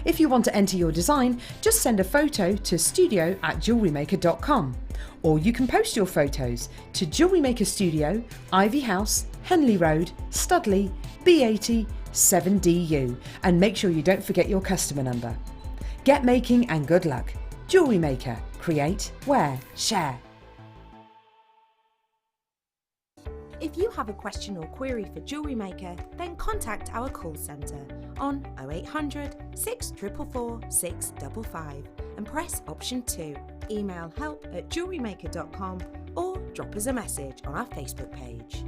If you want to enter your design, just send a photo to studio@JewelleryMaker.com, or you can post your photos to JewelleryMaker Studio, Ivy House, Henley Road, Studley, B80 7DU, and make sure you don't forget your customer number. Get making and good luck. Jewellery Maker. Create, wear, share. If you have a question or query for Jewellery Maker, then contact our call centre on 0800 644 655 and press option 2. Email help@jewellerymaker.com or drop us a message on our Facebook page.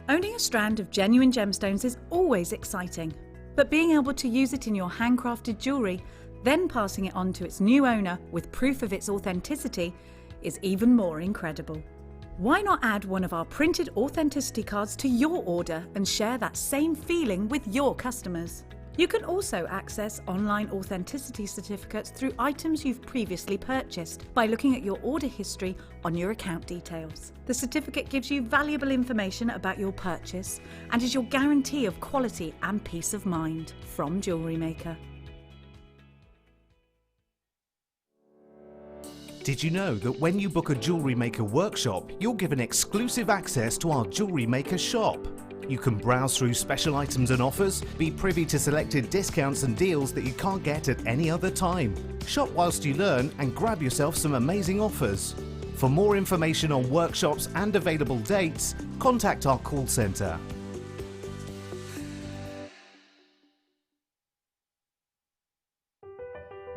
Owning a strand of genuine gemstones is always exciting, but being able to use it in your handcrafted jewellery, then passing it on to its new owner with proof of its authenticity, is even more incredible. Why not add one of our printed authenticity cards to your order and share that same feeling with your customers? You can also access online authenticity certificates through items you've previously purchased by looking at your order history on your account details. The certificate gives you valuable information about your purchase and is your guarantee of quality and peace of mind from Jewellery Maker. Did you know that when you book a Jewellery Maker workshop, you're given exclusive access to our Jewellery Maker shop? You can browse through special items and offers, be privy to selected discounts and deals that you can't get at any other time. Shop whilst you learn and grab yourself some amazing offers. For more information on workshops and available dates, contact our call centre.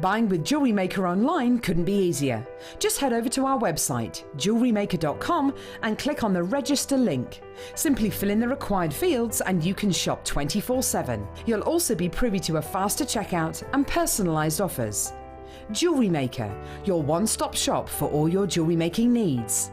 Buying with Jewellery Maker online couldn't be easier. Just head over to our website, JewelleryMaker.com, and click on the register link. Simply fill in the required fields and you can shop 24/7. You'll also be privy to a faster checkout and personalised offers. Jewellery Maker, your one-stop shop for all your jewellery making needs.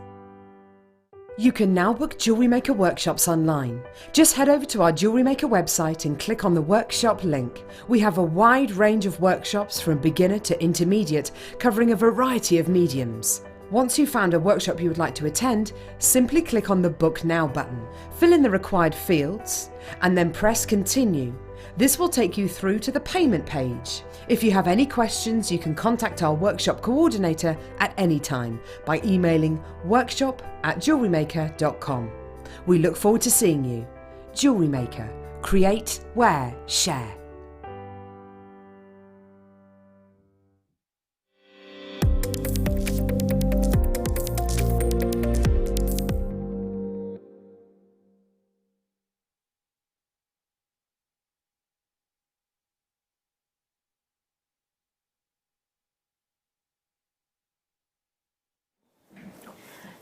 You can now book Jewellery Maker workshops online. Just head over to our Jewellery Maker website and click on the workshop link. We have a wide range of workshops from beginner to intermediate, covering a variety of mediums. Once you've found a workshop you would like to attend, simply click on the Book Now button, fill in the required fields, and then press Continue. This will take you through to the payment page. If you have any questions, you can contact our workshop coordinator at any time by emailing workshop@jewellerymaker.com. We look forward to seeing you. Jewellery Maker. Create, wear, share.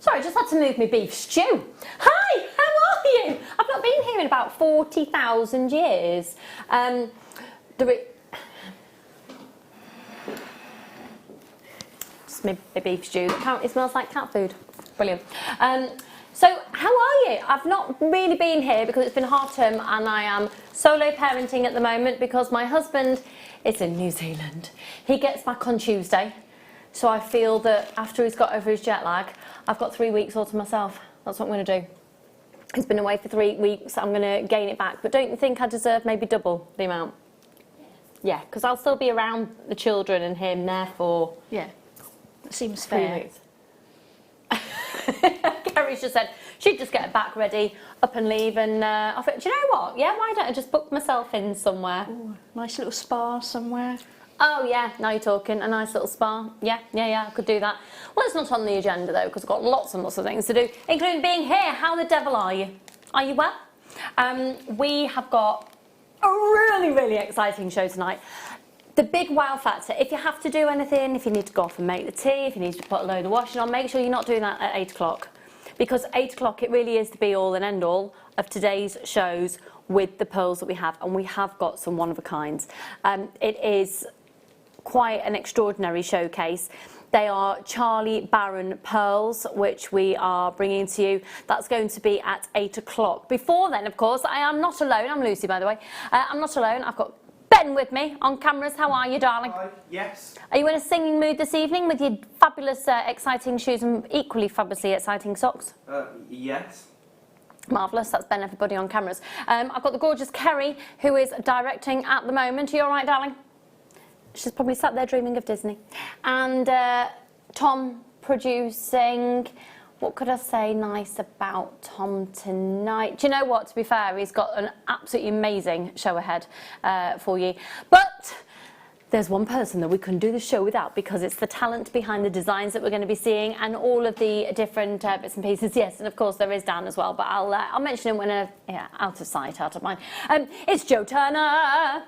Sorry, I just had to move my beef stew. Hi, how are you? I've not been here in about 40,000 years. Just my beef stew. It smells like cat food. Brilliant. So, how are you? I've not really been here because it's been half term and I am solo parenting at the moment because my husband is in New Zealand. He gets back on Tuesday. So I feel that after he's got over his jet lag, I've got 3 weeks all to myself. That's what I'm going to do. He's been away for 3 weeks. I'm going to gain it back. But don't you think I deserve maybe double the amount? Yeah, because I'll still be around the children and him there for... Yeah, that seems 3 fair. weeks. Carrie's just said she'd just get back ready, up and leave, and I thought, do you know what? Yeah, why don't I just book myself in somewhere? Ooh, nice little spa somewhere. Oh yeah, now you're talking, a nice little spa. Yeah, I could do that. Well, it's not on the agenda though, because I've got lots and lots of things to do, including being here. How the devil are you? Are you well? We have got a really, really exciting show tonight. The big wow factor, if you have to do anything, if you need to go off and make the tea, if you need to put a load of washing on, make sure you're not doing that at 8 o'clock. Because 8 o'clock, it really is the be all and end all of today's shows with the pearls that we have. And we have got some one of a kinds. It is quite an extraordinary showcase. They are Charlie Barron pearls, which we are bringing to you. That's going to be at 8 o'clock. Before then, of course, I am not alone. I'm Lucy, by the way. I'm not alone. I've got Ben with me on cameras. How are you, darling? Hi, yes. Are you in a singing mood this evening with your fabulous, exciting shoes and equally fabulously exciting socks? Yes. Marvellous, that's Ben, everybody on cameras. I've got the gorgeous Kerry, who is directing at the moment. Are you all right, darling? She's probably sat there dreaming of Disney. And Tom producing. What could I say nice about Tom tonight? Do you know what, to be fair, he's got an absolutely amazing show ahead for you. But there's one person that we couldn't do the show without, because it's the talent behind the designs that we're going to be seeing and all of the different bits and pieces. Yes, and of course there is Dan as well, but I'll mention him when out of sight, out of mind. It's Jo Turner.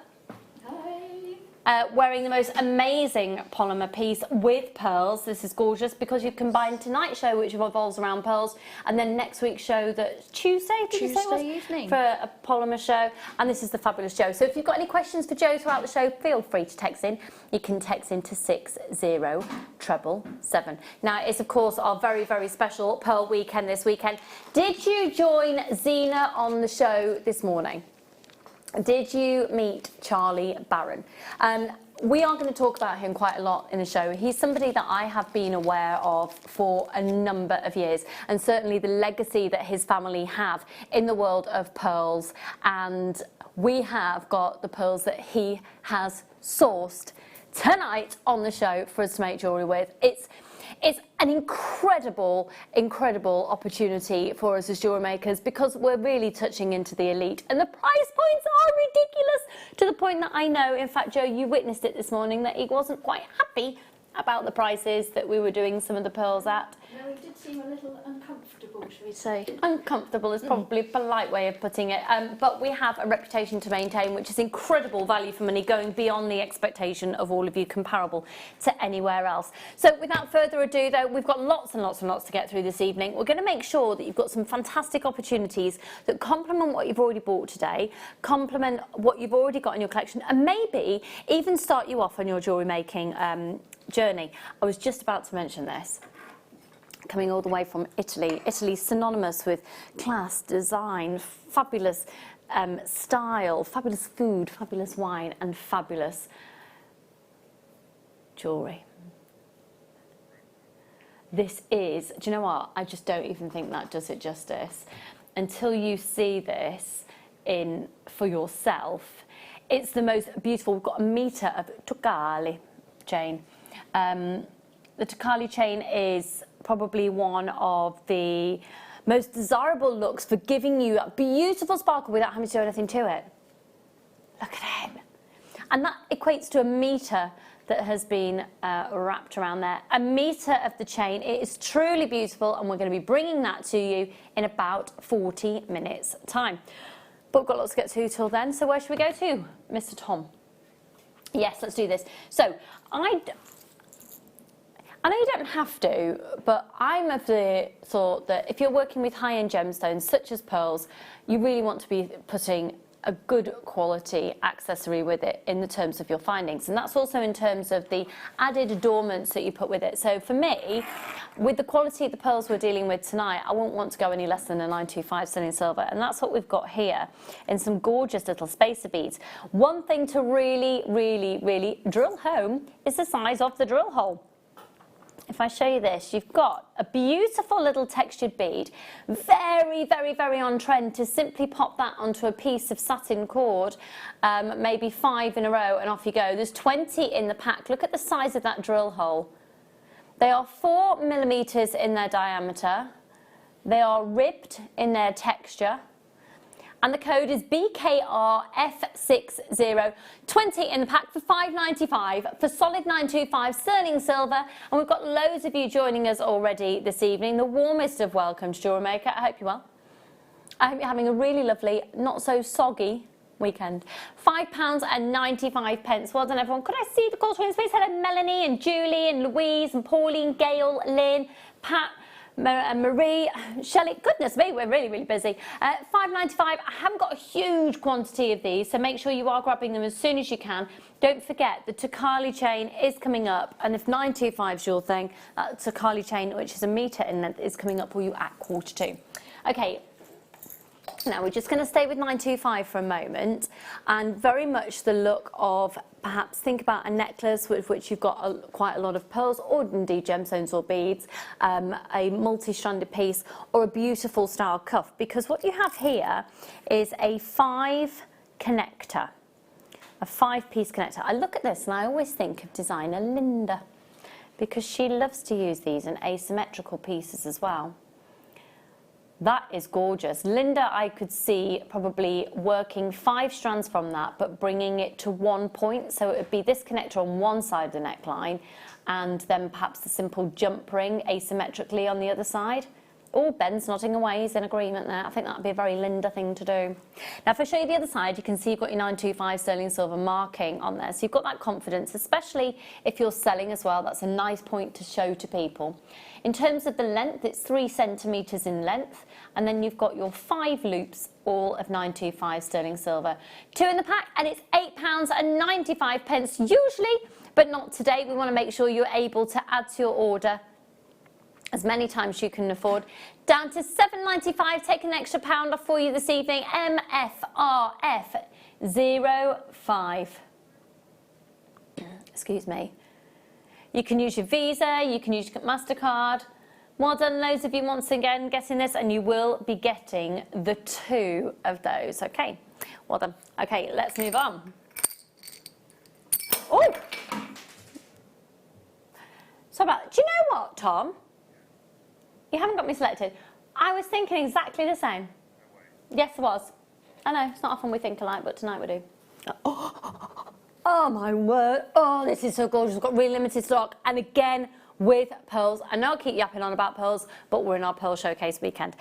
Wearing the most amazing polymer piece with pearls. This is gorgeous because you've combined tonight's show, which revolves around pearls, and then next week's show, that's Tuesday evening, for a polymer show, and this is the fabulous Jo. So if you've got any questions for Jo throughout the show, feel free to text in. You can text in to 60777. Now, it's of course our very, very special Pearl Weekend this weekend. Did you join Zena on the show this morning? Did you meet Charlie Barron? We are going to talk about him quite a lot in the show. He's somebody that I have been aware of for a number of years, and certainly the legacy that his family have in the world of pearls. And we have got the pearls that he has sourced tonight on the show for us to make jewellery with. It's an incredible, incredible opportunity for us as jewellery makers, because we're really touching into the elite, and the price points are ridiculous, to the point that I know, in fact, Jo, you witnessed it this morning, that he wasn't quite happy about the prices that we were doing some of the pearls at. No, he did seem a little uncomfortable, shall we say. Uncomfortable is probably a polite way of putting it, but we have a reputation to maintain, which is incredible value for money, going beyond the expectation of all of you, comparable to anywhere else. So without further ado, though, we've got lots and lots and lots to get through this evening. We're going to make sure that you've got some fantastic opportunities that complement what you've already bought today, complement what you've already got in your collection, and maybe even start you off on your jewellery making journey. I was just about to mention this. Coming all the way from Italy. Italy synonymous with class, design, fabulous style, fabulous food, fabulous wine, and fabulous jewellery. This is, do you know what? I just don't even think that does it justice. Until you see this for yourself, it's the most beautiful. We've got a metre of Tocali chain. The Tocali chain is probably one of the most desirable looks for giving you a beautiful sparkle without having to do anything to it. Look at it. And that equates to a metre that has been wrapped around there. A metre of the chain. It is truly beautiful, and we're going to be bringing that to you in about 40 minutes time. But we've got lots to get to till then, so where should we go to, Mr. Tom? Yes, let's do this. So I know you don't have to, but I'm of the thought that if you're working with high-end gemstones, such as pearls, you really want to be putting a good quality accessory with it in the terms of your findings. And that's also in terms of the added adornments that you put with it. So for me, with the quality of the pearls we're dealing with tonight, I won't want to go any less than a 925 sterling silver. And that's what we've got here in some gorgeous little spacer beads. One thing to really, really, really drill home is the size of the drill hole. If I show you this, you've got a beautiful little textured bead, very, very, very on trend to simply pop that onto a piece of satin cord, maybe 5 in a row, and off you go. There's 20 in the pack. Look at the size of that drill hole. They are 4 millimeters in their diameter. They are ribbed in their texture. And the code is BKRF60, 20 in the pack for £5.95 for solid 925 sterling silver. And we've got loads of you joining us already this evening. The warmest of welcomes, Jewellery Maker. I hope you're well. I hope you're having a really lovely, not so soggy weekend. £5.95. Well done, everyone. Could I see the call screens, please? Hello, Melanie and Julie and Louise and Pauline, Gail, Lynn, Pat, Marie, Shelley. Goodness me, we're really, really busy. £5.95. I haven't got a huge quantity of these, so make sure you are grabbing them as soon as you can. Don't forget, the Tocali chain is coming up, and if 925 is your thing, that Tocali chain, which is a metre in length, is coming up for you at 1:45. Okay, Now we're just going to stay with 925 for a moment, and very much the look of, perhaps think about a necklace with which you've got quite a lot of pearls, or indeed gemstones or beads, a multi-stranded piece, or a beautiful style cuff, because what you have here is a 5 connector, a 5-piece connector. I look at this and I always think of designer Linda, because she loves to use these in asymmetrical pieces as well. That is gorgeous. Linda, I could see probably working 5 strands from that, but bringing it to one point. So it would be this connector on one side of the neckline, and then perhaps the simple jump ring asymmetrically on the other side. Oh, Ben's nodding away, he's in agreement there. I think that would be a very Linda thing to do. Now, if I show you the other side, you can see you've got your 925 sterling silver marking on there. So you've got that confidence, especially if you're selling as well. That's a nice point to show to people. In terms of the length, it's 3 centimetres in length, and then you've got your 5 loops, all of 925 sterling silver. 2 in the pack, and it's £8.95 usually, but not today. We want to make sure you're able to add to your order as many times as you can afford. Down to £7.95, take an extra £1 off for you this evening. MFRF05. Excuse me. You can use your Visa, you can use your MasterCard. Well done, loads of you once again getting this, and you will be getting the 2 of those. Okay, well done. Okay, let's move on. Oh! So do you know what, Tom? You haven't got me selected. I was thinking exactly the same. Yes, I was. I know, it's not often we think alike, but tonight we do. Oh my word. Oh, this is so gorgeous. We've got really limited stock. And again, with pearls. I know I keep yapping on about pearls, but we're in our Pearl Showcase weekend.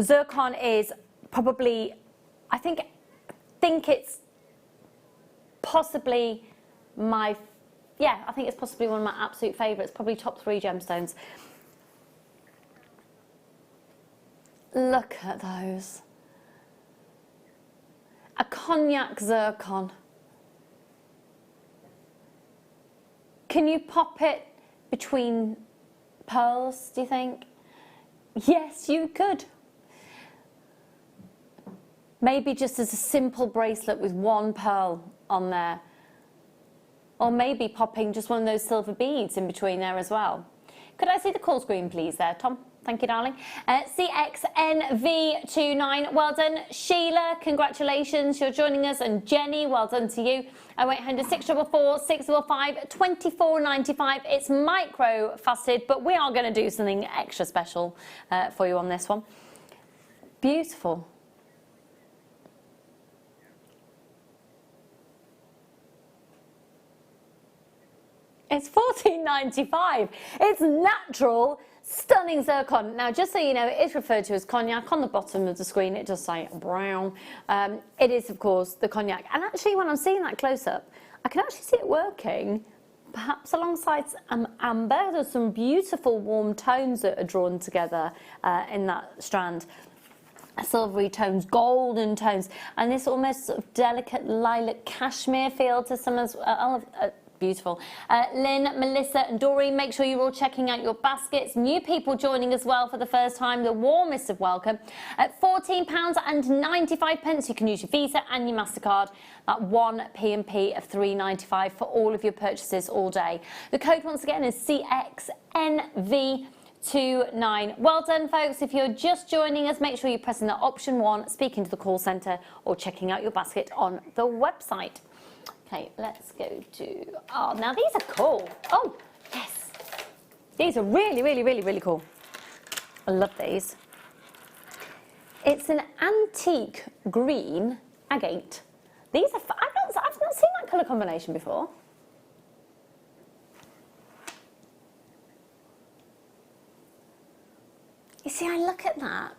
Zircon is probably, I think it's possibly I think it's possibly one of my absolute favourites, probably top 3 gemstones. Look at those. A cognac zircon. Can you pop it between pearls, do you think? Yes, you could. Maybe just as a simple bracelet with 1 pearl on there. Or maybe popping just one of those silver beads in between there as well. Could I see the call screen, please, there, Tom? Thank you, darling. CXNV29, well done. Sheila, congratulations, you're joining us. And Jenny, well done to you. 0800 644 655 24.95. It's micro-faceted, but we are going to do something extra special for you on this one. Beautiful. It's $14.95. It's natural, stunning zircon. Now, just so you know, it is referred to as cognac. On the bottom of the screen, it does say brown. It is, of course, the cognac. And actually, when I'm seeing that close-up, I can actually see it working, perhaps alongside amber. There's some beautiful warm tones that are drawn together in that strand. Silvery tones, golden tones, and this almost sort of delicate lilac cashmere feel to some as well. Beautiful. Lynn, Melissa and Doreen, make sure you're all checking out your baskets. New people joining as well for the first time, the warmest of welcome. At £14.95, you can use your Visa and your MasterCard. That 1 P&P of £3.95 for all of your purchases all day. The code once again is CXNV29. Well done, folks. If you're just joining us, make sure you're pressing that option 1, speaking to the call centre, or checking out your basket on the website. Okay, let's go to, oh, now these are cool. Oh, yes. These are really, really, really, really cool. I love these. It's an antique green agate. These are, I've not seen that colour combination before. You see, I look at that.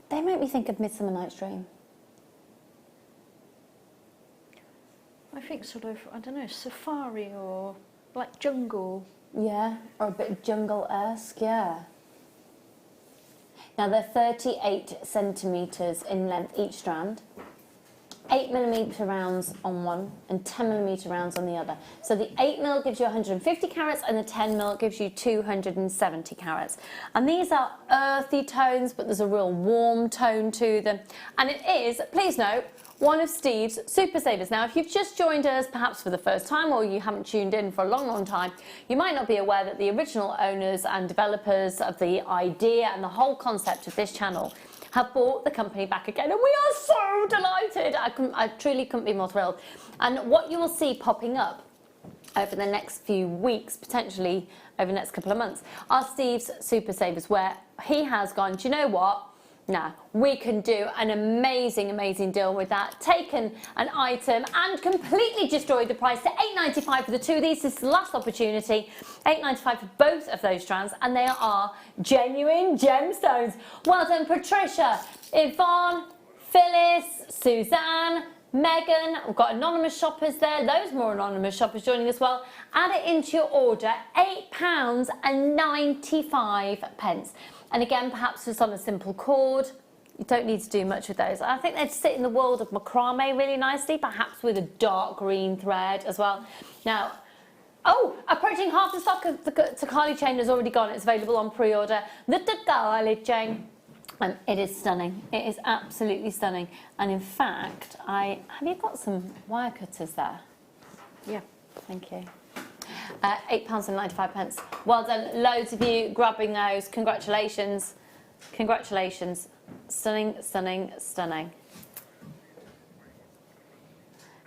They make me think of Midsummer Night's Dream. I think sort of, I don't know, safari or like jungle. Yeah, or a bit jungle-esque, yeah. Now they're 38 centimetres in length each strand. 8mm rounds on one and 10mm rounds on the other. So the 8mm gives you 150 carats and the 10mm gives you 270 carats. And these are earthy tones, but there's a real warm tone to them. And it is, please note, one of Steve's super savers. Now, if you've just joined us, perhaps for the first time, or you haven't tuned in for a long, long time, you might not be aware that the original owners and developers of the idea and the whole concept of this channel have bought the company back again, and we are so delighted. I truly couldn't be more thrilled. And what you will see popping up over the next few weeks, potentially over the next couple of months, are Steve's super savers, where he has gone, do you know what? Now, we can do an amazing, amazing deal with that. Taken an item and completely destroyed the price to $8.95 for the two of these. This is the last opportunity. $8.95 for both of those strands, and they are genuine gemstones. Well done, Patricia, Yvonne, Phyllis, Suzanne, Megan. We've got anonymous shoppers there. Loads more anonymous shoppers joining as well. Add it into your order, £8.95. And again, perhaps just on a simple cord. You don't need to do much with those. I think they'd sit in the world of macrame really nicely, perhaps with a dark green thread as well. Now, oh, approaching half the stock of the Takali chain has already gone. It's available on pre-order. The Takali chain. It is stunning. It is absolutely stunning. And in fact, have you got some wire cutters there? Yeah. Thank you. £8.95. Well done, loads of you grabbing those. Congratulations. Congratulations. Stunning, stunning, stunning.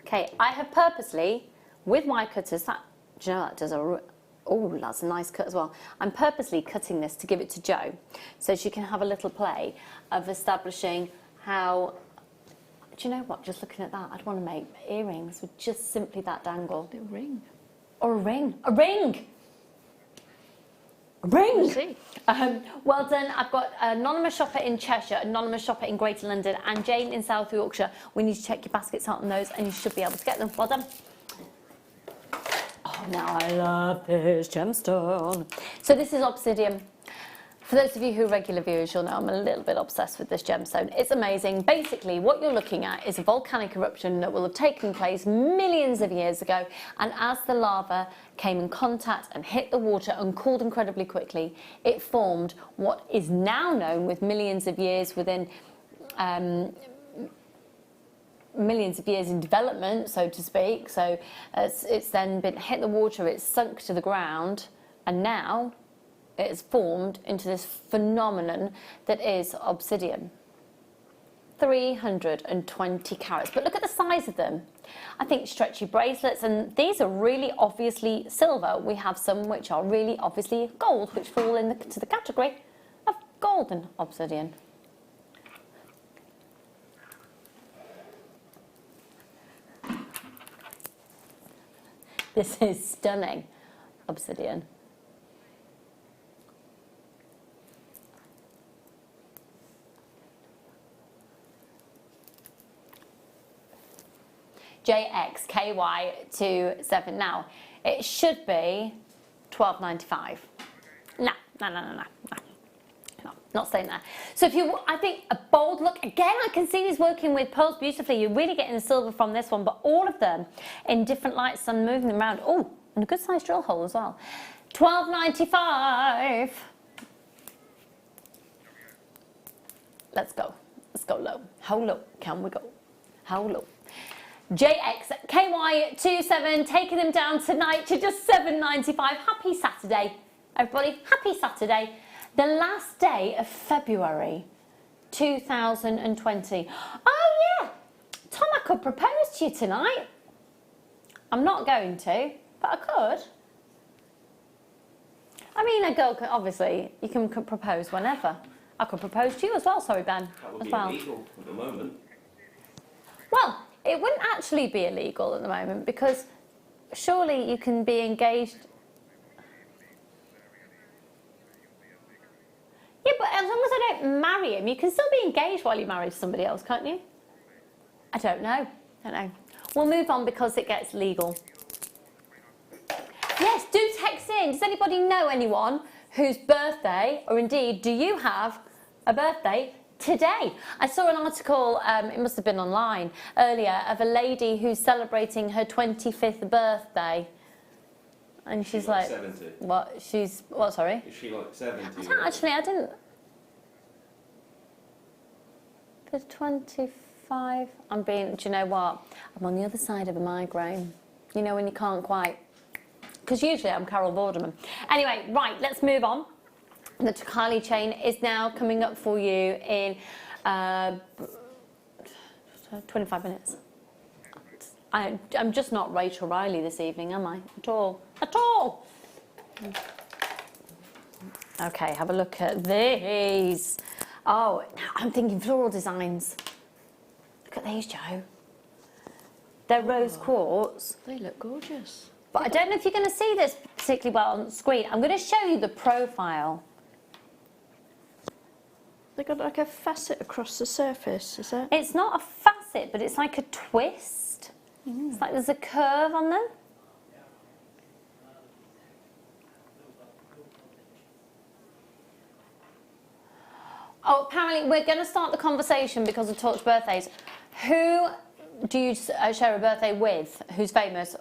Okay, I have purposely, with my cutters, do you know that does a, oh, that's a nice cut as well. I'm purposely cutting this to give it to Jo, so she can have a little play of establishing how, do you know what, just looking at that, I'd want to make earrings with just simply that dangle. A ring. Or a ring. A ring! A ring! See. Well done. I've got an anonymous shopper in Cheshire, anonymous shopper in Greater London, and Jane in South Yorkshire. We need to check your baskets out on those, and you should be able to get them. Well done. Oh, now I love this gemstone. So this is obsidian. For those of you who are regular viewers, you'll know I'm a little bit obsessed with this gemstone. It's amazing. Basically, what you're looking at is a volcanic eruption that will have taken place millions of years ago, and as the lava came in contact and hit the water and cooled incredibly quickly, it formed what is now known with millions of years within millions of years in development, so to speak. So it's then been hit the water, it's sunk to the ground, and now it has formed into this phenomenon that is obsidian. 320 carats. But look at the size of them. I think stretchy bracelets, and these are really obviously silver. We have some which are really obviously gold, which fall into the category of golden obsidian. This is stunning obsidian. JXKY27. Now, it should be $12.95. No, not staying there. So if you, I think a bold look, again, I can see he's working with pearls beautifully. You're really getting the silver from this one, but all of them in different lights and moving them around. Oh, and a good sized drill hole as well. $12.95. Let's go. Let's go low. How low can we go? How low? JXKY27 taking them down tonight to just $7.95. Happy Saturday, everybody. Happy Saturday. The last day of February 2020. Oh yeah, Tom, I could propose to you tonight. I'm not going to, but I could. I mean, a girl can, obviously, you can propose whenever. I could propose to you as well, sorry Ben. That would as be well. illegal at the moment. Well, it wouldn't actually be illegal at the moment, because surely you can be engaged. Yeah, but as long as I don't marry him, you can still be engaged while you're married to somebody else, can't you? I don't know. We'll move on because it gets legal. Yes, do text in. Does anybody know anyone whose birthday, or indeed, do you have a birthday today. I saw an article, it must have been online earlier, of a lady who's celebrating her 25th birthday. And she's like 70. What? She's, what, sorry? Is she like 70? I didn't. The 25, do you know what? I'm on the other side of a migraine. You know when you can't quite, because usually I'm Carol Vorderman. Anyway, right, let's move on. The Takali chain is now coming up for you in 25 minutes. I'm just not Rachel Riley this evening, am I? At all. At all! Okay, have a look at these. Oh, I'm thinking floral designs. Look at these, Jo. They're rose quartz. They look gorgeous. But I don't know if you're going to see this particularly well on the screen. I'm going to show you the profile. They got like a facet across the surface, is it? It's not a facet, but it's like a twist. It's like there's a curve on them. Oh, apparently we're going to start the conversation because of Torch birthdays. Who do you share a birthday with? Who's famous?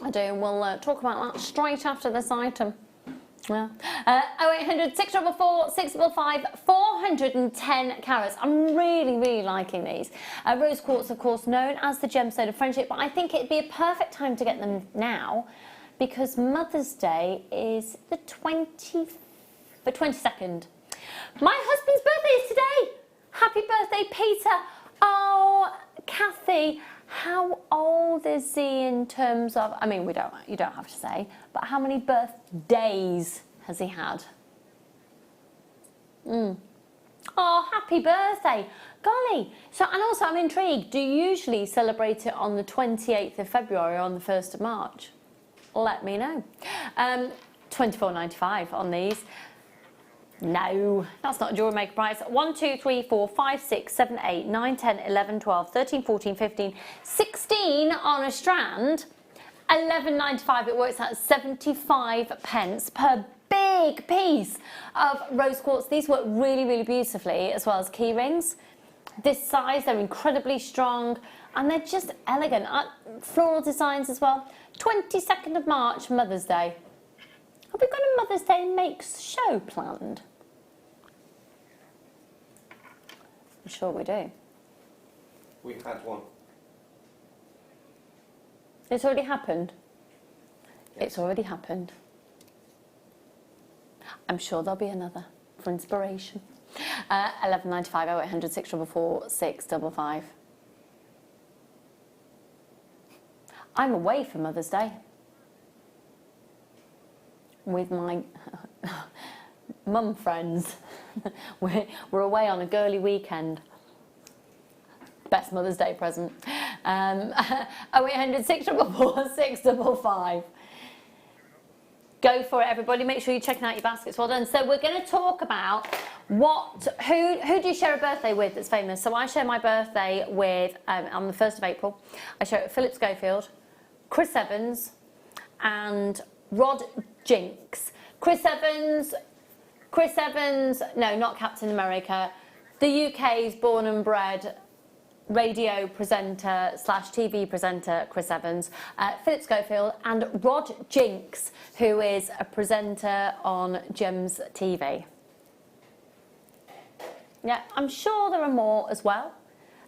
I do, and we'll talk about that straight after this item. Yeah. 0800 644 655 410 carats. I'm really liking these. Rose quartz, of course, known as the gemstone of friendship, but I think it'd be a perfect time to get them now because Mother's Day is the 22nd. My husband's birthday is today. Happy birthday, Peter. Oh, Kathy, how old is he in terms of, I mean, you don't have to say, but how many birthdays has he had? Oh, happy birthday. Golly. So, and also I'm intrigued, do you usually celebrate it on the 28th of February or on the 1st of March? Let me know. £24.95 on these. No, that's not a jewellery maker price. 1, 2, 3, 4, 5, 6, 7, 8, 9, 10, 11, 12, 13, 14, 15, 16 on a strand. £11.95. It works out 75 pence per big piece of rose quartz. These work really beautifully, as well as key rings. This size, they're incredibly strong and they're just elegant. Floral designs as well. 22nd of March, Mother's Day. Have we got a Mother's Day Makes show planned? I'm sure we do. We had one. It's already happened. It's already happened. I'm sure there'll be another for inspiration. 11.95 0800 644 655. I'm away for Mother's Day with my mum friends. We're away on a girly weekend. Best Mother's Day present. 0800 644 655. Go for it, everybody. Make sure you're checking out your baskets. Well done. So we're going to talk about who do you share a birthday with that's famous? So I share my birthday with, on the 1st of April, I share it with Philip Schofield, Chris Evans, and Rod Jinks. Chris Evans, no, not Captain America, the UK's born and bred radio presenter / TV presenter Chris Evans, Philip Schofield, and Rod Jinks, who is a presenter on Gems TV. Yeah, I'm sure there are more as well.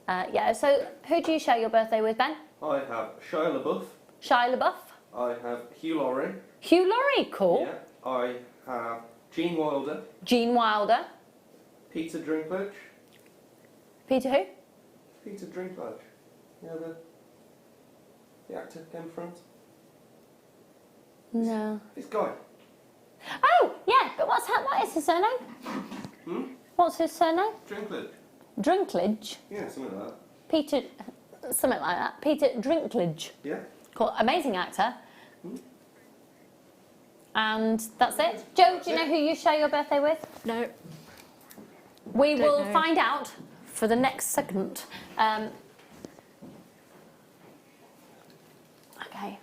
Yeah, so who do you share your birthday with, Ben? I have Shia LaBeouf. Shia LaBeouf. I have Hugh Laurie. Hugh Laurie, cool. Yeah. I have Gene Wilder. Gene Wilder. Peter Dinklage. Peter who? Peter Dinklage. You know the actor Game of Thrones? No. This guy. Oh, yeah, but what is his surname? What's his surname? Dinklage. Dinklage. Yeah, something like that. Peter, something like that. Peter Dinklage. Yeah. Cool, amazing actor. And that's it. Jo, do you know who you share your birthday with? No. We will know. find out for the next segment. Okay.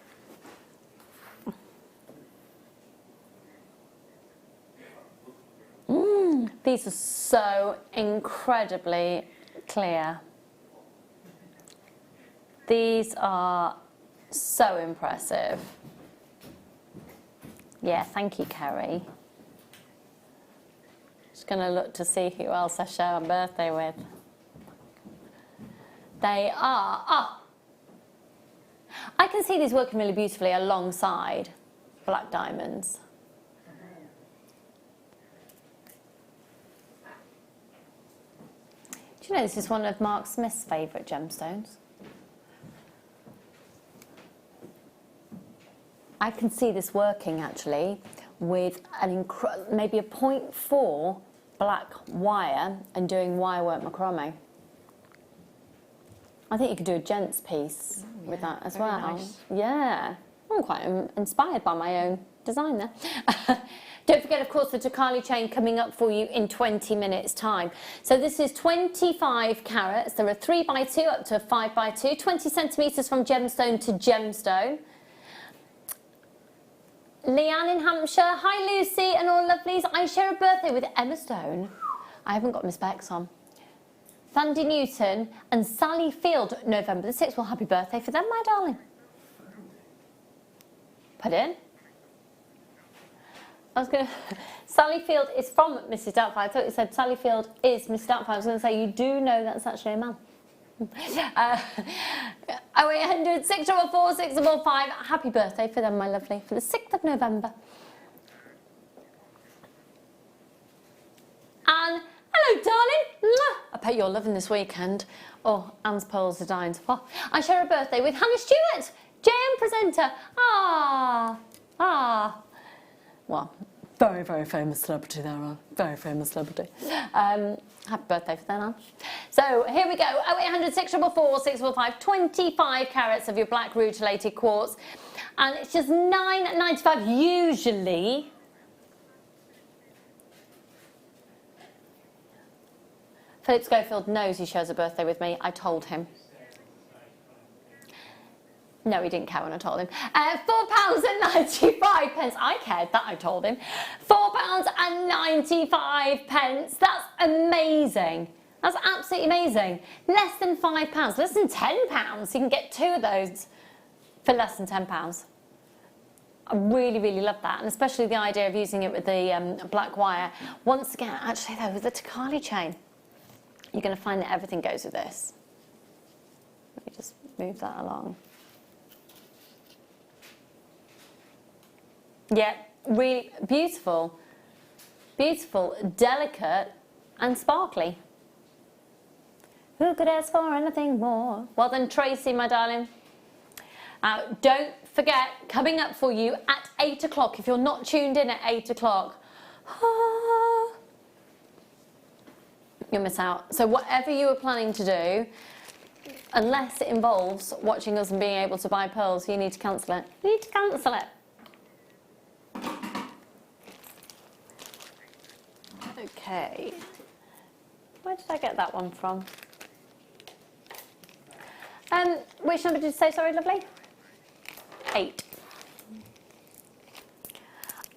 These are so incredibly clear. These are so impressive. Yeah, thank you, Kerry. Just going to look to see who else I share a birthday with. They are, I can see these working really beautifully alongside black diamonds. Do you know this is one of Mark Smith's favourite gemstones? I can see this working actually with maybe a 0.4 black wire and doing wirework macrame. I think you could do a gents piece with that as well. Nice. Yeah, I'm quite inspired by my own design there. Don't forget, of course, the Takali chain coming up for you in 20 minutes' time. So this is 25 carats. There are 3x2 up to 5x2, 20 centimetres from gemstone to gemstone. Leanne in Hampshire, hi Lucy and all lovelies. I share a birthday with Emma Stone. I haven't got my specs on. Thandi Newton and Sally Field, November the 6th. Well, happy birthday for them, my darling. Put in. I was going to... Sally Field is from Mrs. Doubtfire. I thought you said Sally Field is Mrs. Doubtfire. I was going to say, you do know that's actually a man. 0800 644 645. Happy birthday for them, my lovely, for the 6th of November. And hello, darling. I bet you're loving this weekend. Oh, Anne's pearls are dying to pop. I share a birthday with Hannah Stewart, JM presenter. Well, very, very famous celebrity there, Anne. Very famous celebrity. Happy birthday for that, Anne. So here we go. 0800 644 645. 25 carats of your black rutilated quartz. And it's just £9.95 usually. Philip Schofield knows he shares a birthday with me. I told him. No, he didn't care when I told him. £4.95. I cared that I told him. £4.95. That's amazing. That's absolutely amazing. Less than £5, less than £10. You can get 2 of those for less than £10. I really, really love that, and especially the idea of using it with the black wire. Once again, actually though, with the Takali chain, you're going to find that everything goes with this. Let me just move that along. Yeah, really beautiful, beautiful, delicate and sparkly. Who could ask for anything more? Well done, Tracy, my darling. Don't forget, coming up for you at 8 o'clock, if you're not tuned in at 8 o'clock, you'll miss out. So whatever you were planning to do, unless it involves watching us and being able to buy pearls, you need to cancel it. You need to cancel it. Okay, where did I get that one from? Which number did you say, sorry, lovely? 8.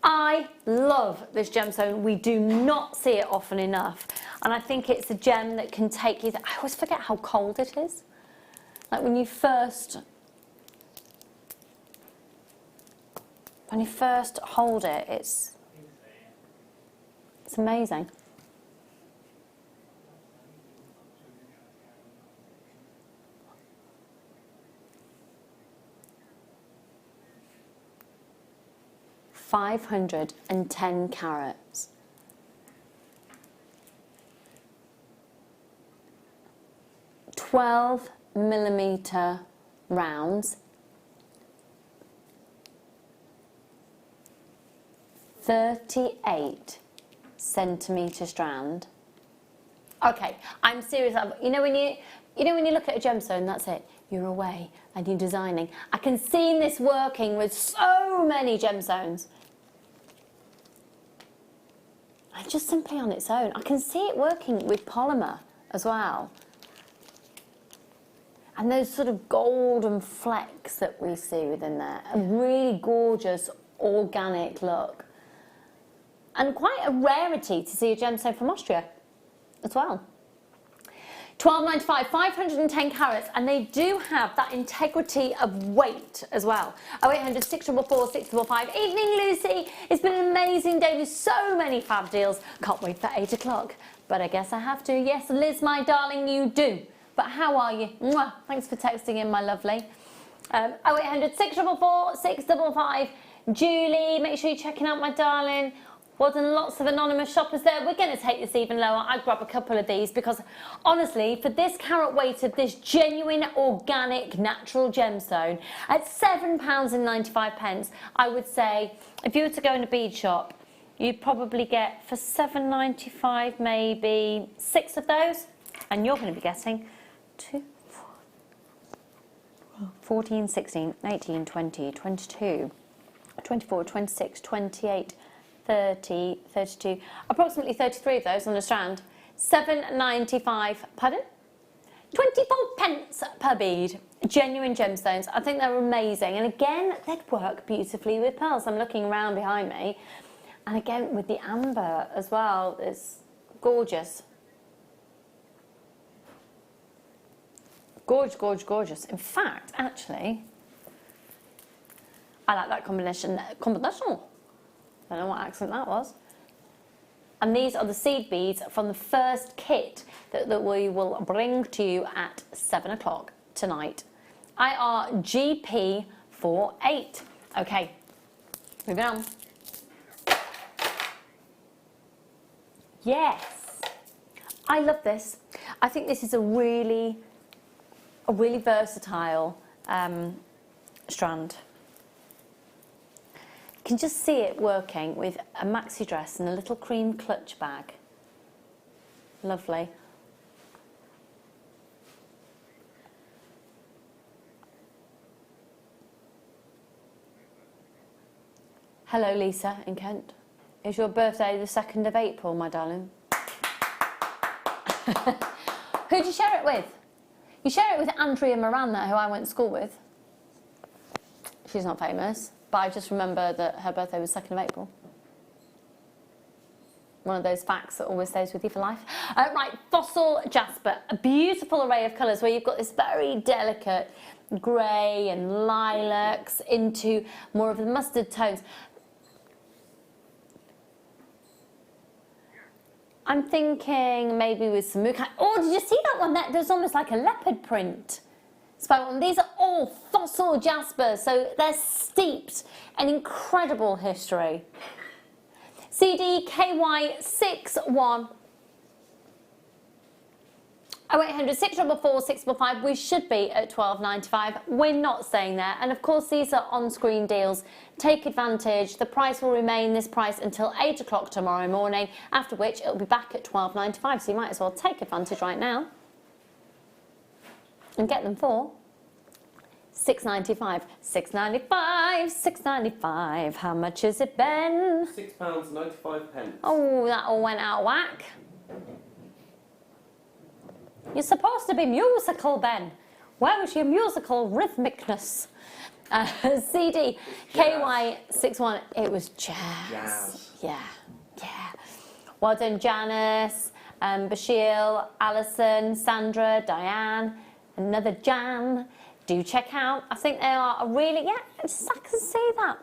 I love this gemstone. We do not see it often enough. And I think it's a gem that can take you... I always forget how cold it is. Like when you first hold it, it's amazing. £510 carats. 12mm rounds. 38 centimetre strand. Okay, I'm serious. You know when you look at a gemstone, that's it. You're away and you're designing. I can see this working with so many gemstones. And just simply on its own. I can see it working with polymer as well. And those sort of golden flecks that we see within there. A really gorgeous, organic look. and quite a rarity to see a gemstone from Austria as well. £12.95, 510 carats, and they do have that integrity of weight as well. 0800 644 655. Evening, Lucy. It's been an amazing day with so many fab deals. Can't wait for 8 o'clock, but I guess I have to. Yes, Liz, my darling, you do. But how are you? Mwah. Thanks for texting in, my lovely. 0800 644 655. Julie, make sure you're checking out my darling. Well done, lots of anonymous shoppers there. We're going to take this even lower. I'd grab a couple of these because, honestly, for this carat weight of this genuine, organic, natural gemstone, at £7.95, I would say, if you were to go in a bead shop, you'd probably get, for £7.95, maybe 6 of those. And you're going to be getting 2, 4, 14, 16, 18, 20, 22, 24, 26, 28, 30, 32, approximately 33 of those on a strand. £7.95, pardon? 24 pence per bead. Genuine gemstones. I think they're amazing. And again, they'd work beautifully with pearls. I'm looking around behind me. And again, with the amber as well. It's gorgeous. Gorgeous, gorgeous, gorgeous. In fact, actually, I like that combination. I don't know what accent that was. And these are the seed beads from the first kit that we will bring to you at 7 o'clock tonight. IRGP48. Okay, moving on. Yes, I love this. I think this is a really versatile strand. You can just see it working with a maxi dress and a little cream clutch bag. Lovely. Hello, Lisa in Kent. Is your birthday the 2nd of April, my darling? Who'd you share it with? You share it with Andrea Miranda, who I went to school with. She's not famous. But I just remember that her birthday was 2nd of April. One of those facts that always stays with you for life. Right, Fossil Jasper. A beautiful array of colours where you've got this very delicate grey and lilacs into more of the mustard tones. I'm thinking maybe with some mooka. Oh, did you see that one? There's almost like a leopard print. These are all fossil jaspers, so they're steeped in incredible history. CDKY61 0800 644 655. We should be at £12.95. We're not staying there, and of course these are on-screen deals. Take advantage. The price will remain this price until 8 o'clock tomorrow morning, after which it'll be back at £12.95. So you might as well take advantage right now and get them for £6.95. £6.95. £6.95. How much is it, Ben? £6.95. Oh, that all went out of whack. You're supposed to be musical, Ben. Where was your musical rhythmicness? CD KY61. It was jazz. Yeah. Well done, Janice, Bashir, Alison, Sandra, Diane, another Jan. Do check out. I think they are a really, I can see that.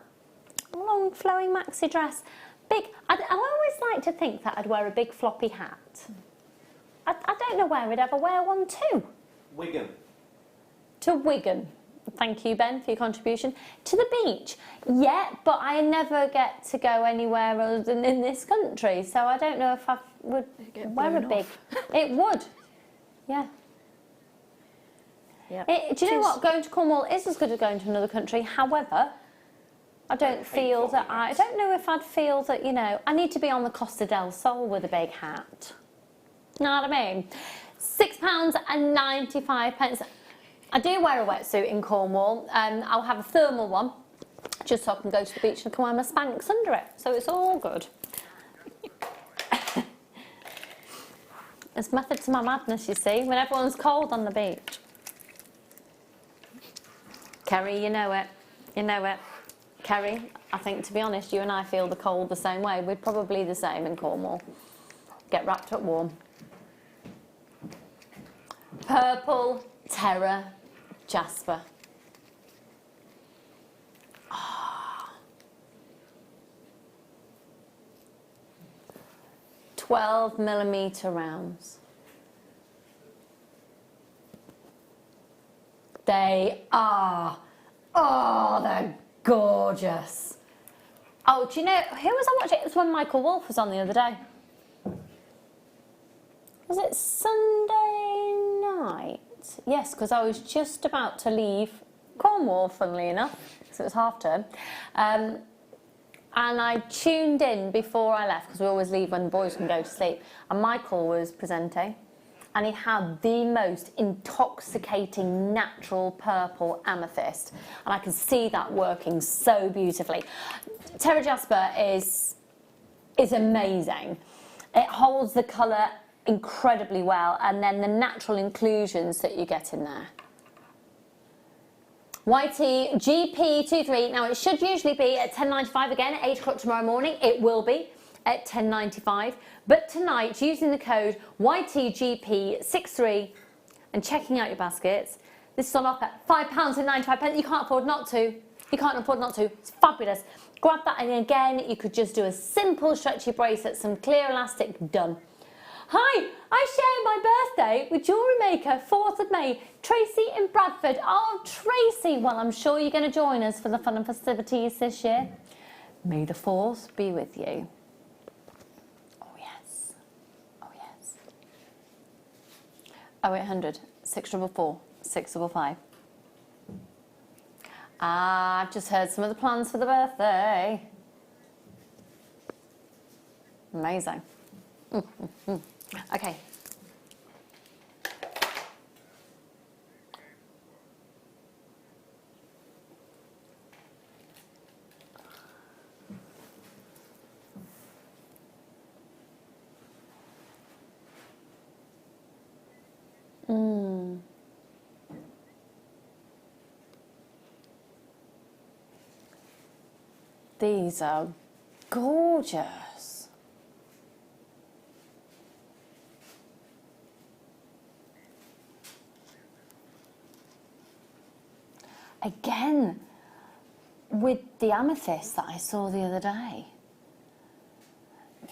Long flowing maxi dress. Big. I always like to think that I'd wear a big floppy hat. I don't know where I'd ever wear one to. Wigan. To Wigan. Thank you, Ben, for your contribution. To the beach. Yeah, but I never get to go anywhere other than in this country, so I don't know if I would wear a big... It would. Yeah. Yep. Do you know what? Going to Cornwall is as good as going to another country. However, I don't feel that I don't know if I'd feel that, you know, I need to be on the Costa del Sol with a big hat. Know what I mean? £6.95. I do wear a wetsuit in Cornwall. I'll have a thermal one, just so I can go to the beach and can wear my Spanx under it. So it's all good. There's method to my madness, you see, when everyone's cold on the beach. Kerry, you know it. You know it. Kerry, I think, to be honest, you and I feel the cold the same way. We're probably the same in Cornwall. Get wrapped up warm. Purple Terra Jasper. 12mm rounds. They are, oh, they're gorgeous. Oh, do you know, who was I watching? It was when Michael Wolff was on the other day. Was it Sunday night? Yes, because I was just about to leave Cornwall, funnily enough, because it was half term. And I tuned in before I left, because we always leave when the boys can go to sleep. And Michael was presenting, and he had the most intoxicating natural purple amethyst. And I can see that working so beautifully. Terra Jasper is amazing. It holds the colour incredibly well, and then the natural inclusions that you get in there. YT GP23, now it should usually be at 10.95 again at 8 o'clock tomorrow morning. It will be at 10.95, but tonight, using the code YTGP63 and checking out your baskets, this is on offer at £5.95. You can't afford not to. You can't afford not to. It's fabulous. Grab that, and again, you could just do a simple stretchy bracelet, some clear elastic, done. Hi, I share my birthday with JewelleryMaker, 4th of May. Tracy in Bradford. Oh, Tracy, well, I'm sure you're going to join us for the fun and festivities this year. May the 4th be with you. Oh, yes. Oh, yes. 0800 644 655. I've just heard some of the plans for the birthday. Amazing. Okay. These are gorgeous. Again, with the amethyst that I saw the other day.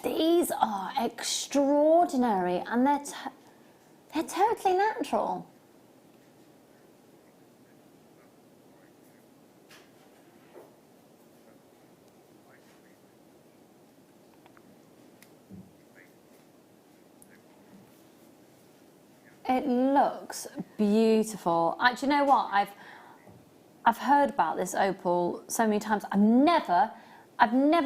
These are extraordinary, and they're totally natural. It looks beautiful. Do you know what? I've heard about this opal so many times. I've never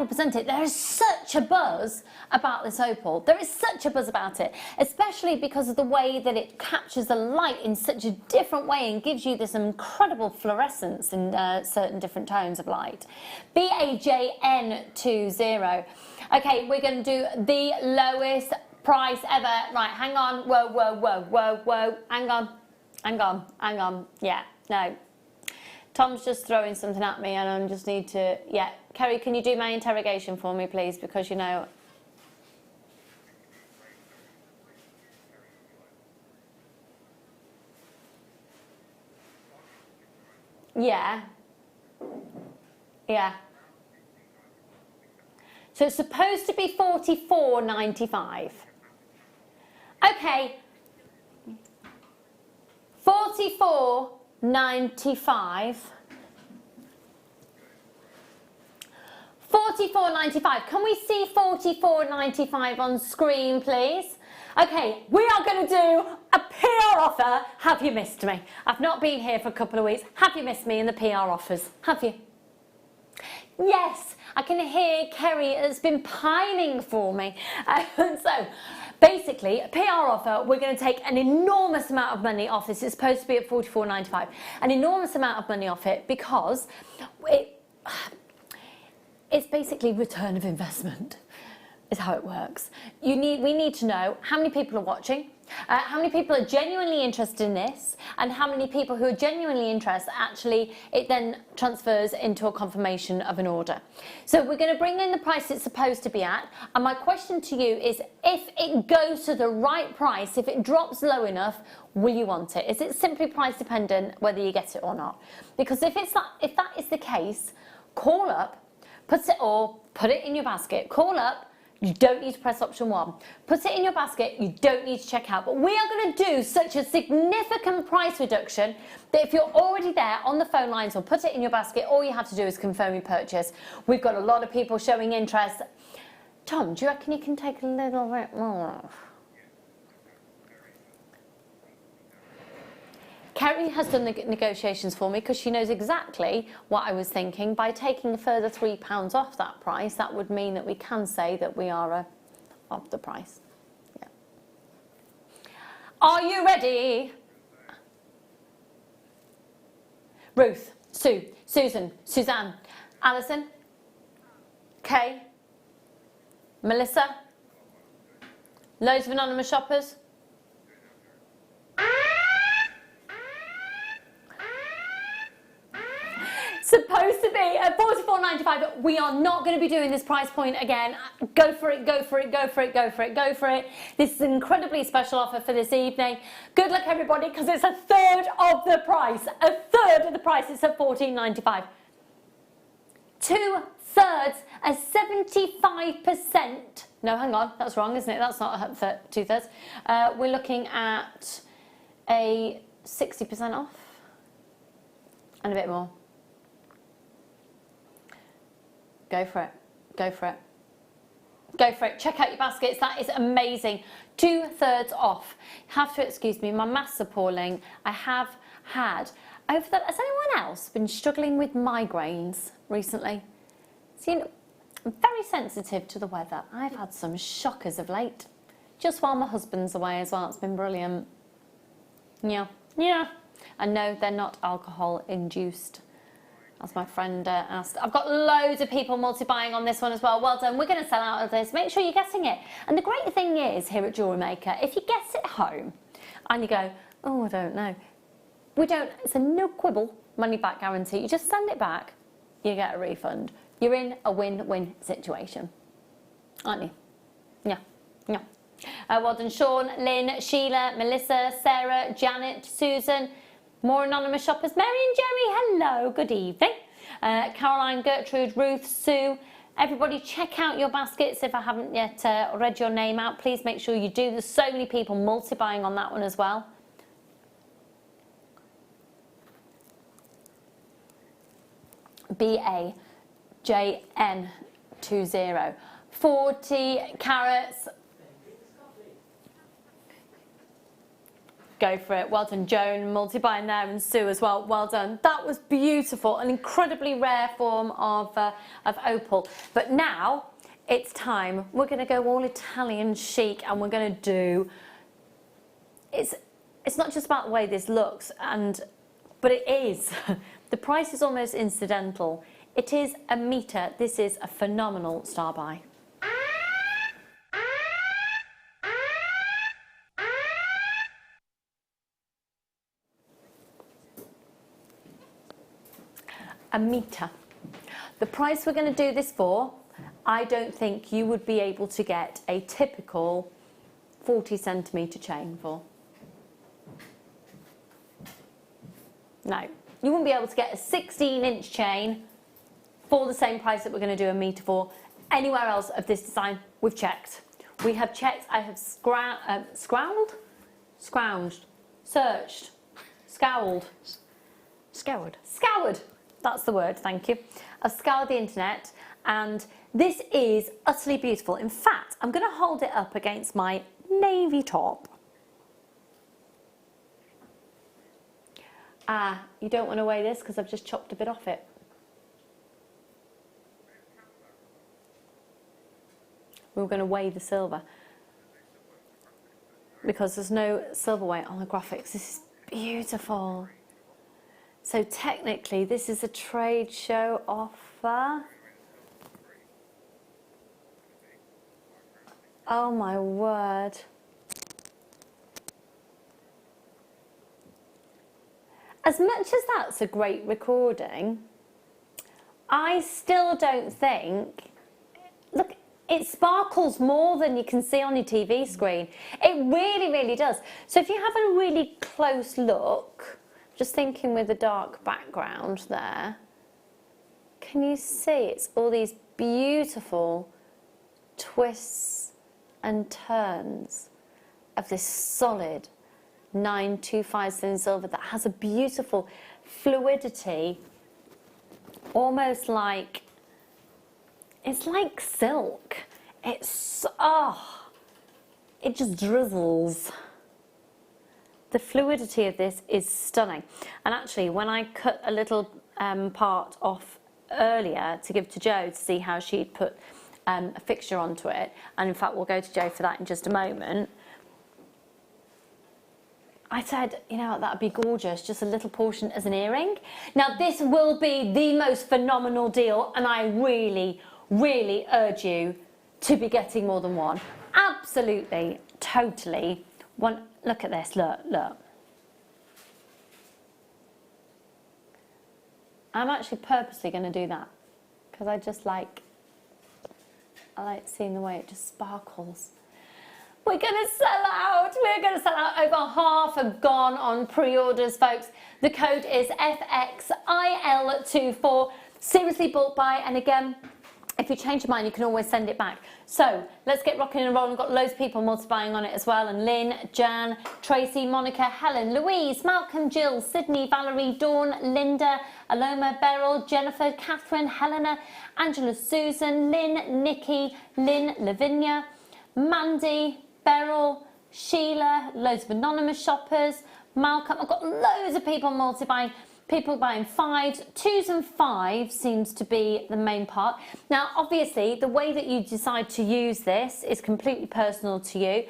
presented it. There is such a buzz about this opal. There is such a buzz about it, especially because of the way that it captures the light in such a different way and gives you this incredible fluorescence in certain different tones of light. BAJN20. Okay, we're going to do the lowest price ever. Right, hang on. Whoa, whoa, whoa, whoa, whoa. Hang on. Hang on. Hang on. Yeah, no. Tom's just throwing something at me, and I just need to... Yeah, Kerry, can you do my interrogation for me, please? Because, you know... Yeah. Yeah. So it's supposed to be $44.95. Okay. $44.95. $44.95. Can we see $44.95 on screen, please? Okay, we are going to do a PR offer. Have you missed me? I've not been here for a couple of weeks. Have you missed me in the PR offers? Have you? Yes, I can hear Kerry has been pining for me. So, basically, a PR offer, we're going to take an enormous amount of money off this. It's supposed to be at $44.95. An enormous amount of money off it because it's basically return of investment. is how it works. We need to know how many people are watching, how many people are genuinely interested in this, and how many people who are genuinely interested actually it then transfers into a confirmation of an order. So we're going to bring in the price it's supposed to be at, and my question to you is, if it goes to the right price, if it drops low enough, will you want it? Is it simply price dependent whether you get it or not? Because if that is the case, call up, put it in your basket, call up. You don't need to press option 1. Put it in your basket, you don't need to check out. But we are going to do such a significant price reduction that if you're already there on the phone lines or put it in your basket, all you have to do is confirm your purchase. We've got a lot of people showing interest. Tom, do you reckon you can take a little bit more? Kerry has done the negotiations for me because she knows exactly what I was thinking. By taking a further £3 off that price, that would mean that we can say that we are off the price. Yeah. Are you ready? Ruth, Sue, Susan, Suzanne, Alison, Kay, Melissa, loads of anonymous shoppers. Supposed to be at £44.95, but we are not going to be doing this price point again. Go for it, go for it, go for it, go for it, go for it. This is an incredibly special offer for this evening. Good luck everybody, because it's a third of the price. A third of the price, it's at £14.95. 2/3 at 75%. No, hang on, that's wrong, isn't it? That's not 2/3. We're looking at a 60% off and a bit more. Go for it, go for it, go for it. Check out your baskets, that is amazing. 2/3 off. Have to excuse me, my maths appalling. I have had, has anyone else been struggling with migraines recently? See, I'm very sensitive to the weather. I've had some shockers of late. Just while my husband's away as well, it's been brilliant. Yeah, yeah. And no, they're not alcohol induced, as my friend asked. I've got loads of people multi-buying on this one as well. Well done. We're going to sell out of this. Make sure you're getting it. And the great thing is, here at JewelleryMaker, if you get it home and you go, oh, I don't know. It's a no quibble money back guarantee. You just send it back, you get a refund. You're in a win-win situation, aren't you? Yeah, yeah. Well done, Sean, Lynn, Sheila, Melissa, Sarah, Janet, Susan. More anonymous shoppers. Mary and Jerry, hello, good evening. Caroline, Gertrude, Ruth, Sue. Everybody check out your baskets. If I haven't yet read your name out, please make sure you do. There's so many people multi-buying on that one as well. BAJN20. 40 carats. Go for it. Well done, Joan. Multi-buying there, and Sue as well. Well done. That was beautiful. An incredibly rare form of opal. But now it's time. We're going to go all Italian chic, and we're going to do. It's not just about the way this looks, but it is. The price is almost incidental. It is a meter. This is a phenomenal star buy. A meter. The price we're going to do this for, I don't think you would be able to get a typical 40cm chain for. No, you wouldn't be able to get a 16-inch chain for the same price that we're going to do a meter for anywhere else of this design. We've checked. We have checked. I have scrounged, searched, scowled. Scoured. That's the word, thank you. I've scoured the internet, and this is utterly beautiful. In fact, I'm going to hold it up against my navy top. You don't want to weigh this because I've just chopped a bit off it. We were going to weigh the silver because there's no silver weight on the graphics. This is beautiful. So technically, this is a trade show offer. Oh my word. As much as that's a great recording, I still don't think, look, it sparkles more than you can see on your TV screen. It really, really does. So if you have a really close look, just thinking with the dark background there, can you see it's all these beautiful twists and turns of this solid 925 sterling silver that has a beautiful fluidity, almost like, it's like silk. It's, oh, it just drizzles. The fluidity of this is stunning. And actually, when I cut a little part off earlier to give to Jo to see how she'd put a fixture onto it, and in fact we'll go to Jo for that in just a moment, I said, you know what, that'd be gorgeous, just a little portion as an earring. Now this will be the most phenomenal deal, and I really, really urge you to be getting more than one. Absolutely, totally. One, look at this, look, look. I'm actually purposely going to do that because I like seeing the way it just sparkles. We're going to sell out. We're going to sell out. Over half have gone on pre-orders, folks. The code is FXIL24. Seriously bulk buy. And again, if you change your mind, you can always send it back. So let's get rocking and rolling. We've got loads of people multiplying on it as well. And Lynn, Jan, Tracy, Monica, Helen, Louise, Malcolm, Jill, Sydney, Valerie, Dawn, Linda, Aloma, Beryl, Jennifer, Catherine, Helena, Angela, Susan, Lynn, Nikki, Lynn, Lavinia, Mandy, Beryl, Sheila, loads of anonymous shoppers, Malcolm. I've got loads of people multi-buying, people buying 5s, 2s and 5s seems to be the main part. Now, obviously, the way that you decide to use this is completely personal to you.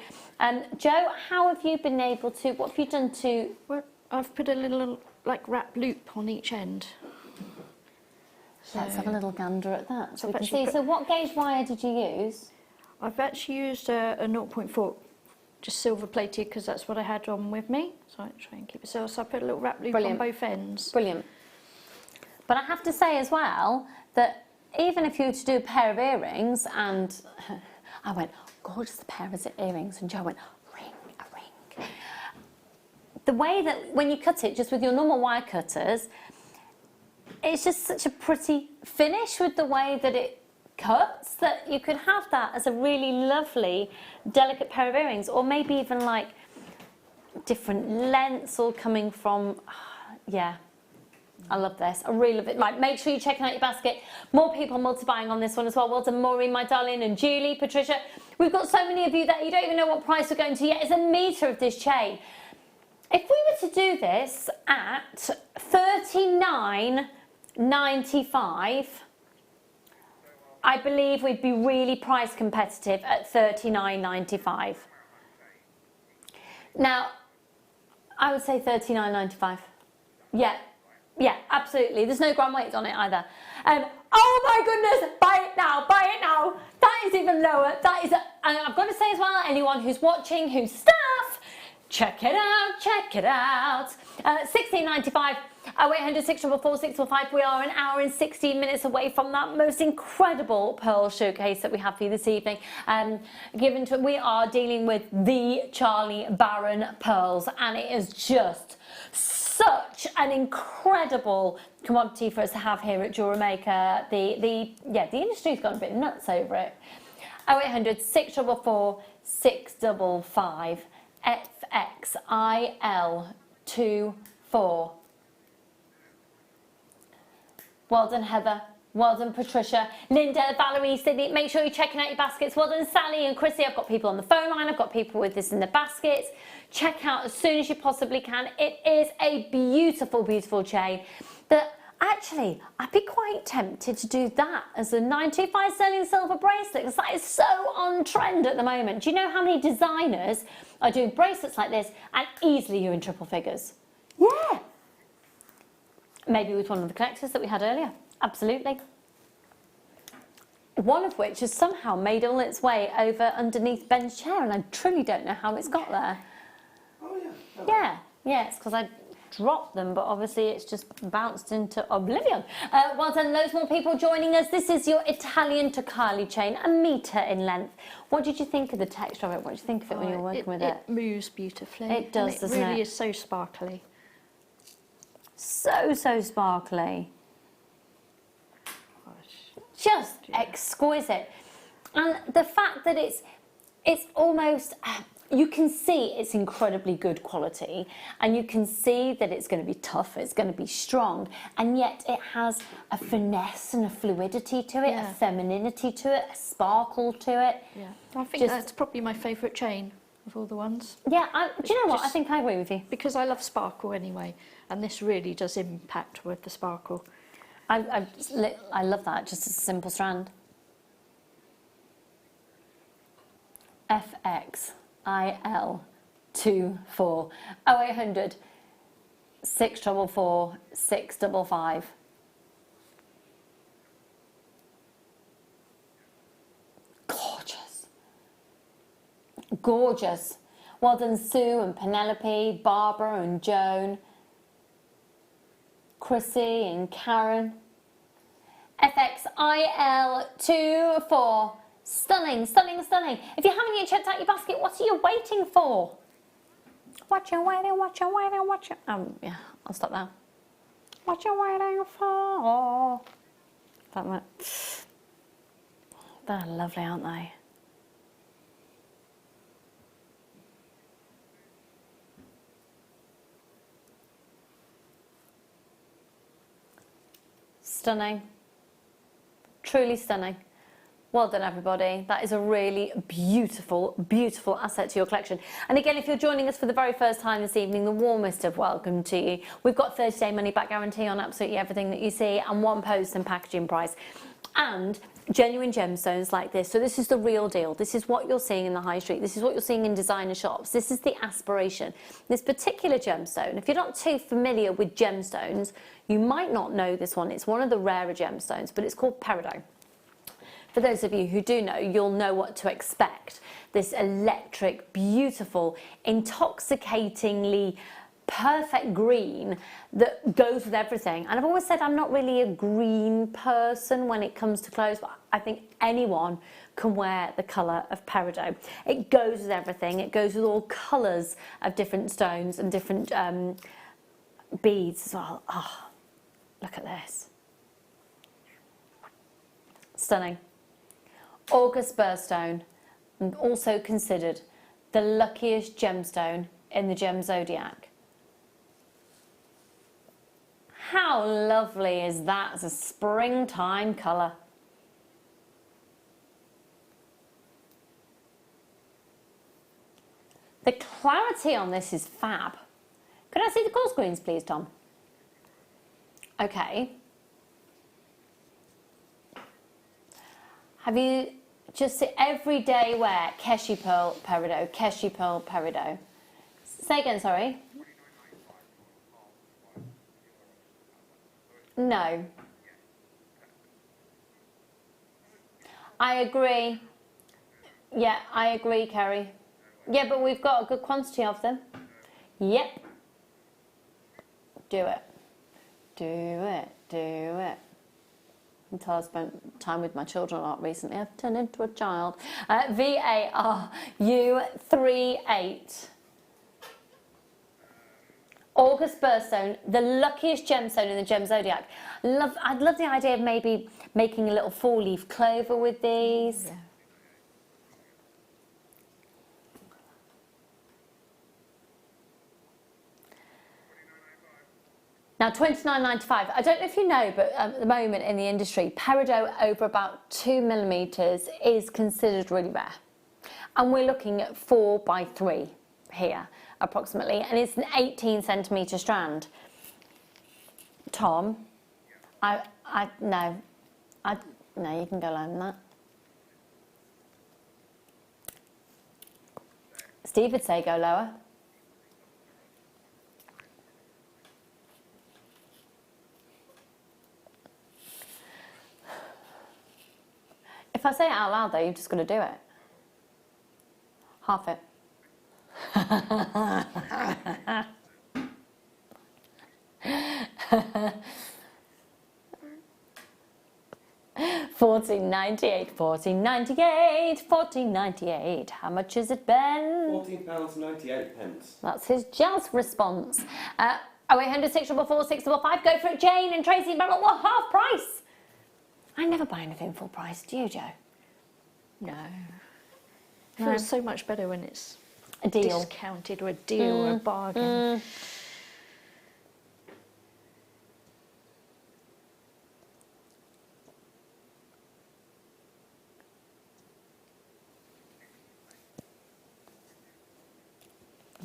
Jo, how have you been able to, what have you done to... Well, I've put a little, like, wrap loop on each end. Let's have a little gander at that so we can see. So what gauge wire did you use? I've actually used a 0.4, just silver plated, because that's what I had on with me. So I try and keep it silver. So I put a little wrap loop on both ends. Brilliant. But I have to say as well that even if you were to do a pair of earrings, and I went, gorgeous pair of earrings, and Jo went, a ring. The way that when you cut it just with your normal wire cutters, it's just such a pretty finish with the way that it cuts, that you could have that as a really lovely delicate pair of earrings, or maybe even like different lengths all coming from, yeah, I love this. I really love it. Right, make sure you're checking out your basket. More people multi-buying on this one as well. Well done, Maureen, my darling, and Julie, Patricia. We've got so many of you that you don't even know what price we're going to yet. It's a metre of this chain. If we were to do this at $39.95, I believe we'd be really price competitive at $39.95. Now, I would say $39.95. Yeah, absolutely. There's no gram weight on it either. Oh my goodness, buy it now, buy it now. That is even lower. That is, and I've got to say as well, anyone who's watching, who's staff, check it out, check it out. $16.95. 0800 644 645. We are an hour and 16 minutes away from that most incredible pearl showcase that we have for you this evening. We are dealing with the Charlie Barron pearls, and it is just such an incredible commodity for us to have here at JewelleryMaker. The industry's gone a bit nuts over it. 0800 644 655. FXIL24. Well done, Heather. Well done, Patricia. Linda, Valerie, Sydney. Make sure you're checking out your baskets. Well done, Sally and Chrissy. I've got people on the phone line. I've got people with this in the baskets. Check out as soon as you possibly can. It is a beautiful, beautiful chain that actually I'd be quite tempted to do that as a 925 sterling silver bracelet, because that is so on trend at the moment. Do you know how many designers are doing bracelets like this, and easily you're in triple figures? Yeah. Maybe with one of the collectors that we had earlier. Absolutely. one of which has somehow made all its way over underneath Ben's chair, and I truly don't know how it's got there. Oh yeah. Oh. Yeah, it's because I dropped them, but obviously it's just bounced into oblivion. Well done, loads more people joining us. This is your Italian Tocali chain, 1 metre in length. What did you think of the texture of it? What did you think of it when you were working with it? It moves beautifully. It does, doesn't it? It really is so sparkly. So sparkly. Just exquisite. And the fact that it's almost, you can see it's incredibly good quality, and you can see that it's going to be tough, it's going to be strong, and yet it has a finesse and a fluidity to it, a femininity to it, a sparkle to it. Yeah, I think that's probably my favourite chain of all the ones. Yeah, do you know what? I think I agree with you. Because I love sparkle anyway, and this really does impact with the sparkle. I love that, just a simple strand. FXIL24 0800 644 655. Gorgeous. Gorgeous. Well done, Sue and Penelope, Barbara and Joan, Chrissy and Karen. FXIL24. Stunning, stunning, stunning. If you haven't yet checked out your basket, what are you waiting for? What you waiting, what you waiting, what you... yeah, I'll stop now. What you waiting for? They're lovely, aren't they? Stunning. Truly stunning. Well done, everybody. That is a really beautiful, beautiful asset to your collection. And again, if you're joining us for the very first time this evening, the warmest of welcome to you. We've got 30-day money-back guarantee on absolutely everything that you see, and 1 post and packaging price. And genuine gemstones like this. So this is the real deal. This is what you're seeing in the high street. This is what you're seeing in designer shops. This is the aspiration. This particular gemstone, if you're not too familiar with gemstones, you might not know this one. It's one of the rarer gemstones, but it's called Peridot. For those of you who do know, you'll know what to expect. This electric, beautiful, intoxicatingly perfect green that goes with everything. And I've always said I'm not really a green person when it comes to clothes, but I think anyone can wear the colour of Peridot. It goes with everything. It goes with all colours of different stones and different beads as well. Oh, look at this. Stunning. August birthstone, and also considered the luckiest gemstone in the gem zodiac. How lovely is that as a springtime colour? The clarity on this is fab. Could I see the call screens, please, Tom? Okay. Have you just everyday wear, Keshi Pearl Peridot, Keshi Pearl Peridot? Say again, sorry. No. I agree. Yeah, I agree, Kerry. Yeah, but we've got a good quantity of them. Yep. Do it. Do it. Do it. Until I spent time with my children a lot recently, I've turned into a child. VARU38. August birthstone, the luckiest gemstone in the gem zodiac. I'd love the idea of maybe making a little 4-leaf clover with these. Yeah. Now, $29.95. I don't know if you know, but at the moment in the industry, Peridot over about 2 millimetres is considered really rare. And we're looking at 4 by 3 here, approximately, and it's an 18 centimetre strand. Tom, no, you can go lower than that. Steve would say go lower. If I say it out loud though, you've just got to do it. Half it. £14.98, £14.98, £14.98. How much has it been? £14.98. That's his jazz response. 0800 644 655. Go for it, Jane and Tracy. But what, half price? I never buy anything full price. Do you, Jo? No. It feels so much better when it's a deal, discounted, or a deal, or a bargain.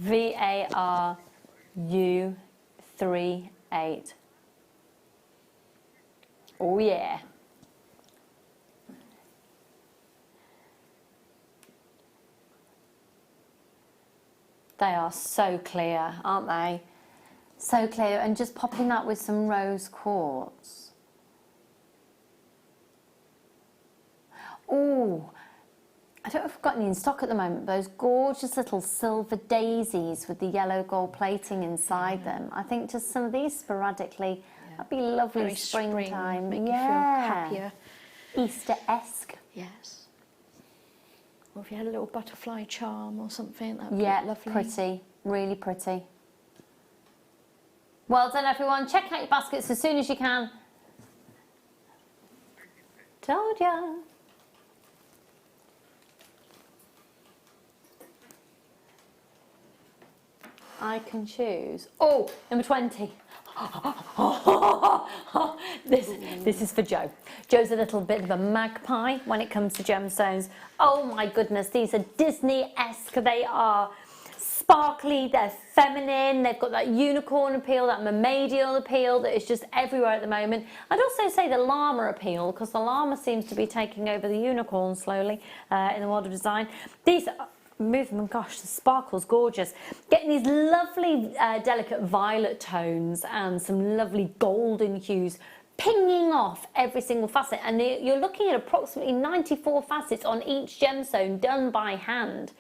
VARU38. Oh yeah. They are so clear, aren't they? So clear, and just popping that with some rose quartz. Oh, I don't know if I've got any in stock at the moment, those gorgeous little silver daisies with the yellow gold plating inside them. I think just some of these sporadically, that'd be lovely. Very springtime. Make you feel happier. Easter-esque. Yes. Or if you had a little butterfly charm or something, that'd be lovely. Pretty, really pretty. Well done, everyone. Check out your baskets as soon as you can. Told ya. I can choose. Oh, number 20. This is for Jo. Jo's a little bit of a magpie when it comes to gemstones. Oh my goodness, these are Disney-esque. They are sparkly, they're feminine, they've got that unicorn appeal, that mermaidial appeal that is just everywhere at the moment. I'd also say the llama appeal, because the llama seems to be taking over the unicorn slowly in the world of design. These are movement, gosh, the sparkle's gorgeous. Getting these lovely delicate violet tones and some lovely golden hues pinging off every single facet, and you're looking at approximately 94 facets on each gemstone done by hand.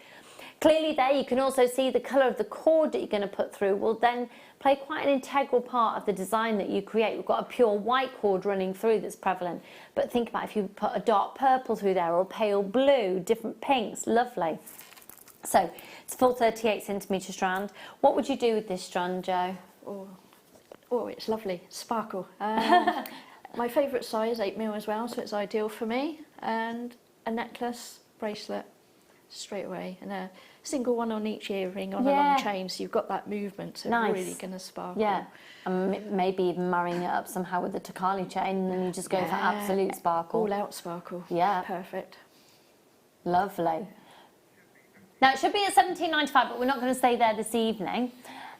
Clearly there you can also see the colour of the cord that you're going to put through will then play quite an integral part of the design that you create. We've got a pure white cord running through that's prevalent, but think about if you put a dark purple through there, or pale blue, different pinks, lovely. So it's a full 38 centimetre strand. What would you do with this strand, Jo? Oh, it's lovely. Sparkle. My favourite size, 8mm as well, so it's ideal for me. And a necklace, bracelet, straight away. And a single one on each earring on a long chain, so you've got that movement, so it's really going to sparkle. Yeah, and maybe even marrying it up somehow with the Takali chain, and then you just go for absolute sparkle. All out sparkle. Yeah. Perfect. Lovely. Now, it should be at £17.95, but we're not going to stay there this evening.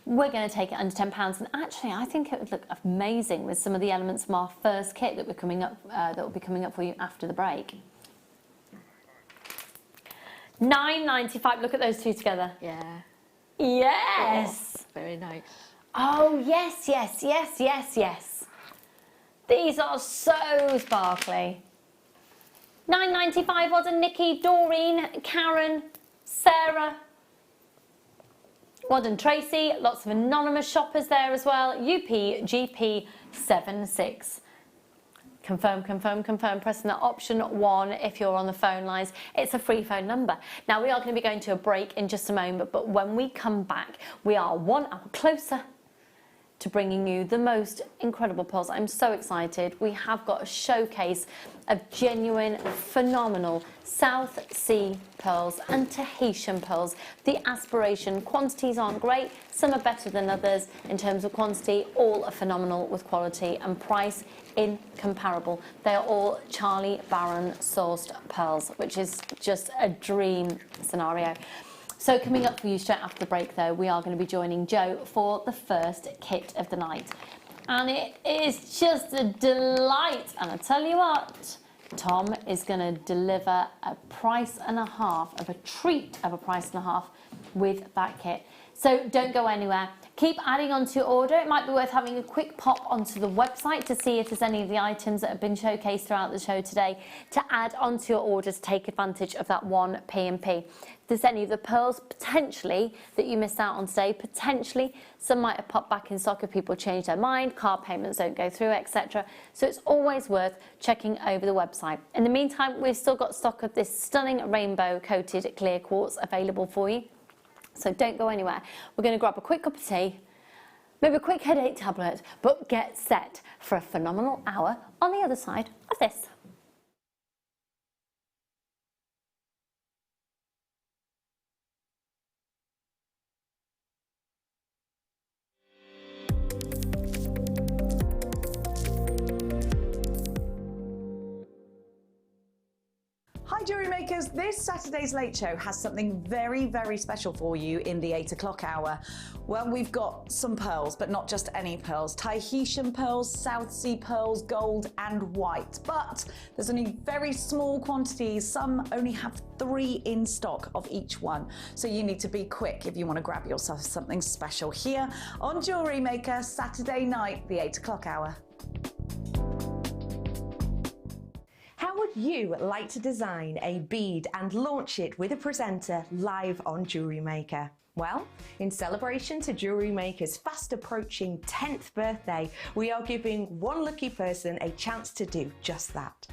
We're going to take it under £10, and actually, I think it would look amazing with some of the elements from our first kit that we're coming up, that will be coming up for you after the break. £9.95. Look at those two together. Yeah. Yes. Oh, very nice. Oh yes, yes, yes, yes, yes. These are so sparkly. £9.95. Well done, Nikki, Doreen, Karen, Sarah. Well done, Tracy. Lots of anonymous shoppers there as well. UPGP76. Confirm, confirm, confirm. Pressing that option 1 if you're on the phone lines. It's a free phone number. Now, we are going to be going to a break in just a moment, but when we come back, we are 1 hour closer to bringing you the most incredible pearls. I'm so excited. We have got a showcase of genuine, phenomenal South Sea pearls and Tahitian pearls. The aspiration quantities aren't great. Some are better than others in terms of quantity. All are phenomenal with quality and price incomparable. They are all Charlie Barron sourced pearls, which is just a dream scenario. So coming up for you straight after the break, though, we are going to be joining Jo for the first kit of the night. And it is just a delight. And I tell you what, Tom is going to deliver a price and a half, of a treat of a price and a half with that kit. So don't go anywhere. Keep adding onto your order. It might be worth having a quick pop onto the website to see if there's any of the items that have been showcased throughout the show today to add onto your order to take advantage of that 1p&p. If there's any of the pearls potentially that you missed out on today, potentially some might have popped back in stock if people change their mind, card payments don't go through, etc. So it's always worth checking over the website. In the meantime, we've still got stock of this stunning rainbow coated clear quartz available for you. So don't go anywhere. We're going to grab a quick cup of tea, maybe a quick headache tablet, but get set for a phenomenal hour on the other side of this. Hi Jewellery Makers, this Saturday's Late Show has something very, very special for you in the 8 o'clock hour. Well, we've got some pearls, but not just any pearls. Tahitian pearls, South Sea pearls, gold and white. But there's only very small quantities. Some only have 3 in stock of each one. So you need to be quick if you want to grab yourself something special here on Jewellery Maker, Saturday night, the 8 o'clock hour. How would you like to design a bead and launch it with a presenter live on Jewellery Maker? Well, in celebration to Jewellery Maker's fast approaching 10th birthday, we are giving one lucky person a chance to do just that.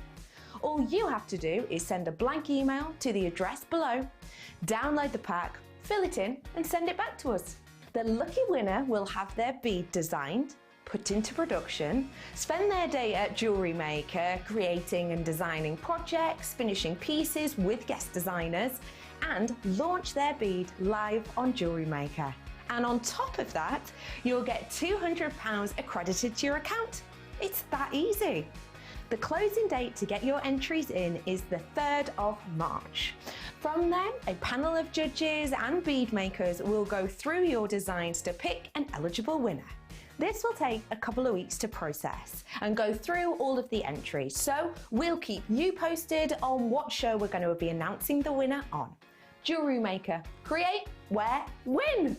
All you have to do is send a blank email to the address below, download the pack, fill it in and send it back to us. The lucky winner will have their bead designed, put into production, spend their day at Jewellery Maker creating and designing projects, finishing pieces with guest designers, and launch their bead live on Jewellery Maker. And on top of that, you'll get £200 accredited to your account. It's that easy. The closing date to get your entries in is the 3rd of March. From then, a panel of judges and bead makers will go through your designs to pick an eligible winner. This will take a couple of weeks to process and go through all of the entries, so we'll keep you posted on what show we're going to be announcing the winner on. Jewellery Maker, create, wear, win!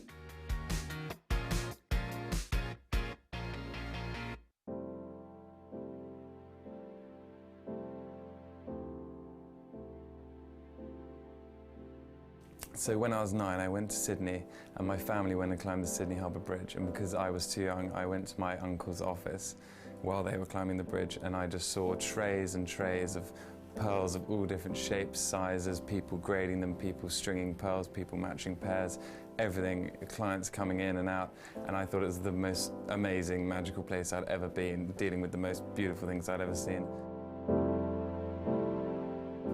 So when I was 9, I went to Sydney and my family went and climbed the Sydney Harbour Bridge, and because I was too young, I went to my uncle's office while they were climbing the bridge, and I just saw trays and trays of pearls of all different shapes, sizes, people grading them, people stringing pearls, people matching pairs, everything, clients coming in and out, and I thought it was the most amazing, magical place I'd ever been, dealing with the most beautiful things I'd ever seen.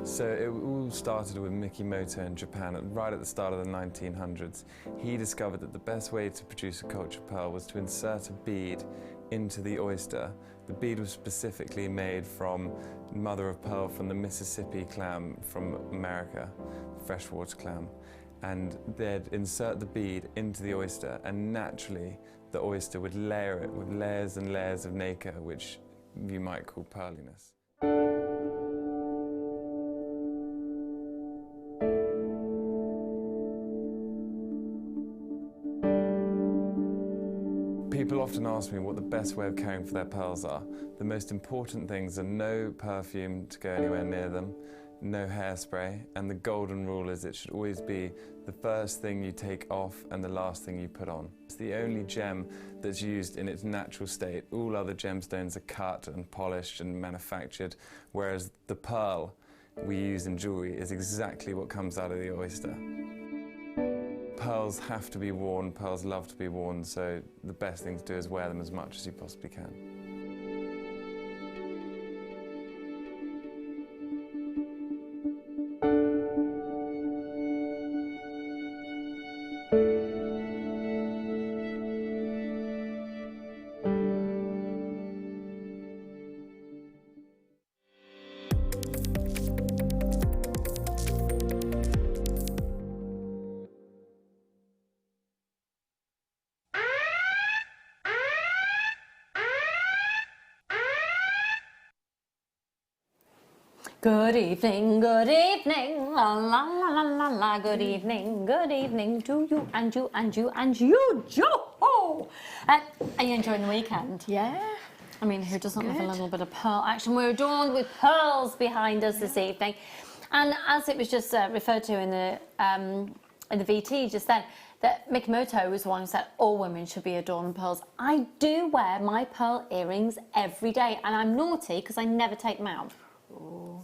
So it all started with Mikimoto in Japan, right at the start of the 1900s. He discovered that the best way to produce a culture pearl was to insert a bead into the oyster. The bead was specifically made from mother of pearl from the Mississippi clam from America, freshwater clam. And they'd insert the bead into the oyster, and naturally the oyster would layer it with layers and layers of nacre, which you might call pearliness. People often ask me what the best way of caring for their pearls are. The most important things are no perfume to go anywhere near them, no hairspray, and the golden rule is it should always be the first thing you take off and the last thing you put on. It's the only gem that's used in its natural state. All other gemstones are cut and polished and manufactured, whereas the pearl we use in jewellery is exactly what comes out of the oyster. Pearls have to be worn, pearls love to be worn, so the best thing to do is wear them as much as you possibly can. Good evening, la la la la la la, good evening to you and you and you and you, Joe! Are you enjoying the weekend? Yeah. I mean, who doesn't love a little bit of pearl action? We're adorned with pearls behind us this evening. And as it was just referred to in the VT just then, that Mikimoto was the one who said all women should be adorned with pearls. I do wear my pearl earrings every day, and I'm naughty because I never take them out. Ooh.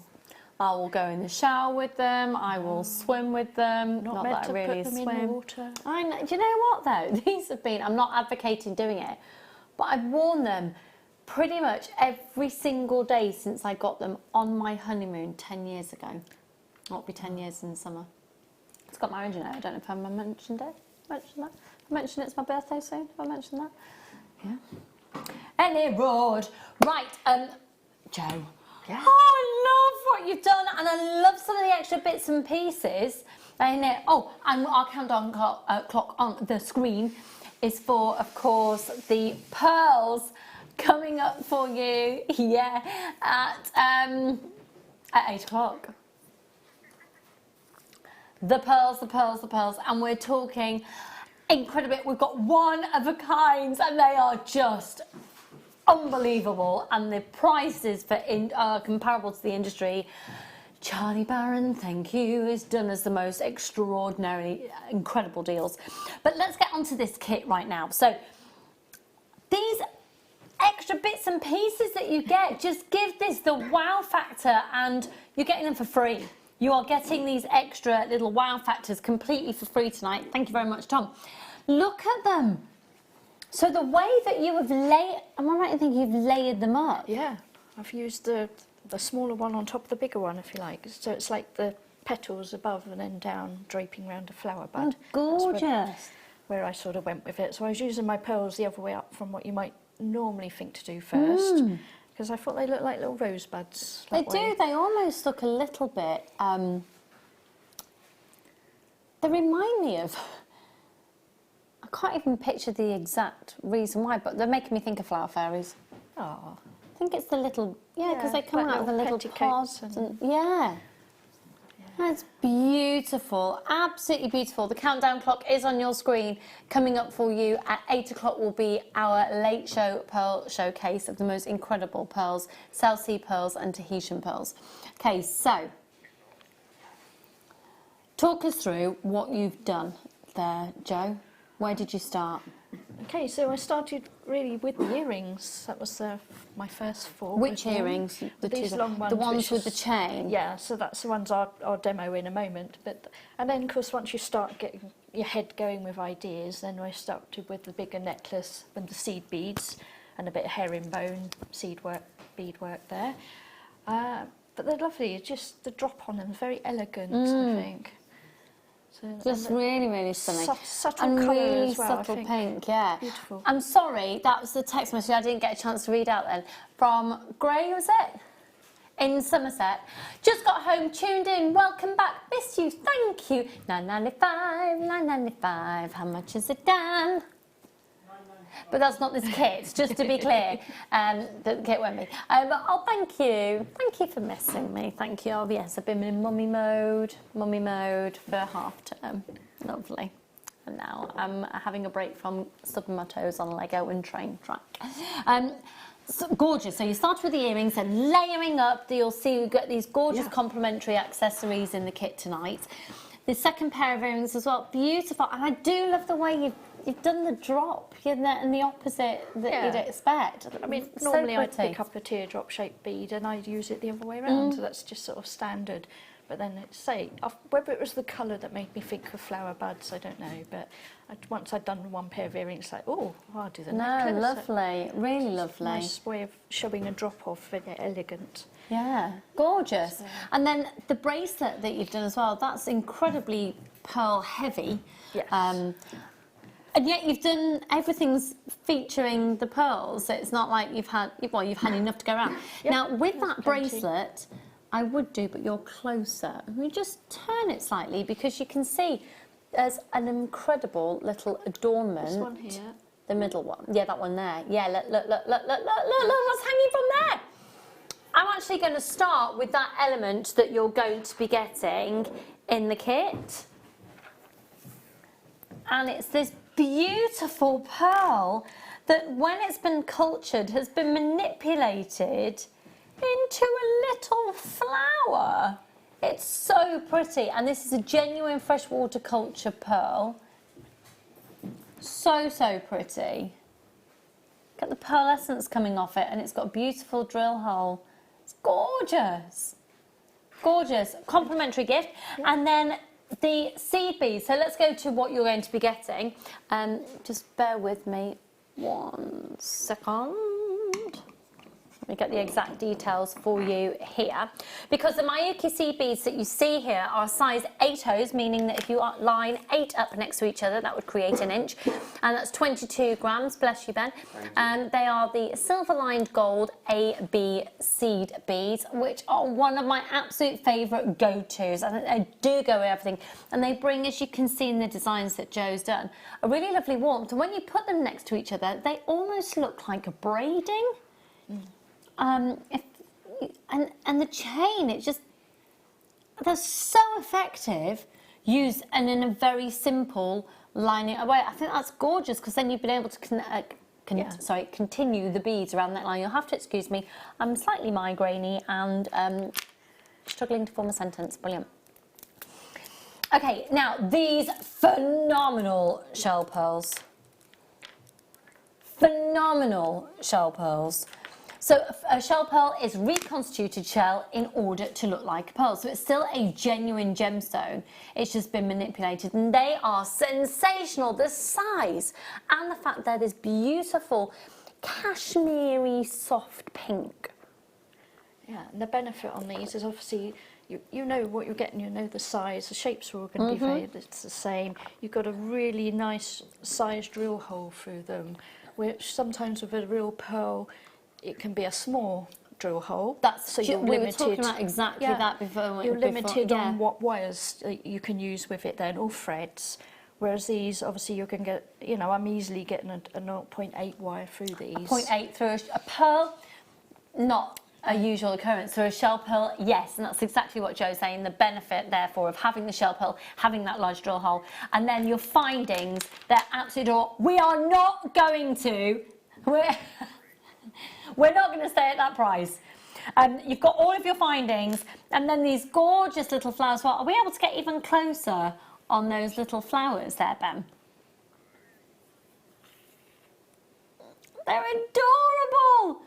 I will go in the shower with them. I will swim with them. Not that meant I to really put them swim. in the water. I know. Do you know what though? These have been. I'm not advocating doing it, but I've worn them pretty much every single day since I got them on my honeymoon 10 years ago. It'll be 10 years in the summer. It's got marriage in it. I don't know if I mentioned it. I mentioned it's my birthday soon. Have I mentioned that? Yeah. Any road. Right. Joe. Yeah. Oh, I love what you've done, and I love some of the extra bits and pieces in it. Oh, and our countdown clock on the screen is for, of course, the pearls coming up for you. Yeah, at 8 o'clock. The pearls, and we're talking incredible. We've got one of a kinds, and they are just unbelievable, and the prices for are comparable to the industry. Charlie Barron, thank you, has done us the most extraordinarily incredible deals. But let's get onto this kit right now. So these extra bits and pieces that you get just give this the wow factor, and you're getting them for free. You are getting these extra little wow factors completely for free tonight. Thank you very much, Tom. Look at them. So the way that you have laid, am I right in thinking you've layered them up? Yeah, I've used the smaller one on top of the bigger one, if you like. So it's like the petals above and then down, draping around a flower bud. Oh, gorgeous. That's where I sort of went with it. So I was using my pearls the other way up from what you might normally think to do first, because I thought they looked like little rosebuds. They do. They almost look a little bit. They remind me of. I can't even picture the exact reason why, but they're making me think of flower fairies. Oh. I think it's the little, because they come like out of the little petticoats pods. Yeah. That's beautiful, absolutely beautiful. The countdown clock is on your screen. Coming up for you at 8 o'clock will be our late show pearl showcase of the most incredible pearls, South Sea pearls and Tahitian pearls. Okay, so talk us through what you've done there, Joe. Where did you start? Okay, so I started really with the earrings. That was my first four. Which earrings? These long ones. The ones with the chain? Yeah, so that's the ones I'll demo in a moment. And then, of course, once you start getting your head going with ideas, then I started with the bigger necklace and the seed beads and a bit of herringbone bead work there. But they're lovely. It's just the drop on them is very elegant, I think. So, just really, really stunning. Subtle and colour really as well, subtle I think. pink, yeah. Beautiful. I'm sorry, that was the text message I didn't get a chance to read out then. From Gray, was it? In Somerset. Just got home, tuned in, welcome back, missed you, thank you. £9.95, how much is it, Dan? But that's not this kit, just to be clear. The kit won't be. Oh, thank you for missing me. Thank you. Oh, yes, I've been in mummy mode for half term. Lovely. And now I'm having a break from stubbing my toes on Lego and train track. So, gorgeous. So you start with the earrings and layering up. You'll see we've got these gorgeous complementary accessories in the kit tonight. The second pair of earrings as well, beautiful. And I do love the way you've done the drop, and the opposite that you'd expect. I mean, So normally I'd pretty. pick up a teardrop shaped bead and I'd use it the other way around, so that's just sort of standard. But then whether it was the colour that made me think of flower buds, I don't know. But once I'd done one pair of earrings, like, I'll do the necklace. No, lovely, really lovely. Nice way of showing a drop off, very elegant. Yeah, gorgeous. And then the bracelet that you've done as well, that's incredibly pearl heavy. Yes. And yet you've done, everything's featuring the pearls, so it's not like you've had enough to go around. Yep, Now, with that plenty. bracelet, I would do, but you're closer. We just turn it slightly because you can see there's an incredible little adornment. This one here. The middle one. Yeah, that one there. Yeah, look, what's hanging from there? I'm actually going to start with that element that you're going to be getting in the kit. And it's this beautiful pearl that when it's been cultured has been manipulated into a little flower. It's so pretty, and this is a genuine freshwater culture pearl. So, so pretty. Look at the pearlescence coming off it, and it's got a beautiful drill hole. It's gorgeous. Gorgeous. Complimentary gift. And then the seed beads. So let's go to what you're going to be getting. Just bear with me 1 second. Let me get the exact details for you here. Because the Miyuki seed beads that you see here are size 8 meaning that if you line 8 up next to each other, that would create an inch. And that's 22 grams, bless you, Ben. And they are the silver-lined gold AB seed beads, which are one of my absolute favourite go-tos. I think they do go with everything. And they bring, as you can see in the designs that Joe's done, a really lovely warmth. And when you put them next to each other, they almost look like a braiding. And the chain, it just, they're so effective, used and in a very simple lining way. I think that's gorgeous because then you've been able to continue the beads around that line. You'll have to excuse me, I'm slightly migrainey and struggling to form a sentence. Brilliant. Okay, now these phenomenal shell pearls. Phenomenal shell pearls. So a shell pearl is reconstituted shell in order to look like a pearl. So it's still a genuine gemstone. It's just been manipulated, and they are sensational. The size and the fact they're this beautiful cashmere soft pink. Yeah, and the benefit on these is obviously you know what you're getting, you know the size, the shapes are all going to be very, it's the same. You've got a really nice size drill hole through them, which sometimes with a real pearl, it can be a small drill hole. That's so you're we limited. were talking about exactly that before. You're limited on what wires you can use with it then, or threads. Whereas these, obviously, you can get, you know, I'm easily getting a 0.8 wire through these. 0.8 through a pearl, not a usual occurrence. Through a shell pearl, yes, and that's exactly what Joe's saying. The benefit, therefore, of having the shell pearl, having that large drill hole, and then your findings, they're absolutely all. We are not going to. We're not going to stay at that price. You've got all of your findings, and then these gorgeous little flowers. Well, are we able to get even closer on those little flowers there, Ben? They're adorable.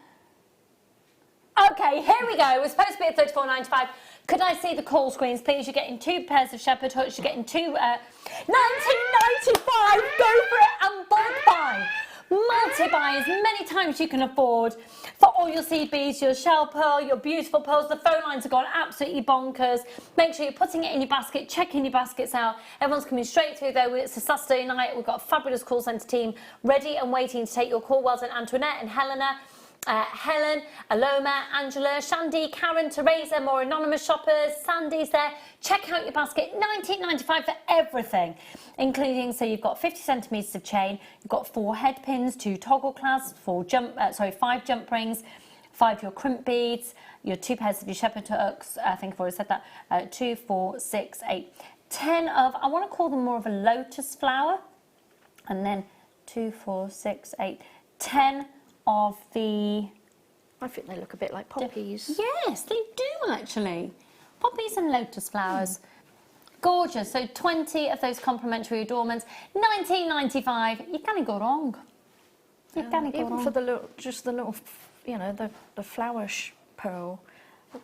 Okay, here we go. We're supposed to be at $34.95. Could I see the call screens, please? You're getting 2 pairs of shepherd hooks. You're getting 2. $19.95. Go for it and bulk buy. Multi-buy as many times as you can afford for all your seed beads, your shell pearl, your beautiful pearls. The phone lines have gone absolutely bonkers. Make sure you're putting it in your basket, checking your baskets out. Everyone's coming straight through though. It's a Saturday night. We've got a fabulous call centre team ready and waiting to take your call. Well done, Antoinette and Helena. Helen, Aloma, Angela, Shandy, Karen, Teresa, more anonymous shoppers, Sandy's there. Check out your basket, $19.95 for everything, including, so you've got 50 centimetres of chain, you've got 4 head pins, 2 toggle clasps, 5 jump rings, 5 your crimp beads, your 2 pairs of your shepherd hooks, I think I've already said that, 2, 4, 6, 8, 10 of, I want to call them more of a lotus flower, and then 2, 4, 6, 8, 10 of the... I think they look a bit like poppies. Yes, they do actually. Poppies and lotus flowers. Gorgeous. So 20 of those complimentary adornments. $19.95. You can't go wrong. You can't go wrong. Even for the little, just the little, you know, the flower pearl.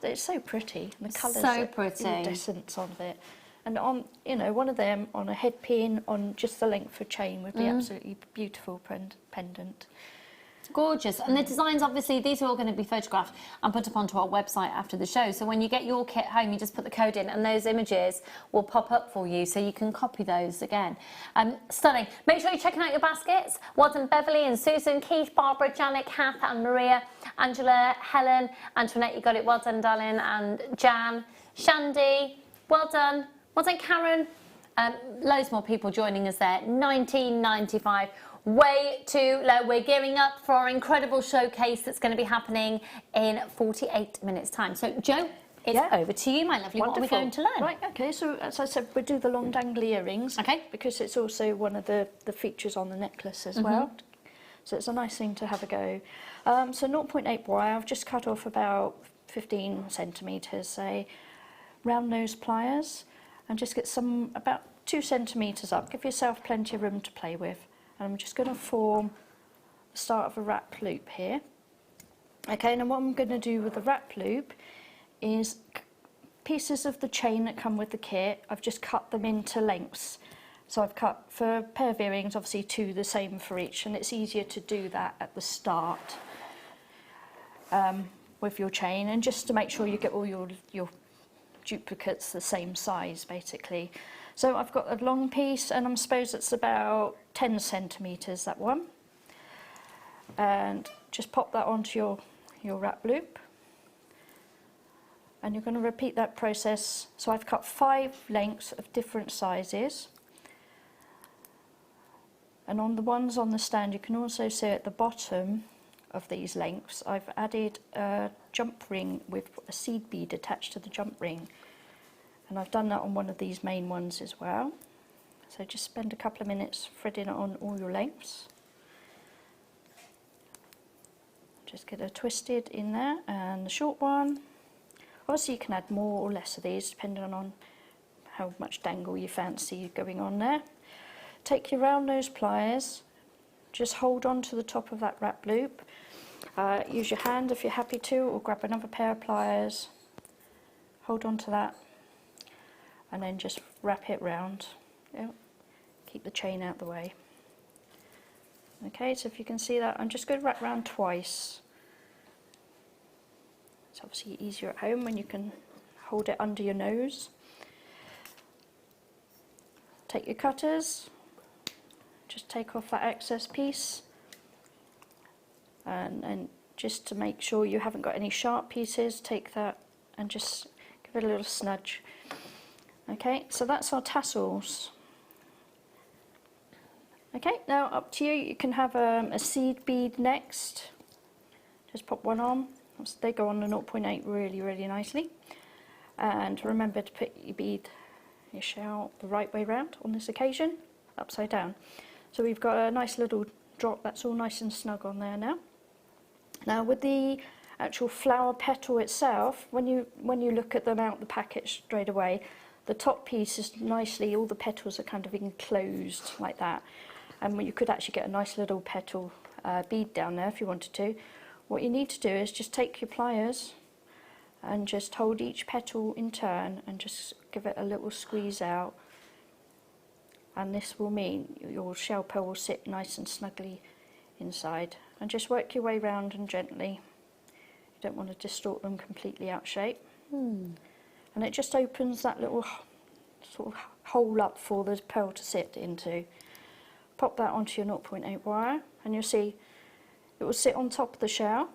It's so pretty. The colours, so pretty. The iridescence of it. And on, you know, one of them on a head pin on just the length of chain would be absolutely beautiful pendant. Gorgeous. And the designs, obviously, these are all going to be photographed and put up onto our website after the show. So when you get your kit home, you just put the code in and those images will pop up for you so you can copy those again. Stunning. Make sure you're checking out your baskets. Well done, Beverly and Susan, Keith, Barbara, Janet, Kath and Maria, Angela, Helen, Antoinette, you got it. Well done, darling. And Jan, Shandy, well done. Well done, Karen. Loads more people joining us there. $19.95. way too low. We're gearing up for our incredible showcase that's going to be happening in 48 minutes time. So Jo, it's over to you, my lovely. Wonderful. What are we going to learn? Right, okay, so as I said, we'll do the long dangly earrings. Okay. Because it's also one of the features on the necklace as well. So it's a nice thing to have a go. So 0.8 wire, I've just cut off about 15 centimetres, say, round nose pliers, and just get some about 2 centimetres up. Give yourself plenty of room to play with. And I'm just going to form the start of a wrap loop here. Okay, and what I'm going to do with the wrap loop is pieces of the chain that come with the kit, I've just cut them into lengths. So I've cut, for a pair of earrings, obviously 2 the same for each, and it's easier to do that at the start with your chain, and just to make sure you get all your duplicates the same size, basically. So I've got a long piece, and I suppose it's about 10 centimetres, that one. And just pop that onto your wrap loop. And you're going to repeat that process. So I've cut 5 lengths of different sizes. And on the ones on the stand, you can also see at the bottom of these lengths, I've added a jump ring with a seed bead attached to the jump ring. And I've done that on one of these main ones as well. So just spend a couple of minutes threading it on all your lengths. Just get a twisted in there, and the short one. Obviously you can add more or less of these depending on how much dangle you fancy going on there. Take your round nose pliers, just hold on to the top of that wrap loop. Use your hand if you're happy to, or grab another pair of pliers. Hold on to that, and then just wrap it round. Yeah. Keep the chain out the way. Okay, so if you can see that, I'm just going to wrap round twice. It's obviously easier at home when you can hold it under your nose. Take your cutters, just take off that excess piece, and just to make sure you haven't got any sharp pieces, take that and just give it a little snudge. Okay, so that's our tassels. Okay, now up to you. You can have a seed bead next. Just pop one on. They go on the 0.8 really, really nicely. And remember to put your bead, your shell, the right way round on this occasion, upside down. So we've got a nice little drop that's all nice and snug on there now. Now with the actual flower petal itself, when you look at them out the packet straight away, the top piece is nicely, all the petals are kind of enclosed like that. And you could actually get a nice little petal bead down there if you wanted to. What you need to do is just take your pliers and just hold each petal in turn and just give it a little squeeze out. And this will mean your shell pearl will sit nice and snugly inside. And just work your way round and gently. You don't want to distort them completely out shape. And it just opens that little sort of hole up for the pearl to sit into. Pop that onto your 0.8 wire, and you'll see it will sit on top of the shell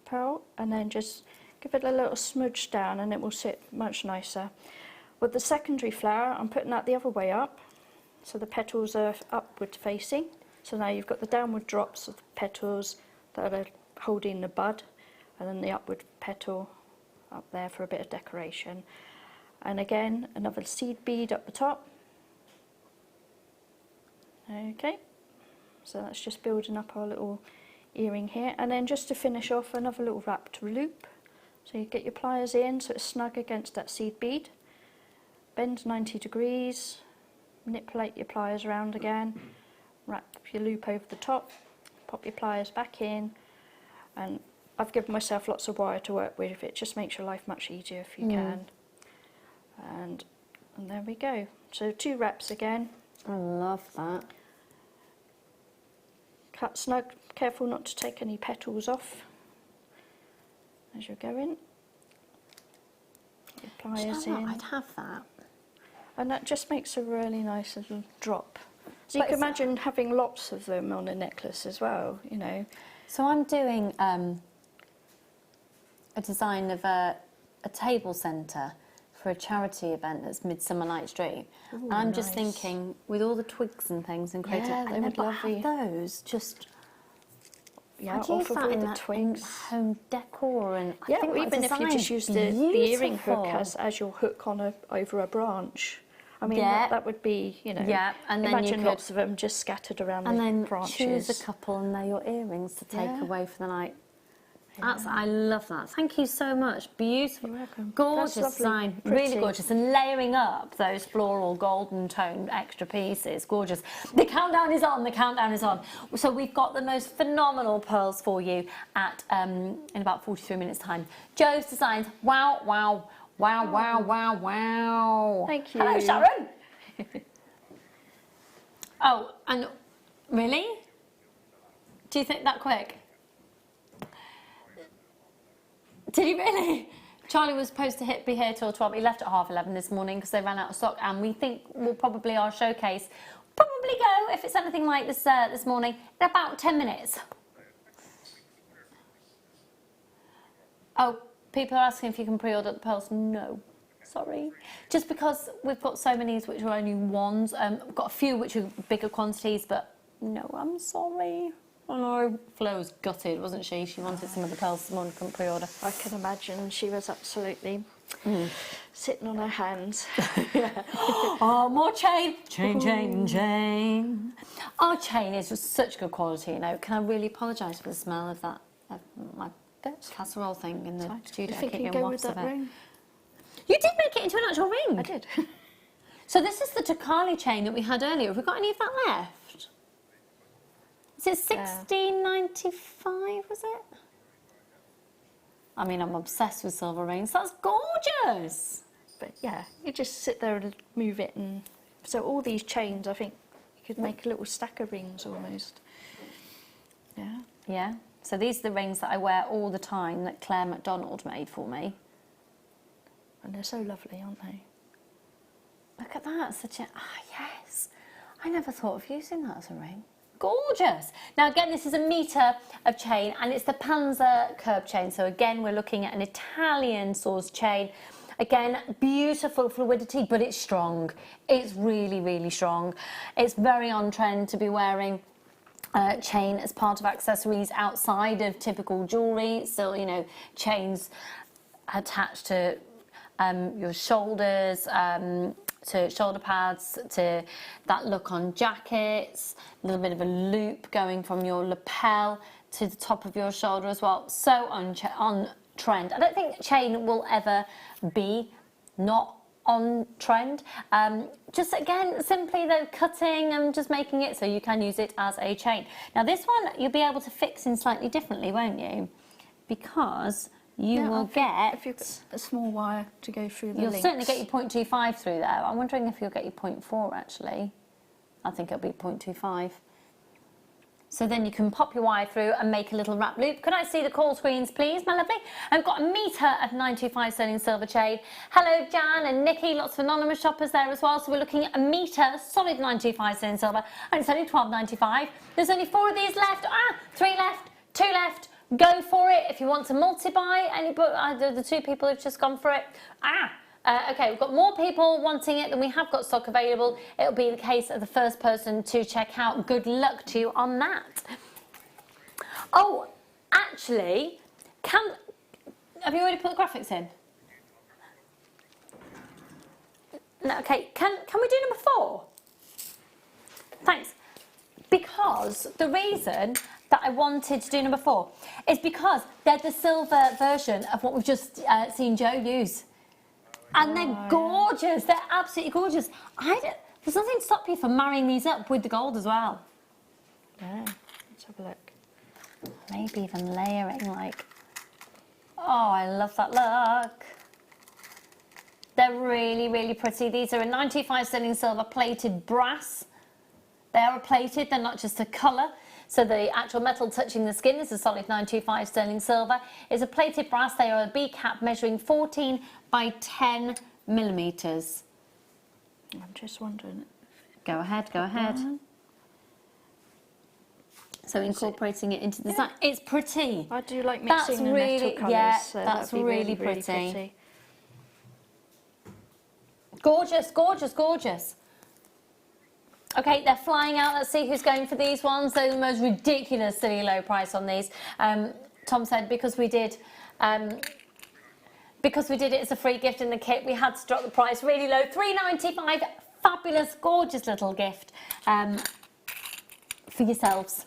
pearl, and then just give it a little smudge down and it will sit much nicer. With the secondary flower, I'm putting that the other way up, so the petals are upward facing. So now you've got the downward drops of the petals that are holding the bud, and then the upward petal up there for a bit of decoration. And again, another seed bead up the top. Okay, so that's just building up our little earring here. And then just to finish off, another little wrapped loop. So you get your pliers in so it's snug against that seed bead. Bend 90 degrees, manipulate your pliers around again, wrap your loop over the top, pop your pliers back in, and I've given myself lots of wire to work with. It just makes your life much easier if you can. And there we go. So 2 wraps again. I love that. Cut snug, careful not to take any petals off as you're going. Your pliers in. I'd have that. And that just makes a really nice little drop. So you can imagine having lots of them on a necklace as well, you know. So I'm doing a design of a table centre for a charity event that's Midsummer Night's Dream. Ooh, And I'm just nice. thinking, with all the twigs and things and creative, Yeah, they and would but lovely. have those just. Yeah, I'd use off of that all in the that twigs. home decor, and I Yeah, think or that even if you just design's use the earring hook beautiful. as your hook on over a branch. I mean, Yeah. that would be, you know, Yeah, and then you imagine could- lots of them just scattered around And the then branches. choose a couple, and they're your earrings to take Yeah. away for the night. I love that. Thank you so much. Beautiful. You're welcome. Gorgeous That's lovely. design. Pretty. Really gorgeous. And layering up those floral golden toned extra pieces. Gorgeous. The countdown is on. The countdown is on. So we've got the most phenomenal pearls for you at in about 43 minutes time. Joe's designs. Wow, wow, wow, wow, wow, wow. Thank you. Hello, Sharon. Oh, and really? Do you think that quick? Did he really? Charlie was supposed to be here till 12. He left at 11:30 this morning because they ran out of stock, and we think we'll probably our showcase probably go, if it's anything like this this morning, in about 10 minutes. Oh, people are asking if you can pre-order the pearls. No, sorry. Just because we've got so many which are only ones. We've got a few which are bigger quantities, but no, I'm sorry. Oh no, Flo was gutted, wasn't she? She wanted some of the pearls this morning, couldn't pre-order. I can imagine she was absolutely sitting on her hands. Oh, more chain. Chain, chain, chain. Our chain is just such good quality, you know. Can I really apologise for the smell of that, of my casserole thing in the studio? I think I keep you getting go with wafts of that it. ring. You did make it into an actual ring. I did. So this is the Takali chain that we had earlier. Have we got any of that left? Is it 16.95, was it? I mean, I'm obsessed with silver rings. That's gorgeous. But yeah, you just sit there and move it, and so all these chains, I think you could make a little stack of rings almost. Yeah. Yeah. So these are the rings that I wear all the time that Claire MacDonald made for me. And they're so lovely, aren't they? Look at that. Such a... Ah, yes. I never thought of using that as a ring. Gorgeous. Now again, this is a metre of chain, and it's the Panzer curb chain. So again, we're looking at an Italian source chain. Again, beautiful fluidity, but it's strong. It's really, really strong. It's very on trend to be wearing chain as part of accessories outside of typical jewellery. Still, you know, chains attached to your shoulders, to shoulder pads, to that look on jackets, a little bit of a loop going from your lapel to the top of your shoulder as well. So on trend. I don't think chain will ever be not on trend. Just again, simply though, cutting and just making it so you can use it as a chain. Now this one you'll be able to fix in slightly differently, won't you? Because you will get... If you've got a small wire to go through the You'll links. certainly get your 0.25 through there. I'm wondering if you'll get your 0.4 actually. I think it'll be 0.25. So then you can pop your wire through and make a little wrap loop. Could I see the call screens, please, my lovely? I've got a metre of 925 sterling silver chain. Hello, Jan and Nikki, lots of anonymous shoppers there as well. So we're looking at a metre, solid 925 sterling silver, and it's only £12.95. There's only 4 of these left. 3 left, 2 left. Go for it if you want to multi-buy. The 2 people who've just gone for it. Okay, we've got more people wanting it than we have got stock available. It'll be the case of the first person to check out. Good luck to you on that. Oh, actually, have you already put the graphics in? No, okay, can we do number 4? Thanks. Because the reason that I wanted to do number 4 is because they're the silver version of what we've just seen Joe use. And they're gorgeous. They're absolutely gorgeous. There's nothing to stop you from marrying these up with the gold as well. Yeah, let's have a look. Maybe even layering like... Oh, I love that look. They're really, really pretty. These are a 925 sterling silver plated brass. They are plated, they're not just a colour. So the actual metal touching the skin is a solid 925 sterling silver. It's a plated brass. They are a B cap measuring 14 by 10 millimetres. I'm just wondering. Go ahead, go ahead. So incorporating it into the design. It's pretty. I do like mixing the metal colours. Yeah, so that's that'd be really pretty. Gorgeous, gorgeous, gorgeous. Okay, they're flying out. Let's see who's going for these ones. They're the most ridiculous, silly low price on these. Tom said because we did it as a free gift in the kit, we had to drop the price really low. £3.95. Fabulous, gorgeous little gift for yourselves.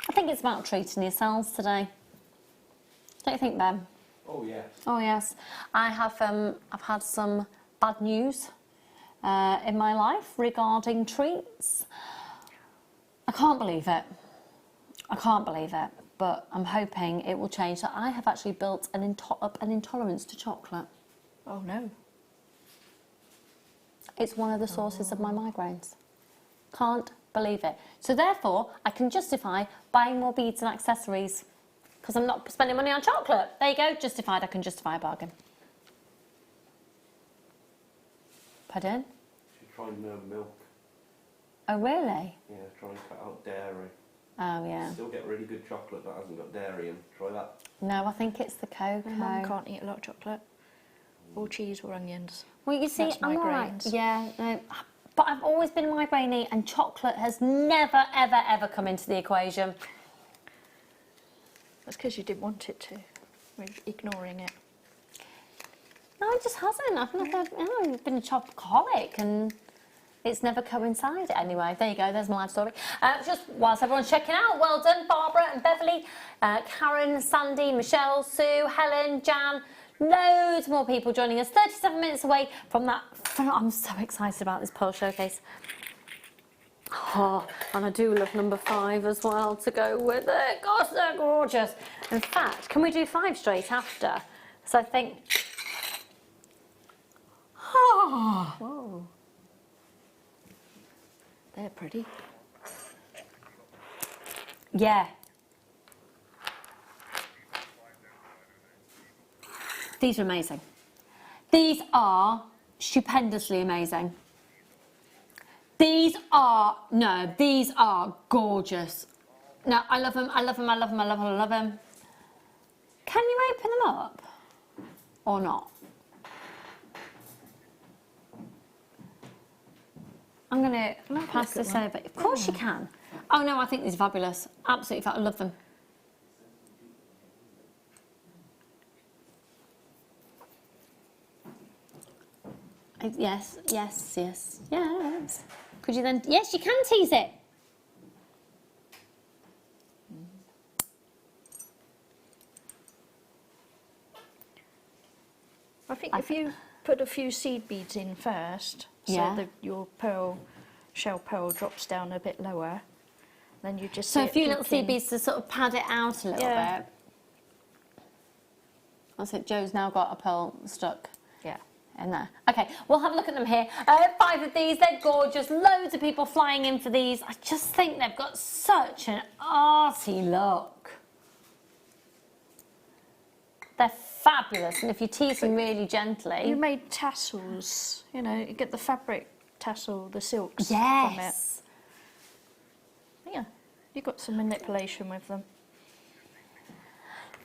I think it's about treating yourselves today. Don't you think, Ben? Oh yes. Oh yes. I have. I've had some bad news in my life regarding treats. I can't believe it. I can't believe it. But I'm hoping it will change. So I have actually built an intolerance to chocolate. Oh no. It's one of the sources of my migraines. Can't believe it. So therefore, I can justify buying more beads and accessories because I'm not spending money on chocolate. There you go, justified. I can justify a bargain. Pardon? She's trying no milk. Oh really? Yeah, try and cut out dairy. Oh yeah. Still get really good chocolate that hasn't got dairy in. Try that. No, I think it's the cocoa. My mum can't eat a lot of chocolate. Or cheese or onions. Well, you see, That's I'm all right. migraines. Yeah, no, but I've always been migraine-y and chocolate has never, ever, ever come into the equation. That's because you didn't want it to. We're ignoring it. No, it just hasn't. I've been a chocoholic and it's never coincided. Anyway, there you go. There's my life story. Just whilst everyone's checking out, well done, Barbara and Beverly, Karen, Sandy, Michelle, Sue, Helen, Jan. Loads more people joining us. 37 minutes away from that. I'm so excited about this pearl showcase. Oh, and I do love number 5 as well to go with it. Gosh, they're gorgeous. In fact, can we do 5 straight after? So I think... Oh. Whoa. They're pretty. Yeah. These are amazing. These are stupendously amazing. These are gorgeous. No, I love them, I love them, I love them, I love them, I love them. Can you open them up? Or not? I'm going to pass this over. Of course you can. Oh no, I think these are fabulous. Absolutely fabulous. I love them. Yes, yes, yes, yes. Could you then... Yes, you can tease it. I think if you put a few seed beads in first, so that your shell pearl drops down a bit lower, then you just... So a few little seed beads to sort of pad it out a little bit. That's it. Joe's now got a pearl stuck. Yeah. In there. Okay, we'll have a look at them here. 5 of these, they're gorgeous. Loads of people flying in for these. I just think they've got such an arty look. They're fabulous, and if you tease them really gently... You made tassels, you know, you get the fabric tassel, the silks from it. Yeah, you got some manipulation with them.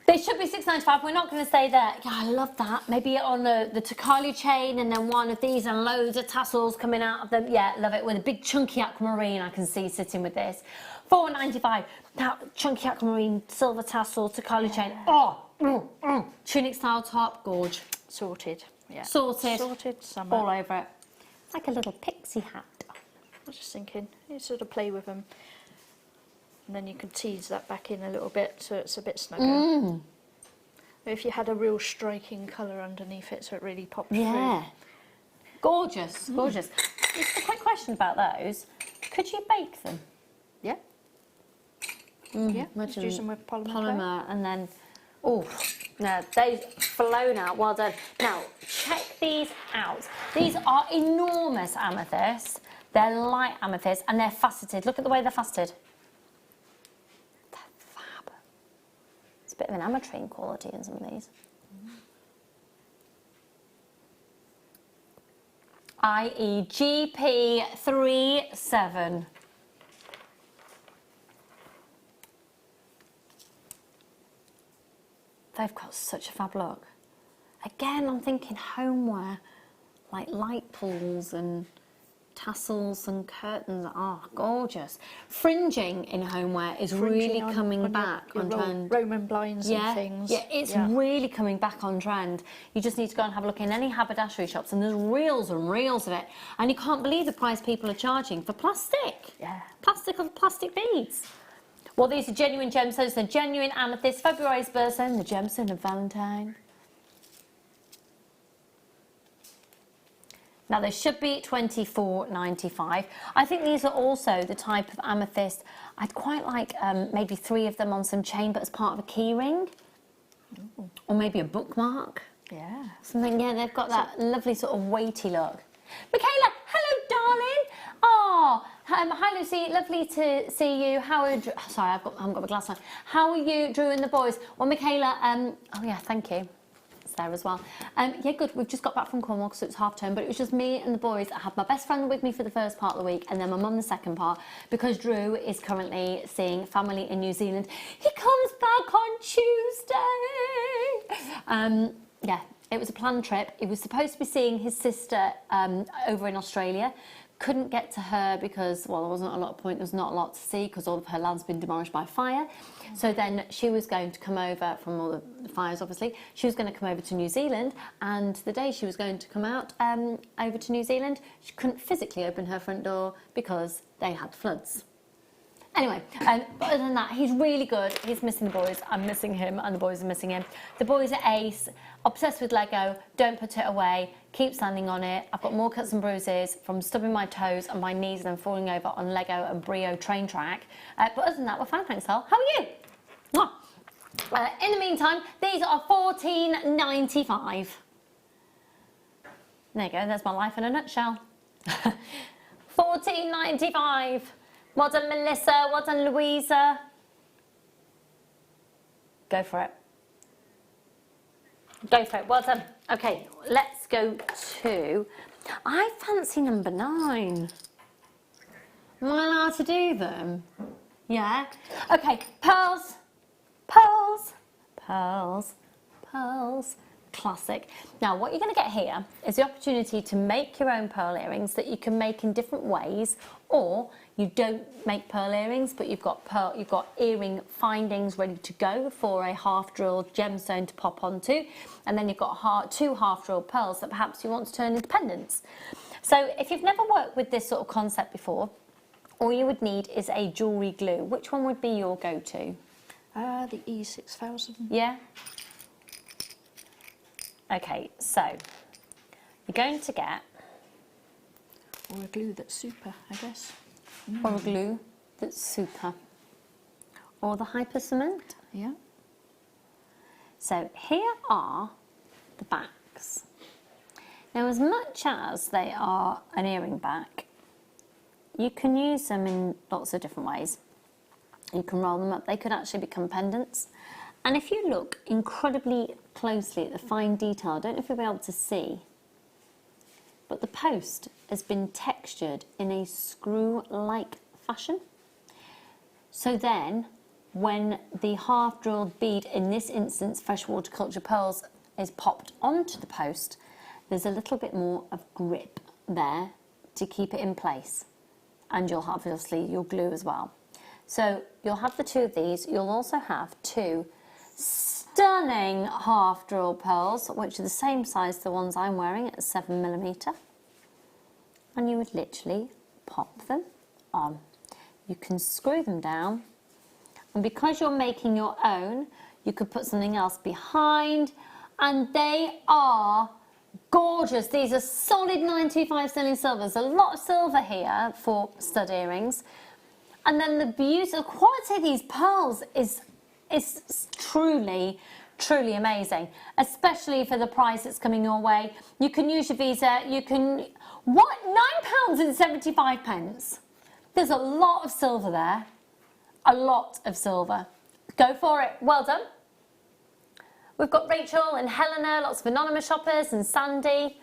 They should be £6.95. We're not going to say that. Yeah, I love that. Maybe on the Takali chain and then one of these and loads of tassels coming out of them. Yeah, love it. With a big chunky aquamarine I can see sitting with this. £4.95. That chunky aquamarine silver tassel Takali chain. Oh, tunic style top. Gorge. Sorted. Yeah. Sorted. Sorted. Summer. All over it. It's like a little pixie hat. I was just thinking, you sort of play with them. And then you can tease that back in a little bit so it's a bit snugger. If you had a real striking colour underneath it so it really pops through. Gorgeous, gorgeous. Just a quick question about those. Could you bake them? Yeah. Yeah, just use them with polymer and then... Oh, no, they've flown out. Well done. Now, check these out. These are enormous amethysts. They're light amethysts and they're faceted. Look at the way they're faceted. A bit of an ametrine quality in some of these. i.e. GP37. They've got such a fab look. Again, I'm thinking homeware. like light pools and tassels and curtains are gorgeous. Fringing in homeware is really coming back on trend. Roman blinds and things. Yeah, it's really coming back on trend. You just need to go and have a look in any haberdashery shops, and there's reels and reels of it. And you can't believe the price people are charging for plastic. Yeah. Plastic beads. Well, these are genuine gemstones. They're genuine amethyst, February's birthstone, the gemstone of Valentine. Now, they should be $24.95. I think these are also the type of amethyst I'd quite like maybe 3 of them on some chain, but as part of a key ring. Ooh. Or maybe a bookmark. Yeah. Something, yeah, they've got that lovely sort of weighty look. Michaela, hello, darling. Oh, hi, Lucy. Lovely to see you. How are you? Sorry, I haven't got my glass on. How are you, Drew and the boys? Well, Michaela, oh yeah, thank you. There as well. Yeah, good. We've just got back from Cornwall because it's half term, but it was just me and the boys. I had my best friend with me for the first part of the week and then my mum the second part because Drew is currently seeing family in New Zealand. He comes back on Tuesday. Yeah, it was a planned trip. He was supposed to be seeing his sister over in Australia. Couldn't get to her because, well, there wasn't a lot of point. There was not a lot to see because all of her land's been demolished by fire. So then she was going to come over from all the fires, obviously. She was going to come over to New Zealand, and the day she was going to come out over to New Zealand, she couldn't physically open her front door because they had floods. Anyway, but other than that, he's really good. He's missing the boys. I'm missing him, and the boys are missing him. The boys are ace, obsessed with Lego, don't put it away, keep standing on it. I've got more cuts and bruises from stubbing my toes and my knees and then falling over on Lego and Brio train track. But other than that, we're fine, thanks, Hal. How are you? In the meantime, these are $14.95. There you go, there's my life in a nutshell. $14.95. Well done, Melissa. Well done, Louisa. Go for it. Go for it. Well done. Okay, let's go to... I fancy number 9. Am I allowed to do them? Yeah? Okay, pearls. Pearls. Pearls. Pearls. Classic. Now, what you're going to get here is the opportunity to make your own pearl earrings that you can make in different ways, or you don't make pearl earrings, but you've got earring findings ready to go for a half-drilled gemstone to pop onto, and then you've got 2 half-drilled pearls that perhaps you want to turn into pendants. So, if you've never worked with this sort of concept before, all you would need is a jewellery glue. Which one would be your go-to? The E6000. Yeah. Okay, so you're going to get... Or a glue that's super, I guess. Or a glue that's super. Or the hyper cement. Yeah. So here are the backs. Now, as much as they are an earring back, you can use them in lots of different ways. You can roll them up. They could actually become pendants. And if you look incredibly closely at the fine detail, I don't know if you'll be able to see, but the post has been textured in a screw-like fashion. So then, when the half-drilled bead, in this instance freshwater culture pearls, is popped onto the post, there's a little bit more of grip there to keep it in place. And you'll have, obviously, your glue as well. So you'll have the 2 of these. You'll also have 2 stunning half-drill pearls, which are the same size as the ones I'm wearing at 7mm. And you would literally pop them on. You can screw them down, and because you're making your own, you could put something else behind, and they are gorgeous. These are solid 925 sterling silver. There's a lot of silver here for stud earrings. And then the beauty, the quality of these pearls is truly, truly amazing, especially for the price that's coming your way. You can use your Visa. You can... What? £9.75. There's a lot of silver there. A lot of silver. Go for it. Well done. We've got Rachel and Helena, lots of anonymous shoppers, and Sandy.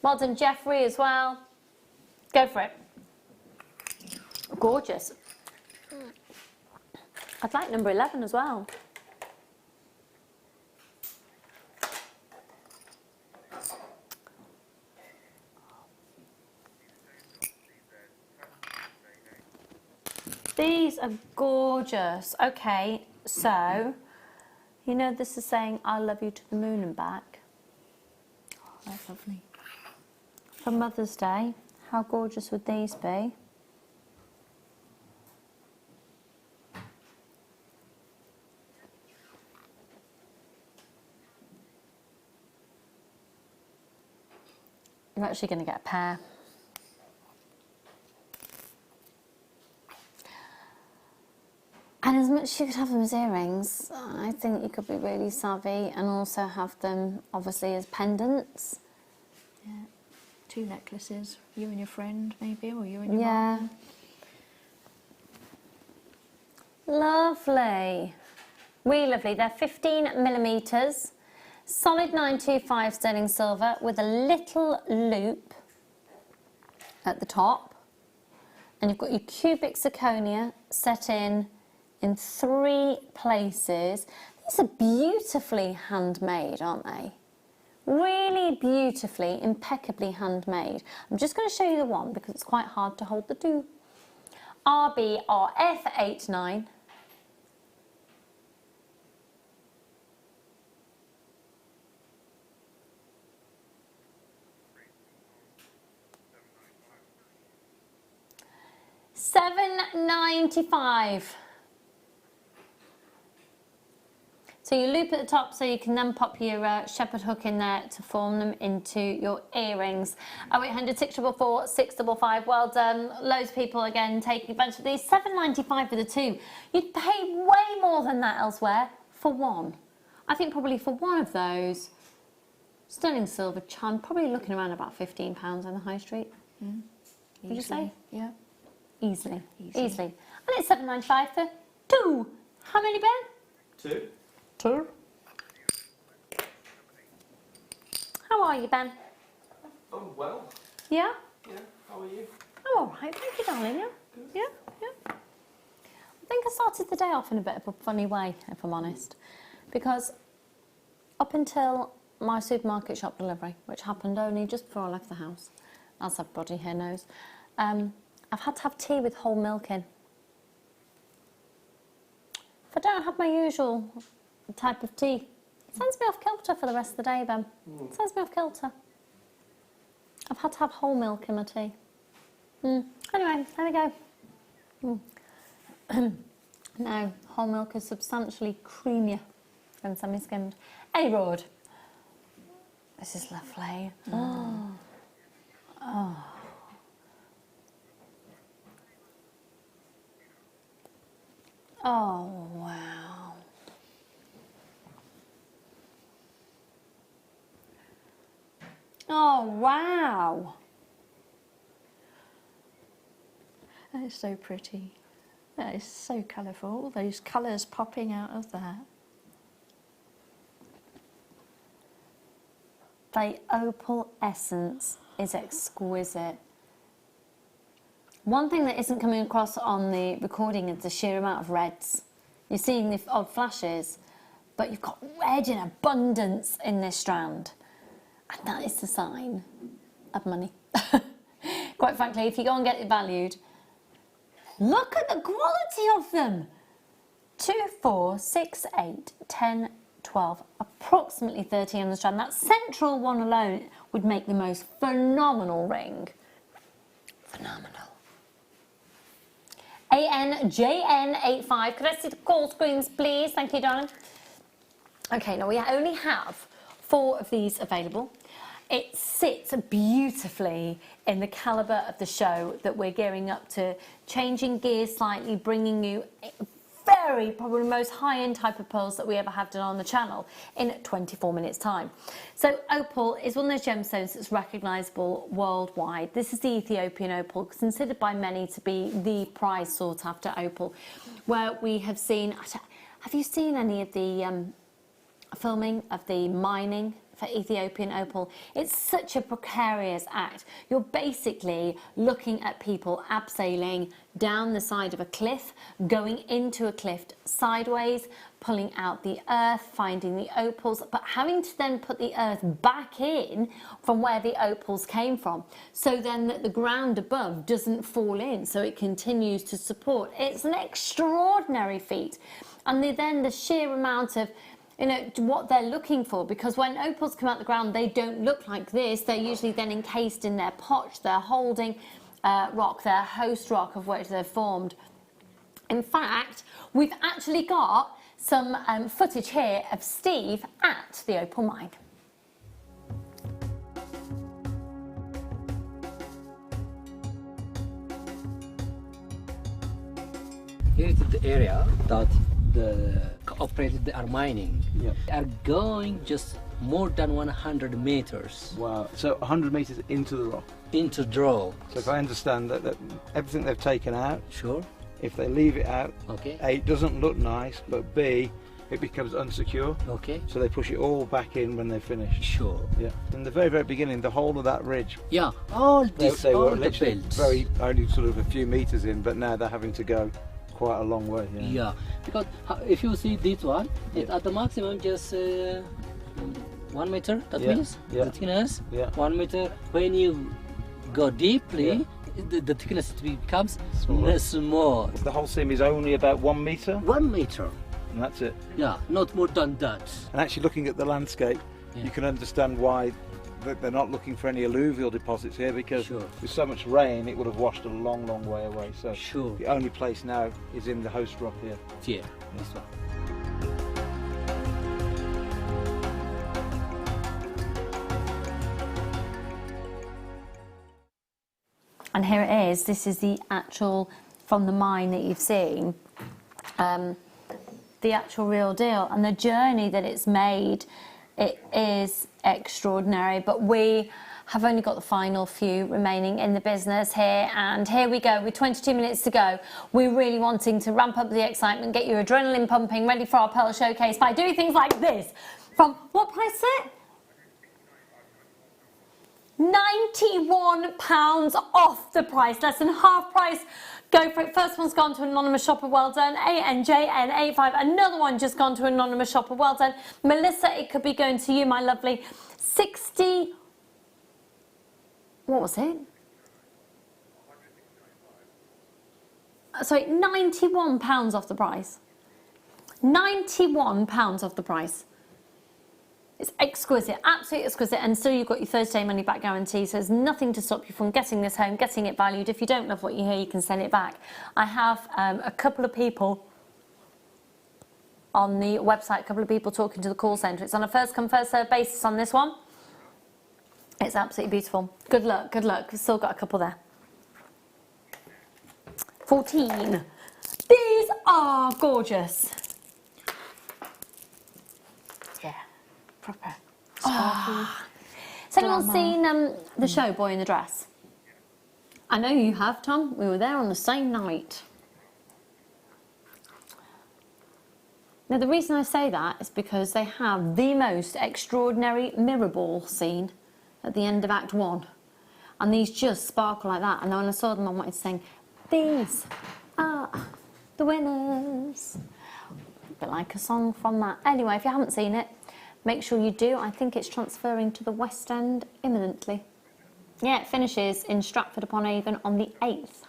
Well done, Jeffrey, as well. Go for it. Gorgeous. I'd like number 11 as well. These are gorgeous. Okay, so, you know this is saying I love you to the moon and back. Oh, that's lovely. For Mother's Day, how gorgeous would these be? You're actually going to get a pair. And as much as you could have them as earrings, I think you could be really savvy and also have them obviously as pendants. Yeah. 2 necklaces, you and your friend maybe, or you and your Yeah. mum. Lovely. Really lovely. They're 15mm, solid 925 sterling silver with a little loop at the top. And you've got your cubic zirconia set in 3 places. These are beautifully handmade, aren't they? Really beautifully, impeccably handmade. I'm just going to show you the one because it's quite hard to hold the 2. RBRF89. $7.95. So you loop at the top so you can then pop your shepherd hook in there to form them into your earrings. 0800 644 655. Well done. Loads of people again taking advantage of these. $7.95 for the 2. You'd pay way more than that elsewhere for one. I think probably for one of those sterling silver charm, probably looking around about £15 on the high street. Mm. Would you say? Yeah. Easily. Easily. Easily. And it's $7.95 for 2. How many, Ben? 2. 2. How are you, Ben? Oh, well. Yeah? Yeah, how are you? I'm all right, thank you, darling. Yeah? Yeah? Yeah. I think I started the day off in a bit of a funny way, if I'm honest. Because up until my supermarket shop delivery, which happened only just before I left the house, as everybody here knows, I've had to have tea with whole milk in. If I don't have my usual type of tea, it sends me off kilter for the rest of the day, Ben. It sends me off kilter. I've had to have whole milk in my tea. Anyway, there we go. No, whole milk is substantially creamier than semi-skimmed. Any road. This is lovely. Oh. Oh, wow. Oh, wow. That is so pretty. That is so colourful. All those colours popping out of that. The opal essence is exquisite. One thing that isn't coming across on the recording is the sheer amount of reds. You're seeing the odd flashes, but you've got red in abundance in this strand. And that is the sign of money. Quite frankly, if you go and get it valued, look at the quality of them. 2, 4, 6, 8, 10, 12, approximately 30 on the strand. That central one alone would make the most phenomenal ring. Phenomenal. ANJN85. Could I see the call screens, please? Thank you, darling. Okay, now we only have 4 of these available. It sits beautifully in the calibre of the show that we're gearing up to, changing gears slightly, bringing you very, probably the most high-end type of pearls that we ever have done on the channel in 24 minutes time. So opal is one of those gemstones that's recognisable worldwide. This is the Ethiopian opal, considered by many to be the prize sought after opal, where we have seen, have you seen any of the filming of the mining for Ethiopian opal. It's such a precarious act. You're basically looking at people abseiling down the side of a cliff, going into a cliff sideways, pulling out the earth, finding the opals, but having to then put the earth back in from where the opals came from, so then that the ground above doesn't fall in, so it continues to support. It's an extraordinary feat. And then the sheer amount of, you know, what they're looking for, because when opals come out the ground, they don't look like this. They're usually then encased in their potch, their holding rock, their host rock of which they're formed. In fact, we've actually got some footage here of Steve at the opal mine. Here is the area that the operators are mining. Yeah. They are going just more than 100 meters. Wow. So 100 meters into the rock. Into drill. So if I understand that everything they've taken out, Sure. if they leave it out, Okay. A, it doesn't look nice, but B, it becomes unsecure. Okay. So they push it all back in when they finish. Sure. Yeah. In the very, very beginning, the whole of that ridge, Yeah. All this, they all were the literally belts. very only sort of a few meters in, but now they're having to go quite a long way. Yeah. Yeah. Because if you see this one, it's Yeah. at the maximum just 1 meter. That Yeah. means Yeah. the thickness. Yeah. 1 meter. When you go deeply, Yeah. the thickness becomes Smaller. small. The whole seam is only about 1 meter, 1 meter. and that's it. Yeah, not more than that. And actually looking at the landscape, Yeah. you can understand why they're not looking for any alluvial deposits here, because Sure. with so much rain it would have washed a long, long way away. So Sure. the only place now is in the host rock here. Yeah, this one. And here it is. This is the actual, from the mine that you've seen, the actual real deal. And the journey that it's made, it is extraordinary. But we have only got the final few remaining in the business here. And here we go, with 22 minutes to go. We're really wanting to ramp up the excitement, get your adrenaline pumping, ready for our Pearl Showcase by doing things like this. From what price is it? £91 off the price, less than half price. Go for it. First one's gone to anonymous shopper, well done. ANJN85, another one just gone to anonymous shopper, well done. Melissa, it could be going to you, my lovely. 60, what was it? Sorry, £91 off the price. £91 off the price. It's exquisite, absolutely exquisite, and still you've got your 30-day money-back guarantee, so there's nothing to stop you from getting this home, getting it valued. If you don't love what you hear, you can send it back. I have a couple of people on the website, a couple of people talking to the call centre. It's on a first-come, first-served basis on this one. It's absolutely beautiful. Good luck, good luck. We've still got a couple there. 14. These are gorgeous. Yeah. Proper sparkle. Has anyone seen the show Boy in the Dress? I know you have, Tom. We were there on the same night. Now, the reason I say that is because they have the most extraordinary mirror ball scene at the end of Act 1. And these just sparkle like that. And then when I saw them, I wanted to sing, "These are the winners." A bit like a song from that. Anyway, if you haven't seen it, make sure you do. I think it's transferring to the West End imminently. Yeah, it finishes in Stratford-upon-Avon on the 8th.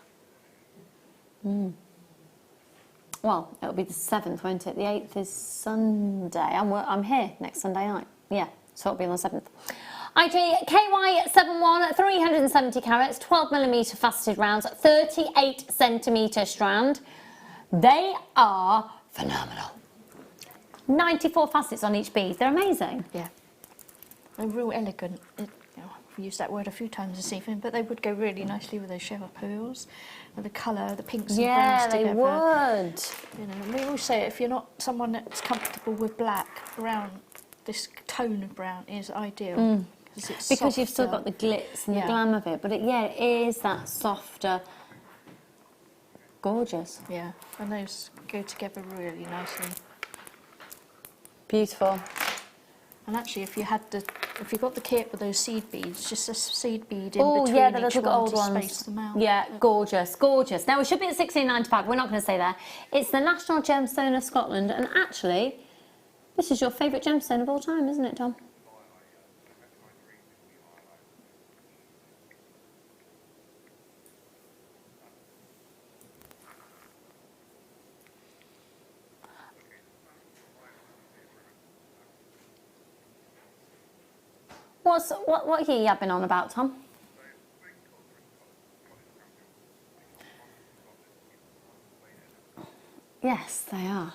Well, it'll be the 7th, won't it? The 8th is Sunday. I'm here next Sunday night. Yeah, so it'll be on the 7th. IGKY71, 370 carats, 12mm faceted rounds, 38cm strand. They are phenomenal. 94 facets on each bead. They're amazing. Yeah. They're real elegant. I've used that word a few times this evening, but they would go really nicely with those shepherd pearls, and the colour, the pinks and browns together. Yeah, they would. You know, and we always say if you're not someone that's comfortable with black, brown, this tone of brown is ideal. It's Because you've still softer. got the glitz and the glam of it, but it is that softer, gorgeous. Yeah, and those go together really nicely. Beautiful. And actually, if you got the kit with those seed beads, just a seed bead in Oh between yeah, the each little one gold to ones. space them out. Yeah, gorgeous, gorgeous. Now we should be at £16.95. We're not going to stay there. It's the National Gemstone of Scotland, and actually, this is your favourite gemstone of all time, isn't it, Tom? What are you yapping on about, Tom? Yes, they are.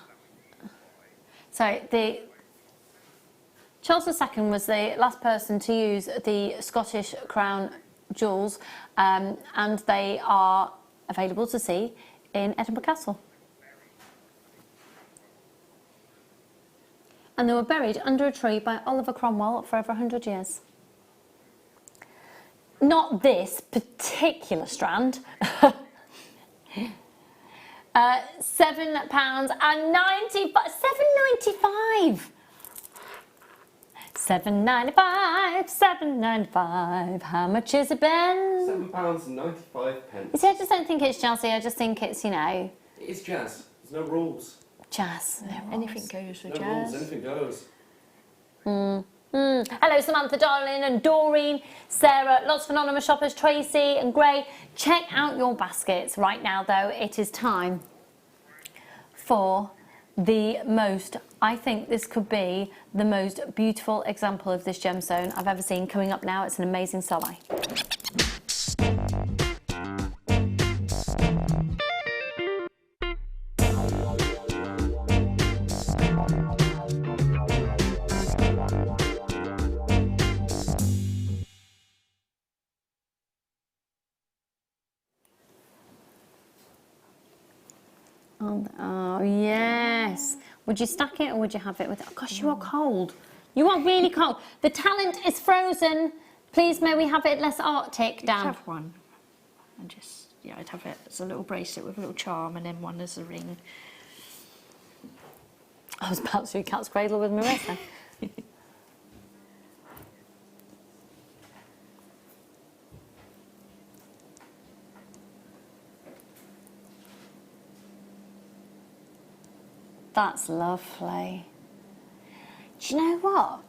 So Charles II was the last person to use the Scottish Crown jewels, and they are available to see in Edinburgh Castle. And they were buried under a tree by Oliver Cromwell for over 100 years. Not this particular strand. £7.95. £7.95. £7.95. How much is it, Ben? £7.95. You see, I just don't think it's jazzy. I just think it's, you know. It is jazz. There's no rules. Jazz. No Anything goes with No jazz. rules. Anything goes. Hello, Samantha, Darling, and Doreen, Sarah, lots of anonymous shoppers, Tracy and Gray. Check out your baskets. Right now, though, it is time for the most, I think this could be the most beautiful example of this gemstone I've ever seen. Coming up now, it's an amazing starlight. Oh, yes. Would you stack it or would you have it with it? Oh, gosh, you are cold. You are really cold. The talent is frozen. Please, may we have it less Arctic, Dan? Have one. And just, yeah, I'd have it as a little bracelet with a little charm and then one as a ring. I was about to do cat's cradle with Marissa. That's lovely. Do you know what?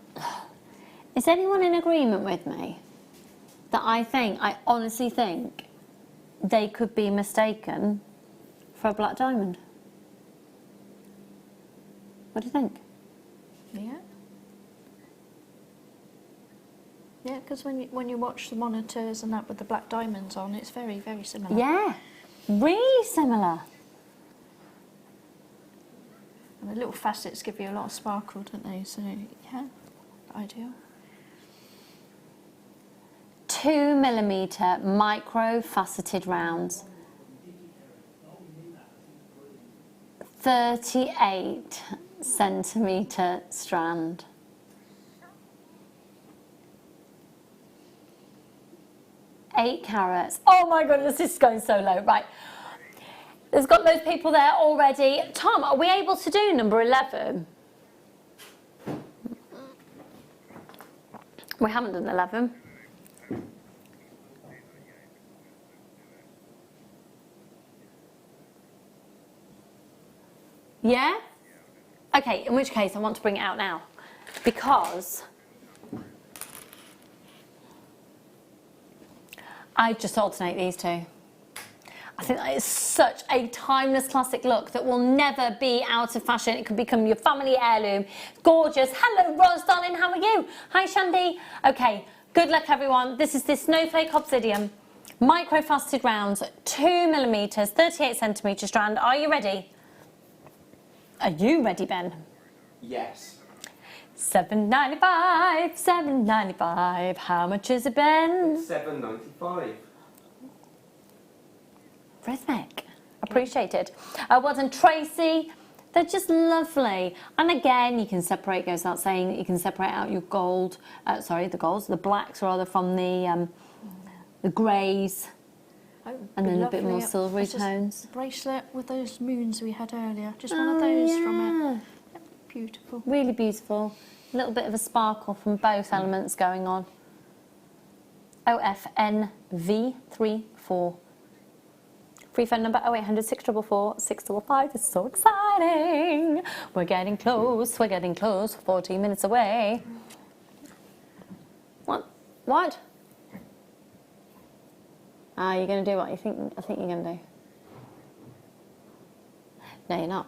Is anyone in agreement with me that I honestly think they could be mistaken for a black diamond? What do you think? Yeah. Yeah, because when you watch the monitors and that with the black diamonds on, it's very, very similar. Yeah, really similar. And the little facets give you a lot of sparkle, don't they? So, yeah, ideal. 2mm micro-faceted rounds. 38cm strand. Eight carats. Oh my goodness, this is going so low. Right. There's got those people there already. Tom, are we able to do number 11? We haven't done 11. Yeah? Okay, in which case I want to bring it out now. Because I just alternate these two. I think that is such a timeless classic look that will never be out of fashion. It could become your family heirloom. Gorgeous. Hello, Roz, darling. How are you? Hi, Shandy. Okay, good luck, everyone. This is the Snowflake Obsidian. Micro-faceted rounds, 2mm, 38cm strand. Are you ready? Are you ready, Ben? Yes. $7.95, $7.95. How much is it, Ben? $7.95. Rhythmic. Appreciated. Well done, Tracy. They're just lovely. And again, you can separate, goes without saying, that you can separate out your gold, the blacks rather from the greys. Oh, And then a bit lovely. more silvery It's just tones. bracelet with those moons we had earlier. Just one of those from it. Beautiful. Really beautiful. A little bit of a sparkle from both elements going on. OFNV34. Free phone number 0800 644 655. It's so exciting. We're getting close. We're getting close. 14 minutes away. What? What? You're going to do what I think you're going to do. No, you're not.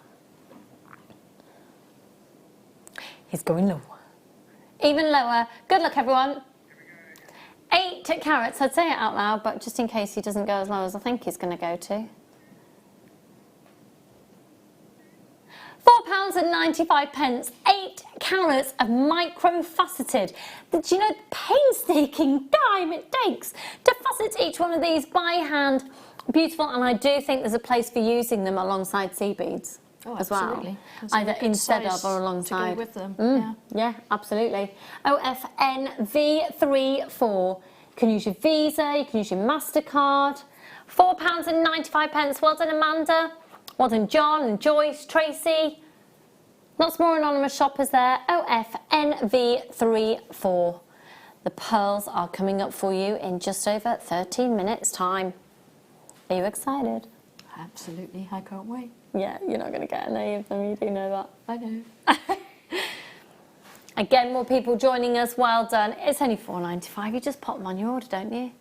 He's going low. Even lower. Good luck, everyone. 8 carats. I'd say it out loud, but just in case he doesn't go as low as I think he's going to go to. £4.95. 8 carats of micro-faceted. Do you know the painstaking time it takes to facet each one of these by hand? Beautiful, and I do think there's a place for using them alongside sea beads. As well, either instead of or alongside. To go with them. Yeah, absolutely. OFNV34. You can use your Visa, you can use your MasterCard. £4.95. Well done, Amanda. Well done, John and Joyce, Tracy. Lots more anonymous shoppers there. OFNV34. The pearls are coming up for you in just over 13 minutes' time. Are you excited? Absolutely, I can't wait. Yeah, you're not going to get any of them, you do know that. I know. Again, more people joining us, well done. It's only £4.95, you just pop them on your order, don't you?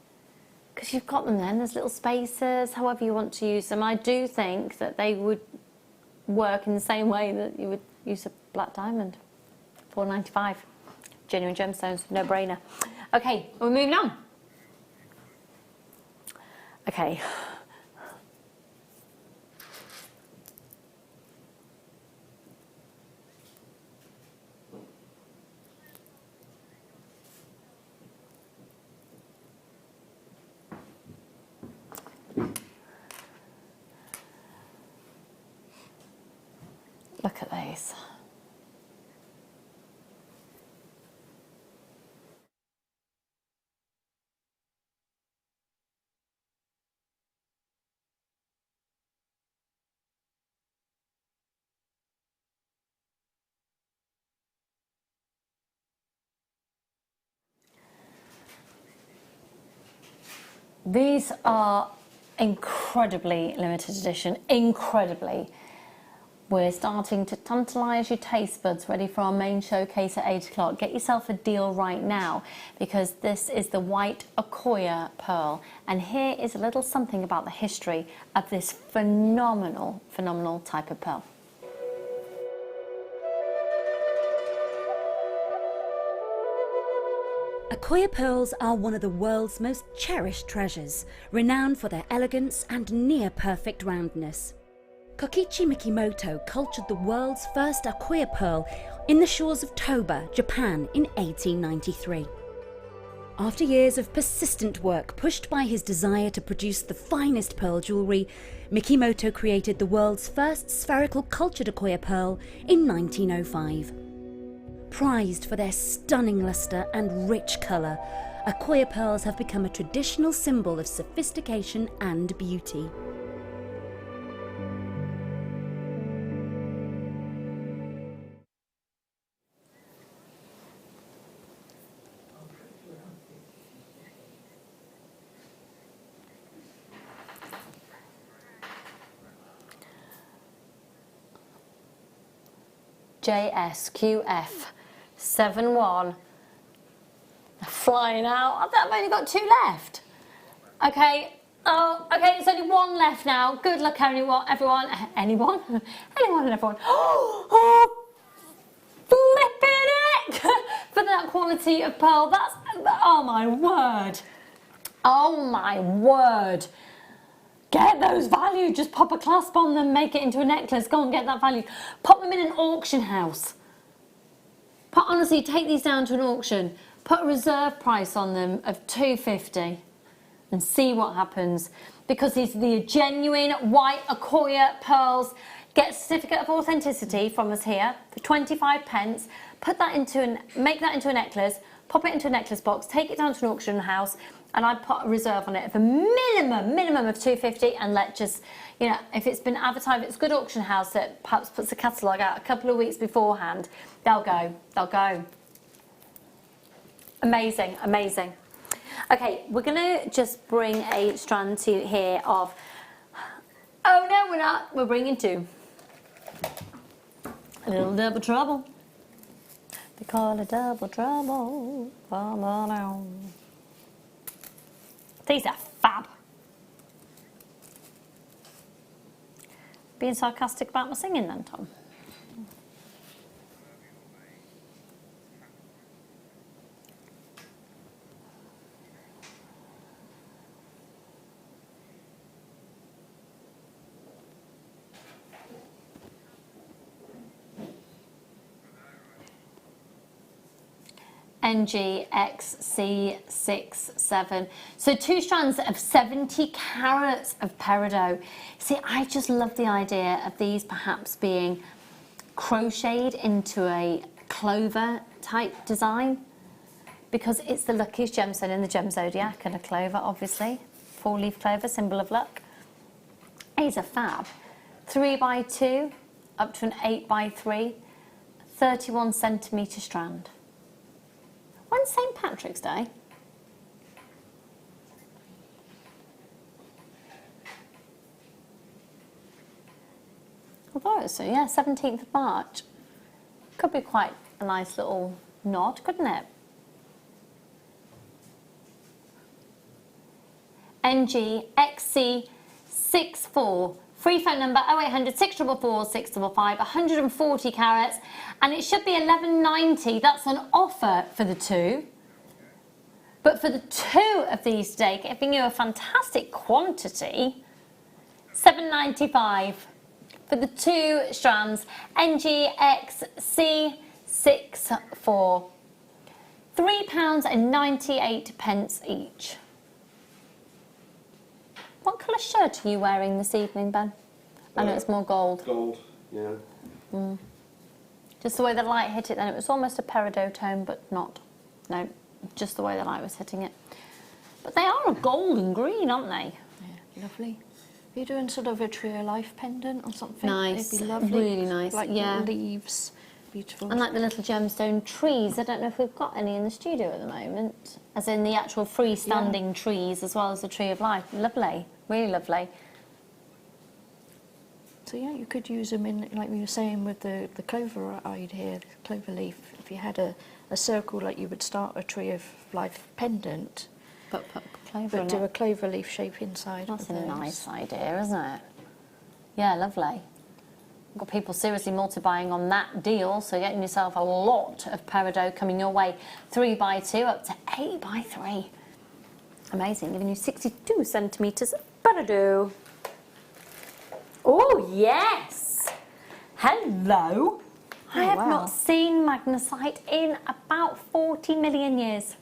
Because you've got them then, there's little spaces, however you want to use them. I do think that they would work in the same way that you would use a black diamond. £4.95. Genuine gemstones, no brainer. Okay, we're moving on. Okay. Look at these. These are incredibly limited edition, incredibly. We're starting to tantalise your taste buds, ready for our main showcase at 8 o'clock. Get yourself a deal right now, because this is the white akoya pearl. And here is a little something about the history of this phenomenal, phenomenal type of pearl. Akoya pearls are one of the world's most cherished treasures, renowned for their elegance and near-perfect roundness. Kokichi Mikimoto cultured the world's first akoya pearl in the shores of Toba, Japan in 1893. After years of persistent work pushed by his desire to produce the finest pearl jewellery, Mikimoto created the world's first spherical cultured akoya pearl in 1905. Prized for their stunning lustre and rich colour, akoya pearls have become a traditional symbol of sophistication and beauty. JSQF71. They're flying out. I've only got 2 left. Okay. Oh, okay, there's only 1 left now. Good luck, everyone. Anyone? Anyone and everyone. Oh, flipping it! For that quality of pearl. That's, oh my word. Oh my word. Get those valued. Just pop a clasp on them, make it into a necklace. Go and get that value. Pop them in an auction house. Honestly, take these down to an auction. Put a reserve price on them of £250 and see what happens. Because these are the genuine white akoya pearls. Get a certificate of authenticity from us here for 25p. Put that into make that into a necklace. Pop it into a necklace box. Take it down to an auction house. and I'd put a reserve on it of a minimum of 250, and let just, you know, if it's been advertised, if it's a good auction house that perhaps puts the catalogue out a couple of weeks beforehand, they'll go. Amazing, amazing. Okay, we're gonna just bring a strand to here of, oh no, we're not, we're bringing two. A little double trouble. They call it double trouble. These are fab. Being sarcastic about my singing then, Tom? NGXC67. So 2 strands of 70 carats of peridot. See, I just love the idea of these perhaps being crocheted into a clover type design, because it's the luckiest gemstone in the gem zodiac, and a clover, obviously. 4-leaf clover, symbol of luck. These are fab. 3x2 up to an 8x3, 31 centimetre strand. When's St. Patrick's Day? I thought it was, yeah, 17th of March. Could be quite a nice little nod, couldn't it? NGXC64. Free phone number 0800 644 655, 140 carats, and it should be 11.90. That's an offer for the 2. But for the 2 of these today, giving you a fantastic quantity, $7.95 for the 2 strands. NGXC64. £3.98 each. What colour shirt are you wearing this evening, Ben? I know it's more gold. Gold, yeah. Just the way the light hit it then. It was almost a peridot tone, but not. No, just the way the light was hitting it. But they are a golden green, aren't they? Yeah, lovely. Are you doing sort of a tree of life pendant or something? Nice, It'd be lovely. really nice, like yeah. Leaves, beautiful. And like the little gemstone trees. I don't know if we've got any in the studio at the moment. As in the actual freestanding trees, as well as the tree of life. Lovely, really lovely. So yeah, you could use them in, like we were saying with the clover eyed here, the clover leaf. If you had a circle, like you would start a tree of life pendant, but put clover in do it. a clover leaf shape inside. That's a nice idea, isn't it? Yeah, lovely. We've got people seriously multi-buying on that deal, so getting yourself a lot of peridot coming your way. 3x2 up to 8x3. Amazing, giving you 62 centimetres of peridot. Oh, yes! Hello! I have not seen magnesite in about 40 million years.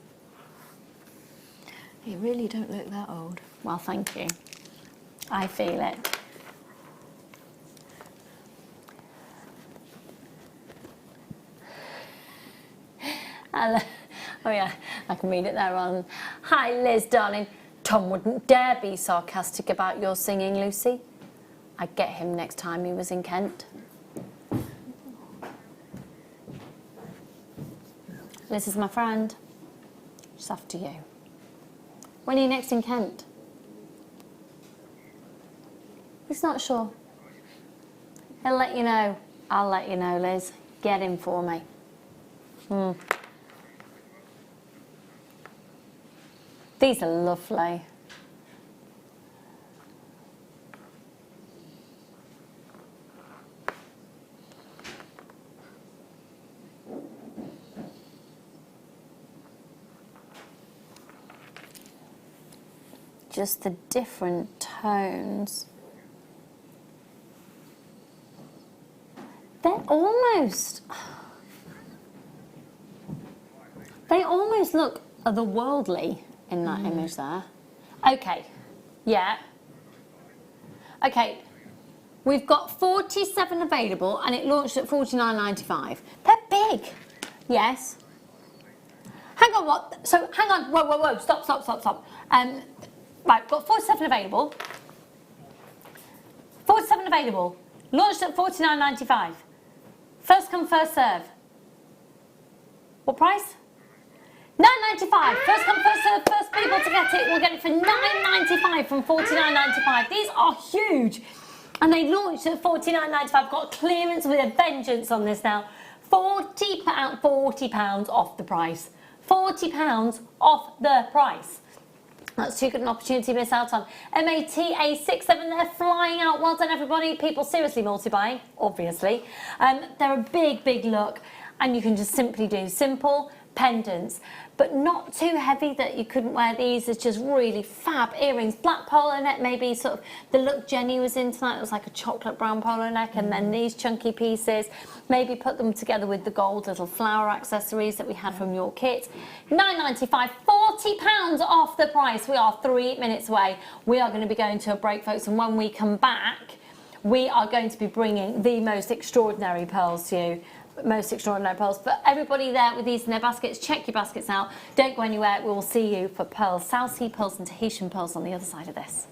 You really don't look that old. Well, thank you. I feel it. Oh yeah, I can read it there on. Hi Liz, darling. Tom wouldn't dare be sarcastic about your singing, Lucy. I'd get him next time he was in Kent. Liz is my friend. It's after you. When are you next in Kent? He's not sure. He'll let you know. I'll let you know, Liz. Get him for me. These are lovely. Just the different tones. They almost look otherworldly in that image there. Okay, yeah. Okay, we've got 47 available and it launched at $49.95. They're big, yes. Hang on, what? So hang on, whoa, stop. Right, got 47 available. 47 available. Launched at $49.95. First come, first serve. What price? $9.95. First come, first serve. First people to get it will get it for $9.95 from $49.95. These are huge. And they launched at $49.95. Got clearance with a vengeance on this now. £40 off the price. £40 off the price. That's too good an opportunity to miss out on. MATA67, they're flying out. Well done, everybody. People seriously multi-buying, obviously. They're a big look, and you can just simply do simple pendants, but not too heavy that you couldn't wear these. It's just really fab earrings. Black polo neck, maybe sort of the look Jenny was in tonight. It was like a chocolate brown polo neck, and then these chunky pieces. Maybe put them together with the gold little flower accessories that we had from your kit. $9.95, £40 off the price. We are 3 minutes away. We are going to be going to a break, folks, and when we come back, we are going to be bringing the most extraordinary pearls to you. Most extraordinary pearls. For everybody there with these in their baskets, check your baskets out. Don't go anywhere. We will see you for pearls, South Sea pearls and Tahitian pearls on the other side of this.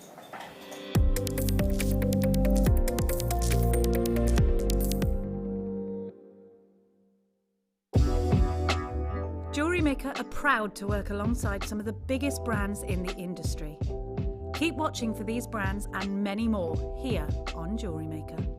JewelleryMaker are proud to work alongside some of the biggest brands in the industry. Keep watching for these brands and many more here on JewelleryMaker.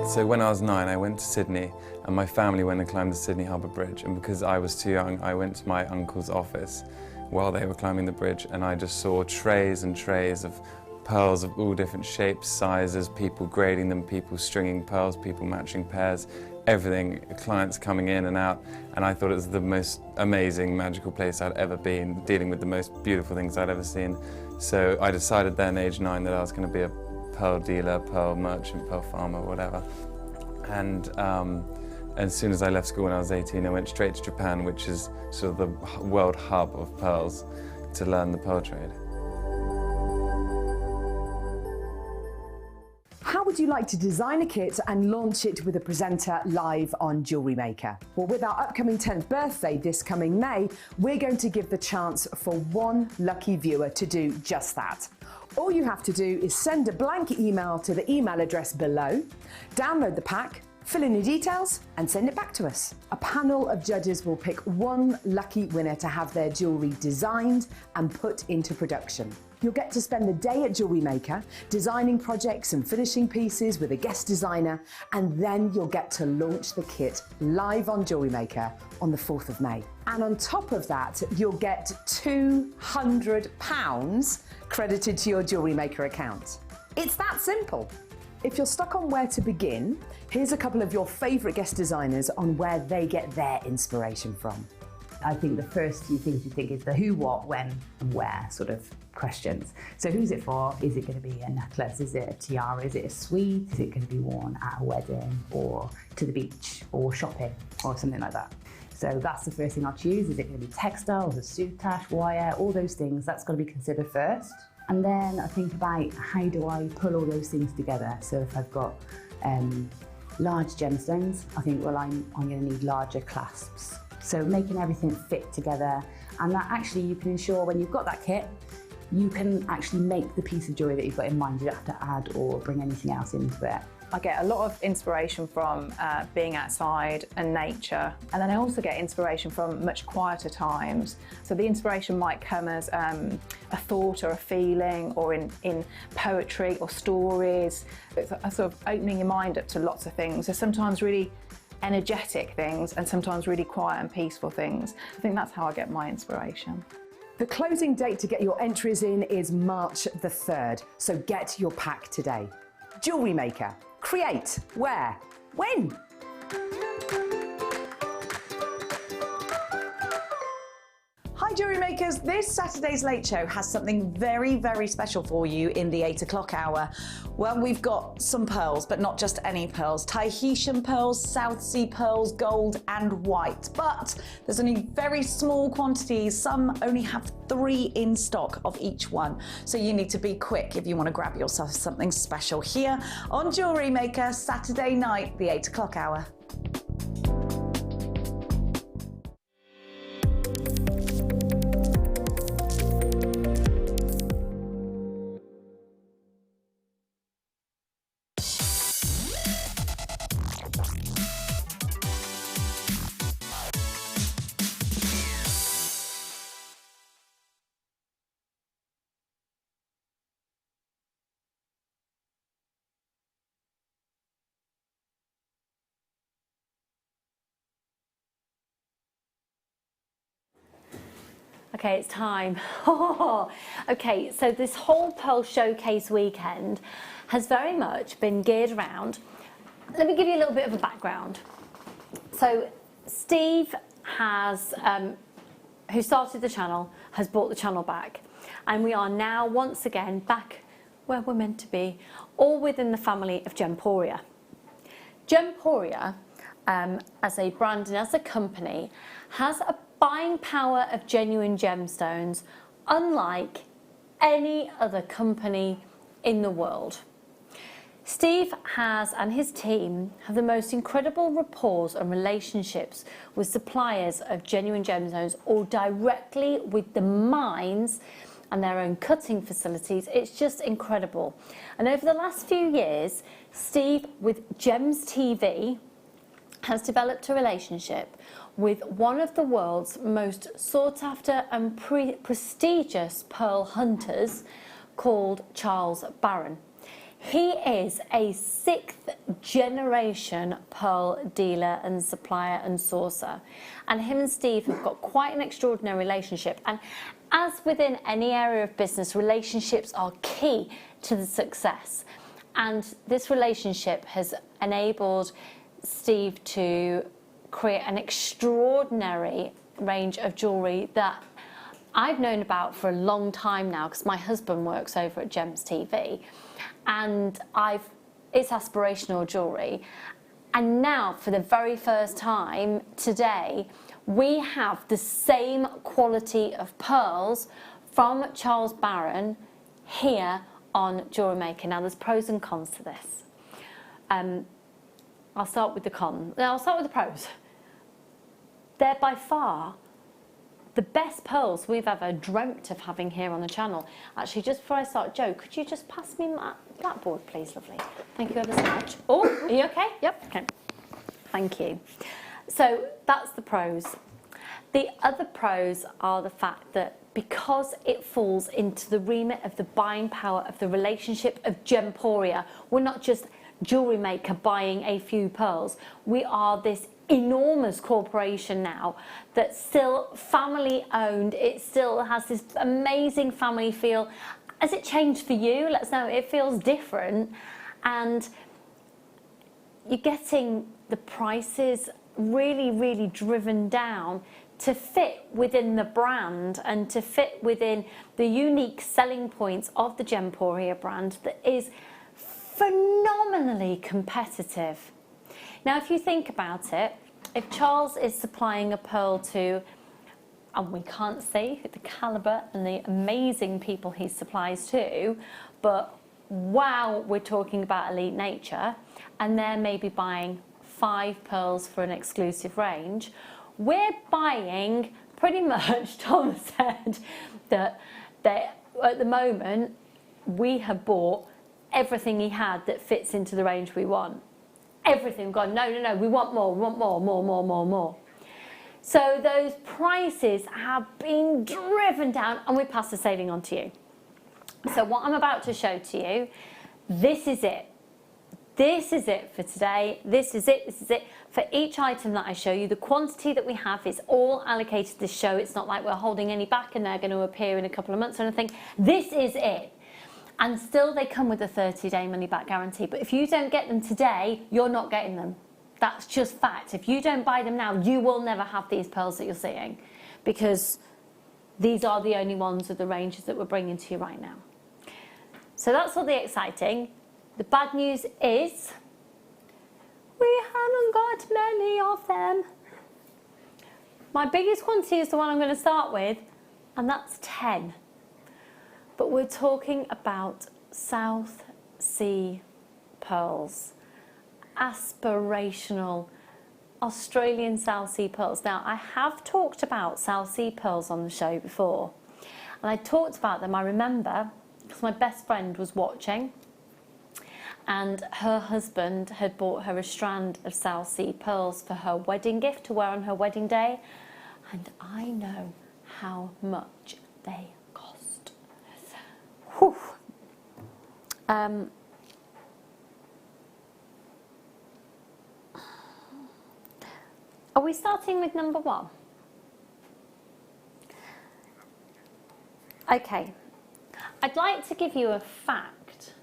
So when I was 9, I went to Sydney, and my family went and climbed the Sydney Harbour Bridge, and because I was too young, I went to my uncle's office while they were climbing the bridge, and I just saw trays and trays of pearls of all different shapes, sizes, people grading them, people stringing pearls, people matching pairs, everything, clients coming in and out, and I thought it was the most amazing, magical place I'd ever been, dealing with the most beautiful things I'd ever seen. So I decided then, age 9, that I was going to be a pearl dealer, pearl merchant, pearl farmer, whatever. And as soon as I left school when I was 18, I went straight to Japan, which is sort of the world hub of pearls, to learn the pearl trade. How would you like to design a kit and launch it with a presenter live on JewelleryMaker? Well, with our upcoming 10th birthday this coming May, we're going to give the chance for one lucky viewer to do just that. All you have to do is send a blank email to the email address below, download the pack, fill in your details and send it back to us. A panel of judges will pick one lucky winner to have their jewellery designed and put into production. You'll get to spend the day at JewelleryMaker designing projects and finishing pieces with a guest designer, and then you'll get to launch the kit live on JewelleryMaker on the 4th of May. And on top of that, you'll get £200 credited to your JewelleryMaker account. It's that simple. If you're stuck on where to begin, here's a couple of your favourite guest designers on where they get their inspiration from. I think the first few things you think is the who, what, when and where sort of questions. So who's it for? Is it going to be a necklace? Is it a tiara? Is it a suite? Is it going to be worn at a wedding or to the beach or shopping or something like that? So that's the first thing I'll choose. Is it going to be textiles, a soutache, wire, all those things? That's got to be considered first. And then I think about how do I pull all those things together? So if I've got large gemstones, I think, well, I'm going to need larger clasps. So making everything fit together, and that actually you can ensure when you've got that kit, you can actually make the piece of jewellery that you've got in mind. You don't have to add or bring anything else into it. I get a lot of inspiration from being outside and nature, and then I also get inspiration from much quieter times. So the inspiration might come as a thought or a feeling, or in poetry or stories. It's a sort of opening your mind up to lots of things. There's sometimes really energetic things and sometimes really quiet and peaceful things. I think that's how I get my inspiration. The closing date to get your entries in is March the 3rd, so get your pack today. JewelleryMaker. Create. Wear. Win. Hi Jewellery Makers, this Saturday's Late Show has something very, very special for you in the 8 o'clock hour. Well, we've got some pearls, but not just any pearls. Tahitian pearls, South Sea pearls, gold and white. But there's only very small quantities. Some only have 3 in stock of each one. So you need to be quick if you want to grab yourself something special here on Jewellery Maker, Saturday night, the 8 o'clock hour. Okay, it's time. Okay, so this whole Pearl Showcase weekend has very much been geared around. Let me give you a little bit of a background. So Steve has, who started the channel, has brought the channel back. And we are now once again back where we're meant to be, all within the family of Gemporia. Gemporia, as a brand and as a company, has a buying power of genuine gemstones unlike any other company in the world. Steve has and his team have the most incredible rapport and relationships with suppliers of genuine gemstones, or directly with the mines and their own cutting facilities. It's just incredible. And over the last few years, Steve with Gems TV has developed a relationship with one of the world's most sought after and prestigious pearl hunters called Charles Barron. He is a 6th generation pearl dealer and supplier and sourcer, and him and Steve have got quite an extraordinary relationship. And as within any area of business, relationships are key to the success, and this relationship has enabled Steve to create an extraordinary range of jewellery that I've known about for a long time now, because my husband works over at Gems TV, and it's aspirational jewellery. And now, for the very first time today, we have the same quality of pearls from Charles Barron here on Jewellery Maker. Now, there's pros and cons to this. I'll start with the cons. No, I'll start with the pros. They're by far the best pearls we've ever dreamt of having here on the channel. Actually, just before I start, Joe, could you just pass me my blackboard, please, lovely? Thank you ever so much. Oh, are you okay? Yep. Okay. Thank you. So that's the pros. The other pros are the fact that because it falls into the remit of the buying power of the relationship of Gemporia, we're not just Jewellery Maker buying a few pearls. We are this enormous corporation now that's still family owned. It still has this amazing family feel. Has it changed for you? Let us know. It feels different, and you're getting the prices really, really driven down to fit within the brand and to fit within the unique selling points of the Gemporia brand that is phenomenally competitive. Now, if you think about it, if Charles is supplying a pearl to, and we can't see the calibre and the amazing people he supplies to, but wow, we're talking about elite nature, and they're maybe buying 5 pearls for an exclusive range, we're buying pretty much, Tom said, that at the moment we have bought everything he had that fits into the range we want. Everything. Gone, no, we want more, more. So those prices have been driven down, and we pass the saving on to you. So what I'm about to show to you, this is it. This is it for today. This is it. For each item that I show you, the quantity that we have is all allocated to this show. It's not like we're holding any back and they're going to appear in a couple of months or anything. This is it. And still they come with a 30-day money-back guarantee. But if you don't get them today, you're not getting them. That's just fact. If you don't buy them now, you will never have these pearls that you're seeing, because These are the only ones of the ranges that we're bringing to you right now. So that's all the exciting. The bad news is we haven't got many of them. My biggest quantity is the one I'm going to start with, and that's 10. But we're talking about South Sea pearls, aspirational Australian South Sea pearls. Now, I have talked about South Sea pearls on the show before, and I talked about them, I remember, because my best friend was watching, and her husband had bought her a strand of South Sea pearls for her wedding gift to wear on her wedding day, and I know how much they cost. Whew. Are we starting with number 1? Okay, I'd like to give you a fact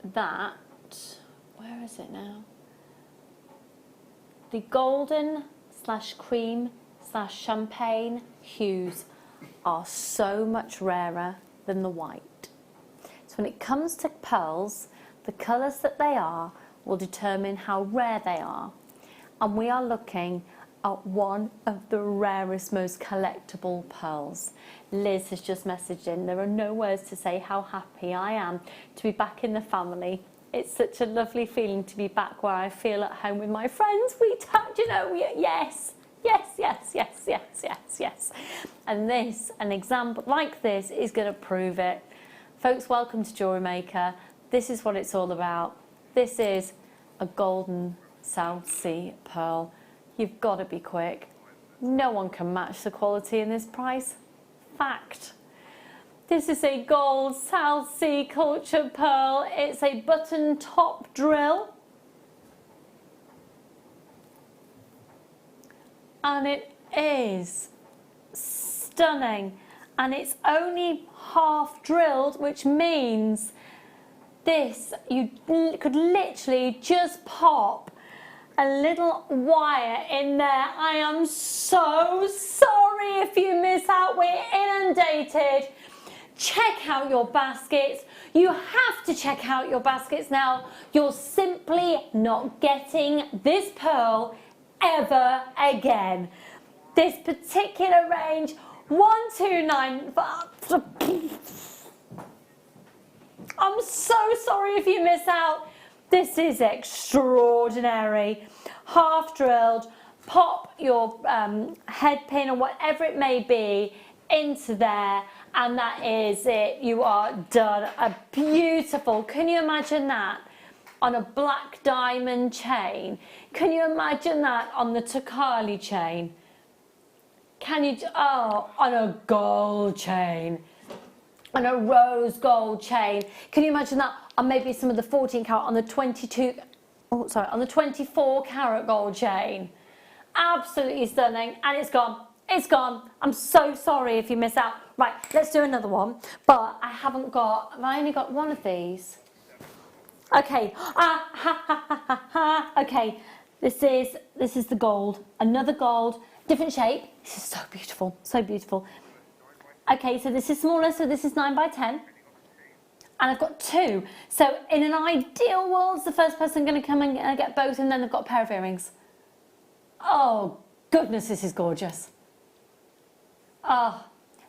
that, where is it now? The golden / cream / champagne hues are so much rarer than the white. So when it comes to pearls, the colours that they are will determine how rare they are. And we are looking at one of the rarest, most collectible pearls. Liz has just messaged in, there are no words to say how happy I am to be back in the family. It's such a lovely feeling to be back where I feel at home with my friends. Yes. And this, an example like this, is going to prove it. Folks, welcome to JewelleryMaker. This is what it's all about. This is a golden South Sea pearl. You've got to be quick. No one can match the quality in this price. Fact. This is a gold South Sea culture pearl. It's a button top drill. And it is stunning. And it's only half drilled, which means this, you could literally just pop a little wire in there. I am so sorry if you miss out. We're inundated. Check out your baskets. You have to check out your baskets now. You're simply not getting this pearl ever again. This particular range, 129. I'm so sorry if you miss out. This is extraordinary. Half drilled, pop your head pin or whatever it may be into there, and that is it. You are done. A beautiful, can you imagine that on a black diamond chain? Can you imagine that on the Takali chain? Can you, on a gold chain, on a rose gold chain? Can you imagine that on maybe some of the 14 carat, on the 24 carat gold chain? Absolutely stunning. And it's gone. It's gone. I'm so sorry if you miss out. Right, let's do another one. But have I only got one of these? Okay. Okay. This is the gold. Another gold. Different shape. This is so beautiful. So beautiful. Okay, so this is smaller. So this is 9 by 10. And I've got 2. So in an ideal world, the first person going to come and get both, and then they've got a pair of earrings. Oh, goodness, this is gorgeous. Oh,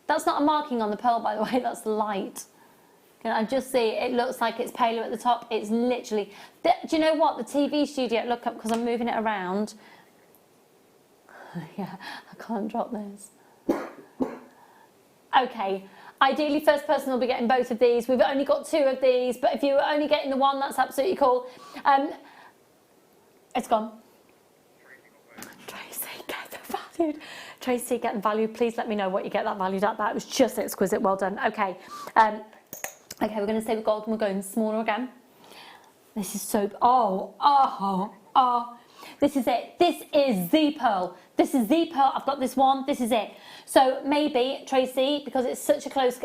that's not a marking on the pearl, by the way. That's the light. Can I just see? It looks like it's paler at the top. It's literally... Do you know what? The TV studio, look up because I'm moving it around. Yeah, I can't drop this. Okay. Ideally, first person will be getting both of these. We've only got 2 of these, but if you're only getting the one, that's absolutely cool. It's gone. Tracy, get the valued. Tracy, get them valued. Please let me know what you get that valued at. That was just exquisite. Well done. Okay. Okay, we're going to stay with gold and we're going smaller again. This is so... This is it. This is the pearl. This is the pearl. I've got this one. This is it. So maybe, Tracy, because it's such a close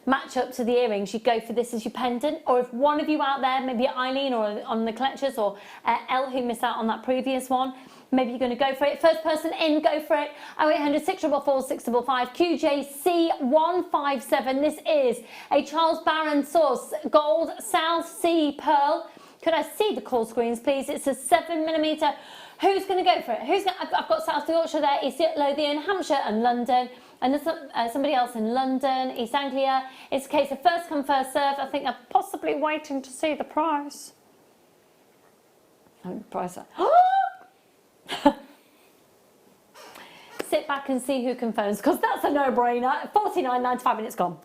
match up to the earrings, you go for this as your pendant. Or if one of you out there, maybe Eileen or on the collectors or Elle who missed out on that previous one, maybe you're going to go for it. First person in, go for it. 0800 644 655 QJC157. This is a Charles Barron source, gold South Sea pearl. Could I see the call screens, please? It's a 7mm. Who's going to go for it? I've got South Yorkshire there, East Lothian, Hampshire and London. And there's somebody else in London, East Anglia. It's a case of first come, first served. I think they're possibly waiting to see the price. Sit back and see who confirms, because that's a no-brainer. $49.95 and it's gone.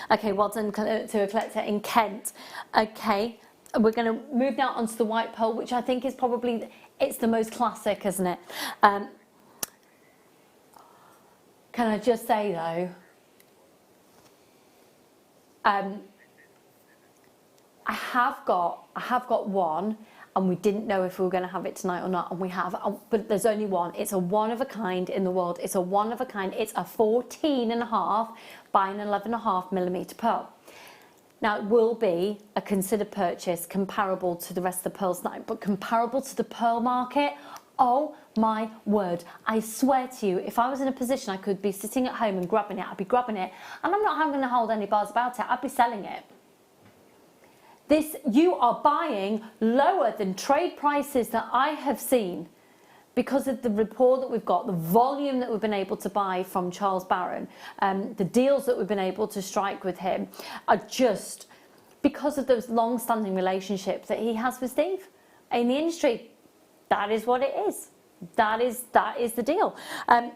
Okay, well done to a collector in Kent. Okay, we're going to move now onto the white pearl, which I think is probably, it's the most classic, isn't it? Can I just say though, I have got one, and we didn't know if we were going to have it tonight or not, and we have, but there's only one. It's a one of a kind in the world. It's a one of a kind. It's a 14.5 by an 11.5mm pearl. Now, it will be a considered purchase comparable to the rest of the pearls tonight, but comparable to the pearl market, oh my word, I swear to you, if I was in a position I could be sitting at home and grabbing it, I'd be grabbing it, and I'm not going to hold any bars about it, I'd be selling it. This, you are buying lower than trade prices that I have seen because of the rapport that we've got, the volume that we've been able to buy from Charles Barron, the deals that we've been able to strike with him are just because of those long-standing relationships that he has with Steve in the industry. That is what it is. That is the deal.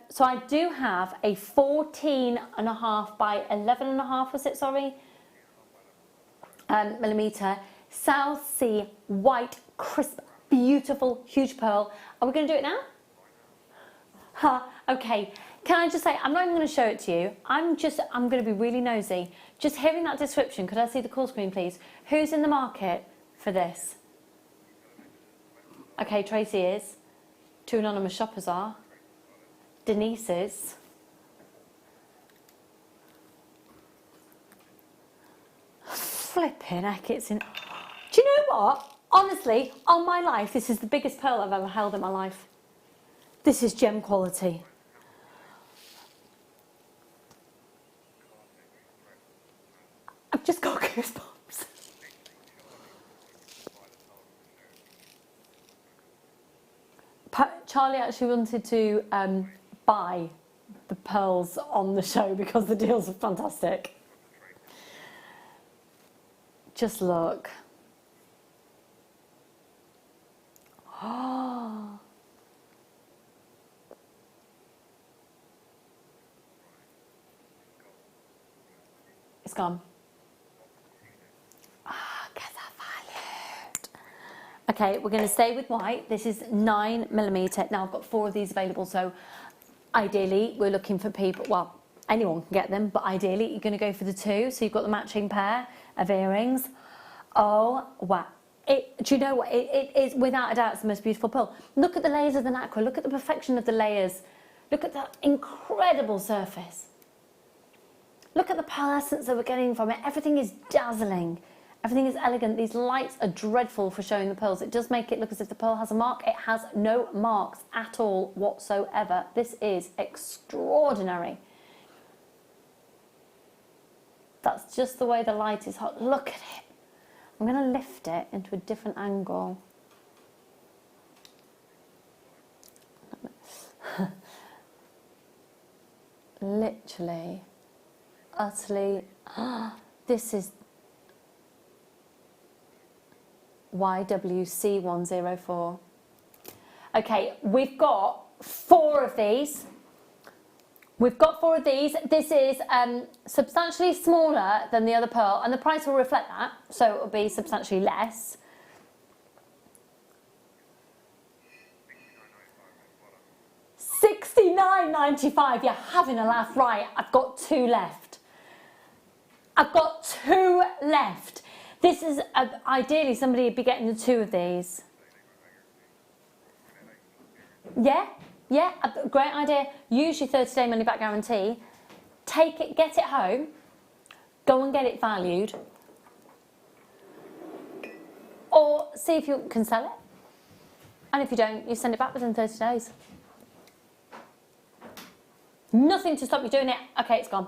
So I do have a 14.5 by 11.5, was it, sorry? Millimeter South Sea white, crisp, beautiful, huge pearl. Are we going to do it now? Okay. Can I just say, I'm not even going to show it to you. I'm going to be really nosy. Just hearing that description, could I see the call screen, please? Who's in the market for this? Okay, Tracy is. 2 anonymous shoppers are. Denise is. Flipping heck, it's in. Do you know what? Honestly, on my life, this is the biggest pearl I've ever held in my life. This is gem quality. I've just got goosebumps. Charlie actually wanted to buy the pearls on the show because the deals are fantastic. Just look. Oh. It's gone. Okay, we're going to stay with white. This is 9mm. Now I've got 4 of these available, so ideally we're looking for people, well, anyone can get them, but ideally you're going to go for the 2, so you've got the matching pair of earrings. Oh, wow. Do you know what? It is, without a doubt, it's the most beautiful pearl. Look at the layers of the nacre. Look at the perfection of the layers. Look at that incredible surface. Look at the pearlescence that we're getting from it. Everything is dazzling. Everything is elegant. These lights are dreadful for showing the pearls. It does make it look as if the pearl has a mark. It has no marks at all whatsoever. This is extraordinary. That's just the way the light is hot. Look at it. I'm going to lift it into a different angle. Literally, utterly. This is YWC104. Okay, we've got 4 of these. We've got 4 of these. This is substantially smaller than the other pearl, and the price will reflect that, so it will be substantially less. $69.95. You're having a laugh, right? I've got 2 left. I've got 2 left. This is ideally somebody would be getting the 2 of these. Yeah. Yeah, a great idea. Use your 30-day money-back guarantee. Take it, get it home. Go and get it valued. Or see if you can sell it. And if you don't, you send it back within 30 days. Nothing to stop you doing it. Okay, it's gone.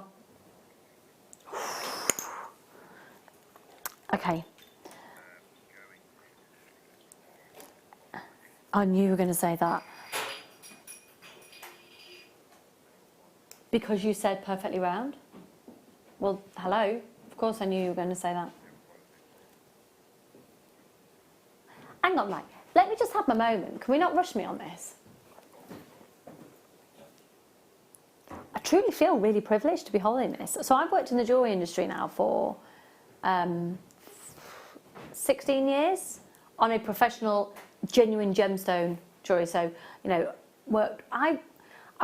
Okay. I knew you were going to say that. Because you said perfectly round? Well, hello. Of course I knew you were going to say that. Hang on, right. Let me just have my moment. Can we not rush me on this? I truly feel really privileged to be holding this. So I've worked in the jewellery industry now for 16 years on a professional, genuine gemstone jewellery. So, you know, I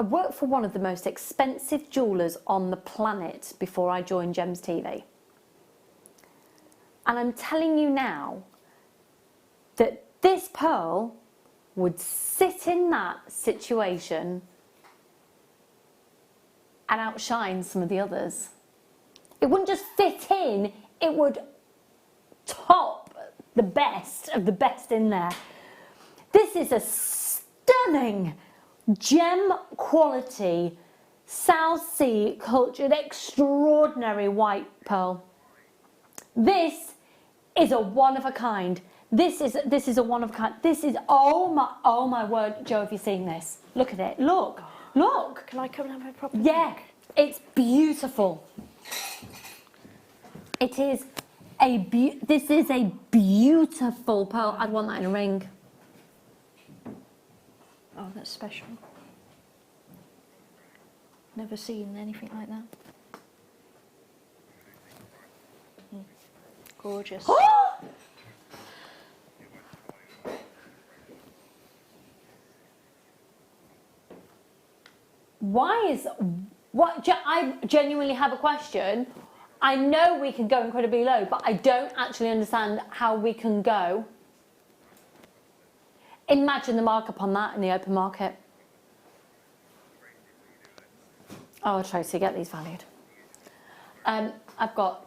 worked for one of the most expensive jewellers on the planet before I joined Gems TV. And I'm telling you now that this pearl would sit in that situation and outshine some of the others. It wouldn't just fit in, it would top the best of the best in there. This is a stunning gem quality South Sea cultured extraordinary white pearl. This is a one of a kind. This is a one of a kind. This is, oh my word, Jo, have you seen this? Look at it. Look. Can I come and have a proper Yeah, look? it's beautiful. It is this is a beautiful pearl. I'd want that in a ring. Oh, that's special. Never seen anything like that. Gorgeous. I genuinely have a question. I know we can go incredibly low, but I don't actually understand how we can go. Imagine the markup on that in the open market. Oh, Tracy, get these valued. I've got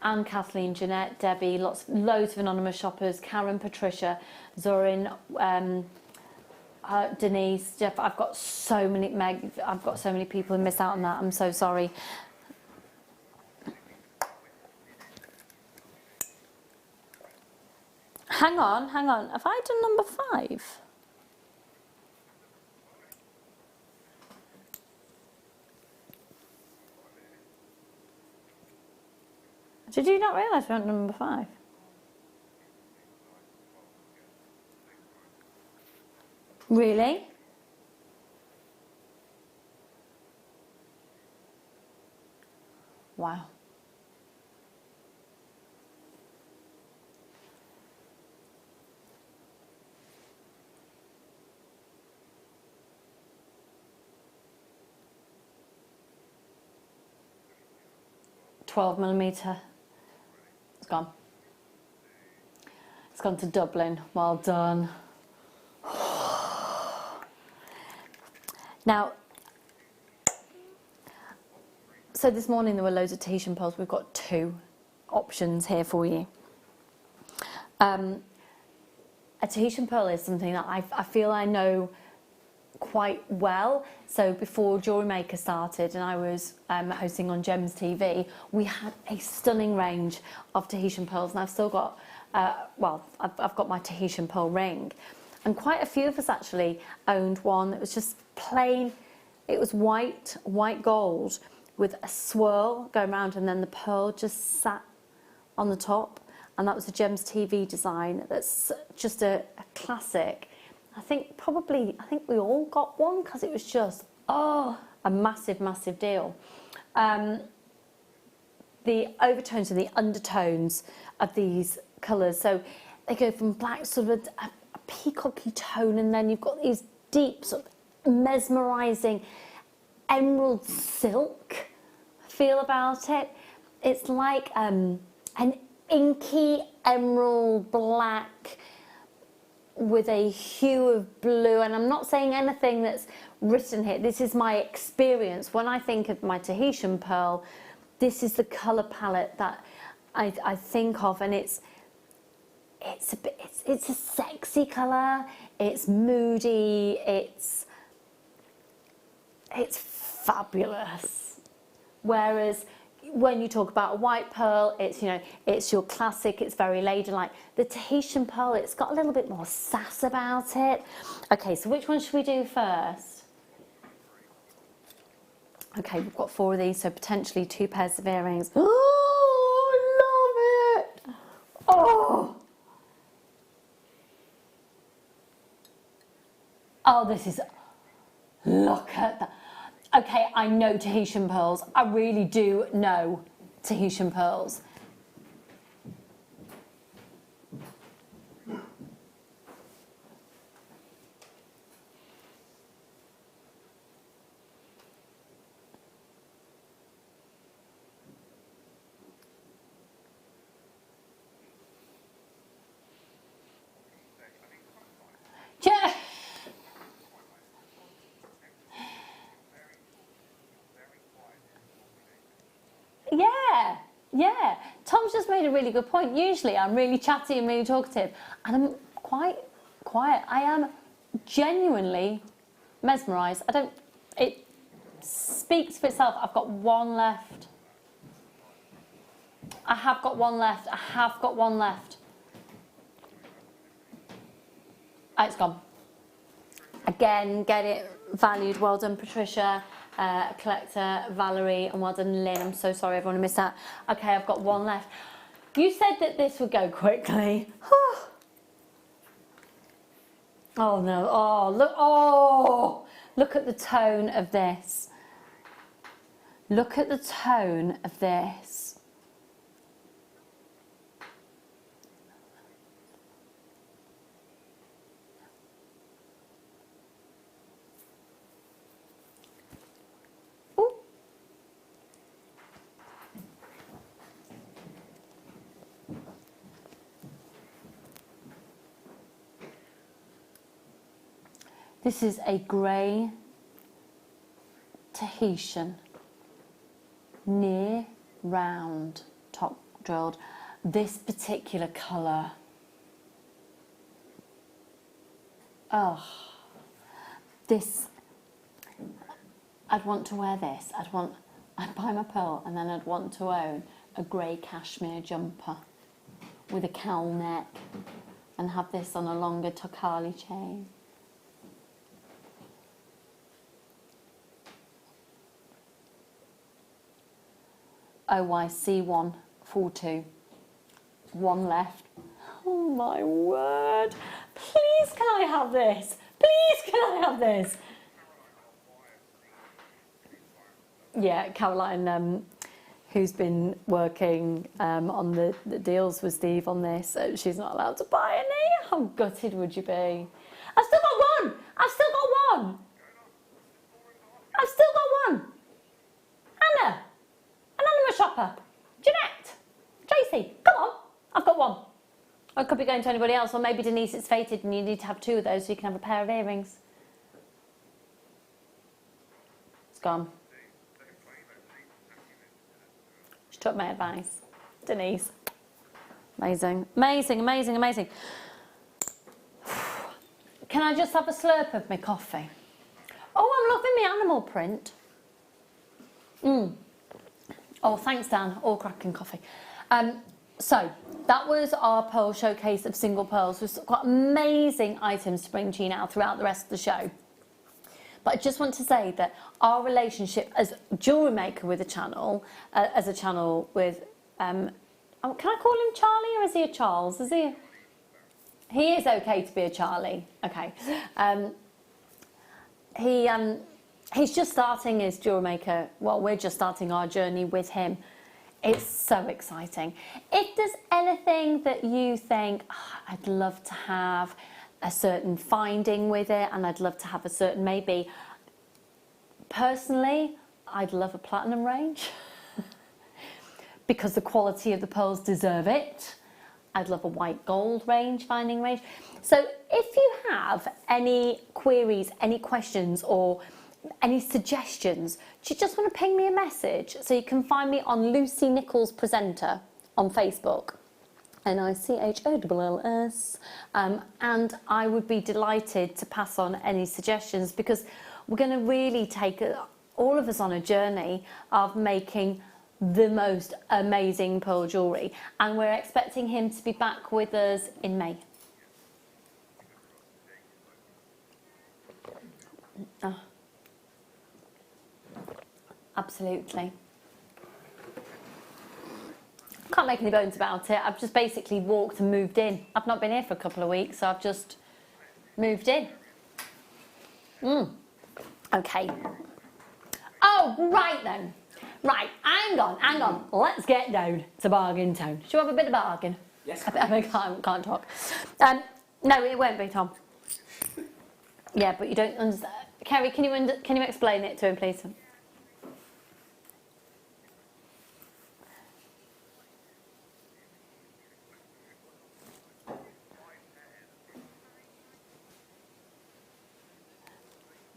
Anne, Kathleen, Jeanette, Debbie, loads of anonymous shoppers, Karen, Patricia, Zorin, Denise, Jeff. I've got so many, Meg, I've got so many people who miss out on that. I'm so sorry. Hang on. Have I done number 5? Did you not realise we went number 5? Really? Wow. $12mm. It's gone. It's gone to Dublin. Well done. Now, so this morning there were loads of Tahitian pearls. We've got 2 options here for you. A Tahitian pearl is something that I feel I know quite well. So before JewelleryMaker started and I was hosting on Gems TV, we had a stunning range of Tahitian pearls, and I've still got, I've got my Tahitian pearl ring. And quite a few of us actually owned one that was just plain. It was white gold with a swirl going around, and then the pearl just sat on the top. And that was a Gems TV design. That's just a classic. I think we all got one because it was just, a massive deal. The overtones and the undertones of these colours. So they go from black, sort of a peacocky tone, and then you've got these deep, sort of mesmerising emerald silk feel about it. It's like an inky emerald black with a hue of blue, and I'm not saying anything that's written here. This is my experience. When I think of my Tahitian pearl, this is the colour palette that I think of, and it's a sexy colour, it's moody, it's fabulous. Whereas when you talk about a white pearl, it's, you know, it's your classic, it's very ladylike. The Tahitian pearl, it's got a little bit more sass about it. Okay, so which one should we do first? Okay, we've got 4 of these, so potentially 2 pairs of earrings. Oh, I love it! Oh! Oh, this is, look at that. Okay, I know Tahitian pearls. I really do know Tahitian pearls. Yeah. Yeah. Tom's just made a really good point. Usually I'm really chatty and really talkative, and I'm quite quiet. I am genuinely mesmerised. It speaks for itself. I've got 1 left. I have got one left. Oh, it's gone. Again, get it valued. Well done, Patricia. Collector, Valerie, and well done, Lynn. I'm so sorry everyone missed that. Okay, I've got 1 left. You said that this would go quickly. Oh no, look at the tone of this. Look at the tone of this. This is a grey Tahitian, near round, top drilled. This particular colour, oh, this, I'd want to wear this. I'd buy my pearl and then I'd want to own a grey cashmere jumper with a cowl neck and have this on a longer Tokali chain. OYC142. 1 left. Oh my word. Please can I have this? Please can I have this? Yeah, Caroline, who's been working on the deals with Steve on this, she's not allowed to buy any. How gutted would you be? I've still got 1! I've still got 1! I've still got 1! Anna! Anonymous shopper, Jeanette, Tracy, come on, I've got 1. I could be going to anybody else, or maybe Denise, it's fated and you need to have 2 of those so you can have a pair of earrings. It's gone. She took my advice. Denise. Amazing, amazing, amazing, amazing. Can I just have a slurp of my coffee? Oh, I'm loving the animal print. Oh, thanks, Dan. All cracking coffee. So that was our pearl showcase of single pearls. We've got amazing items to bring to you now throughout the rest of the show. But I just want to say that our relationship as jewellery maker with the channel, as a channel with, can I call him Charlie or is he a Charles? Is he? He is okay to be a Charlie. Okay. He's just starting his jewellery maker. Well, we're just starting our journey with him. It's so exciting. If there's anything that you think, I'd love to have a certain finding with it, and I'd love to have a certain, maybe, personally, I'd love a platinum range because the quality of the pearls deserve it. I'd love a white gold range, finding range. So if you have any queries, any questions, or any suggestions, do you just want to ping me a message? So you can find me on Lucy Nicholls Presenter on Facebook. Nicholls. And I would be delighted to pass on any suggestions, because we're going to really take all of us on a journey of making the most amazing pearl jewellery, and we're expecting him to be back with us in May. Oh. Absolutely. Can't make any bones about it. I've just basically walked and moved in. I've not been here for a couple of weeks, so I've just moved in. Okay. Oh, right then. Right, hang on. Let's get down to Bargain Town. Shall we have a bit of bargain? Yes. I can't talk. No, it won't be, Tom. Yeah, but you don't understand. Kerry, can you explain it to him, please?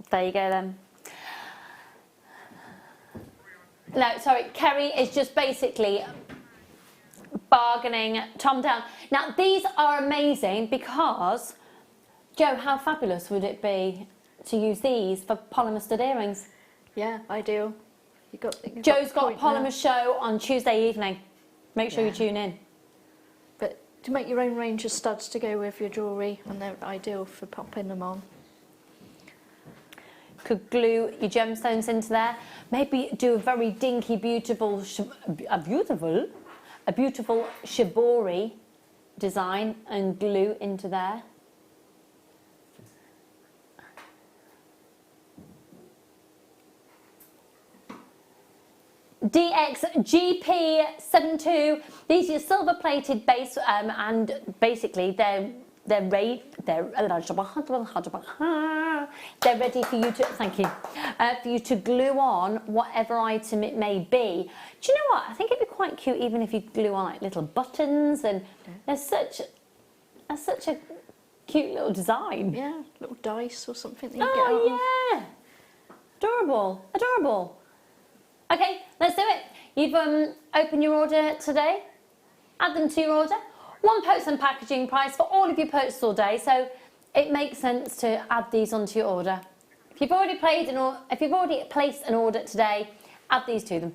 There you go then. No, sorry, Kerry is just basically bargaining Tom down. Now, these are amazing because, Jo, how fabulous would it be to use these for polymer stud earrings? Yeah, ideal. Jo's got a polymer show on Tuesday evening. Make sure you tune in. But to make your own range of studs to go with your jewellery, and they're ideal for popping them on. Could glue your gemstones into there. Maybe do a very dinky, beautiful shibori design and glue into there. DXGP72. These are your silver-plated base, and basically they're ready for you to, thank you, for you to glue on whatever item it may be. Do you know what? I think it'd be quite cute even if you glue on like little buttons, and that's such a cute little design. Yeah, little dice or something that you get out of. Adorable, adorable. Okay, let's do it. You've opened your order today. Add them to your order. One post and packaging price for all of your posts all day, so it makes sense to add these onto your order. If you've already placed an order today, add these to them.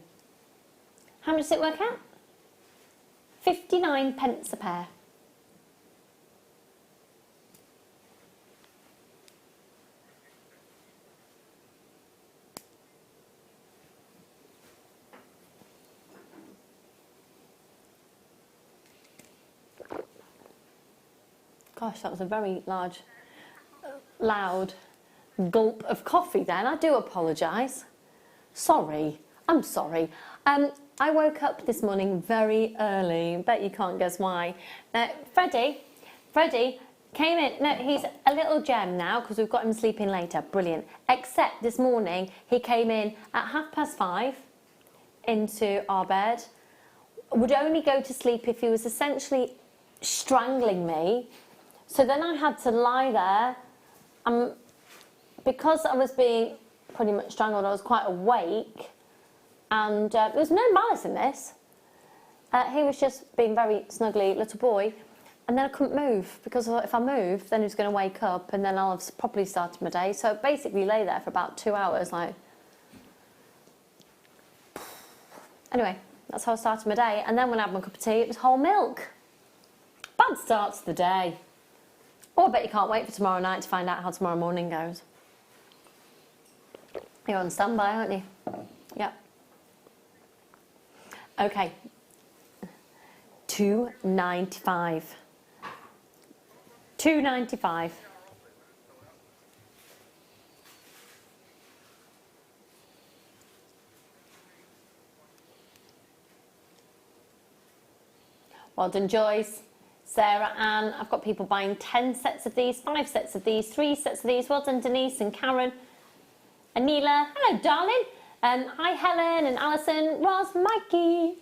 How much does it work out? 59p a pair. Gosh, that was a very large, loud gulp of coffee then. I do apologise. Sorry. I'm sorry. I woke up this morning very early. Bet you can't guess why. Freddie came in. No, he's a little gem now because we've got him sleeping later. Brilliant. Except this morning he came in at 5:30 into our bed. Would only go to sleep if he was essentially strangling me. So then I had to lie there, because I was being pretty much strangled, I was quite awake, and there was no malice in this. He was just being very snuggly little boy, and then I couldn't move, because if I moved, then he was going to wake up, and then I'll have properly started my day. So I basically lay there for about 2 hours, like... Anyway, that's how I started my day, and then when I had my cup of tea, it was whole milk. Bad start to the day. Oh, I bet you can't wait for tomorrow night to find out how tomorrow morning goes. You're on standby, aren't you? Yep. Okay. £2.95. £2.95. Well done, Joyce. Sarah Ann, I've got people buying 10 sets of these, 5 sets of these, 3 sets of these. Well done, Denise and Karen. Anila, hello, darling. Hi, Helen and Alison, Ross, Mikey,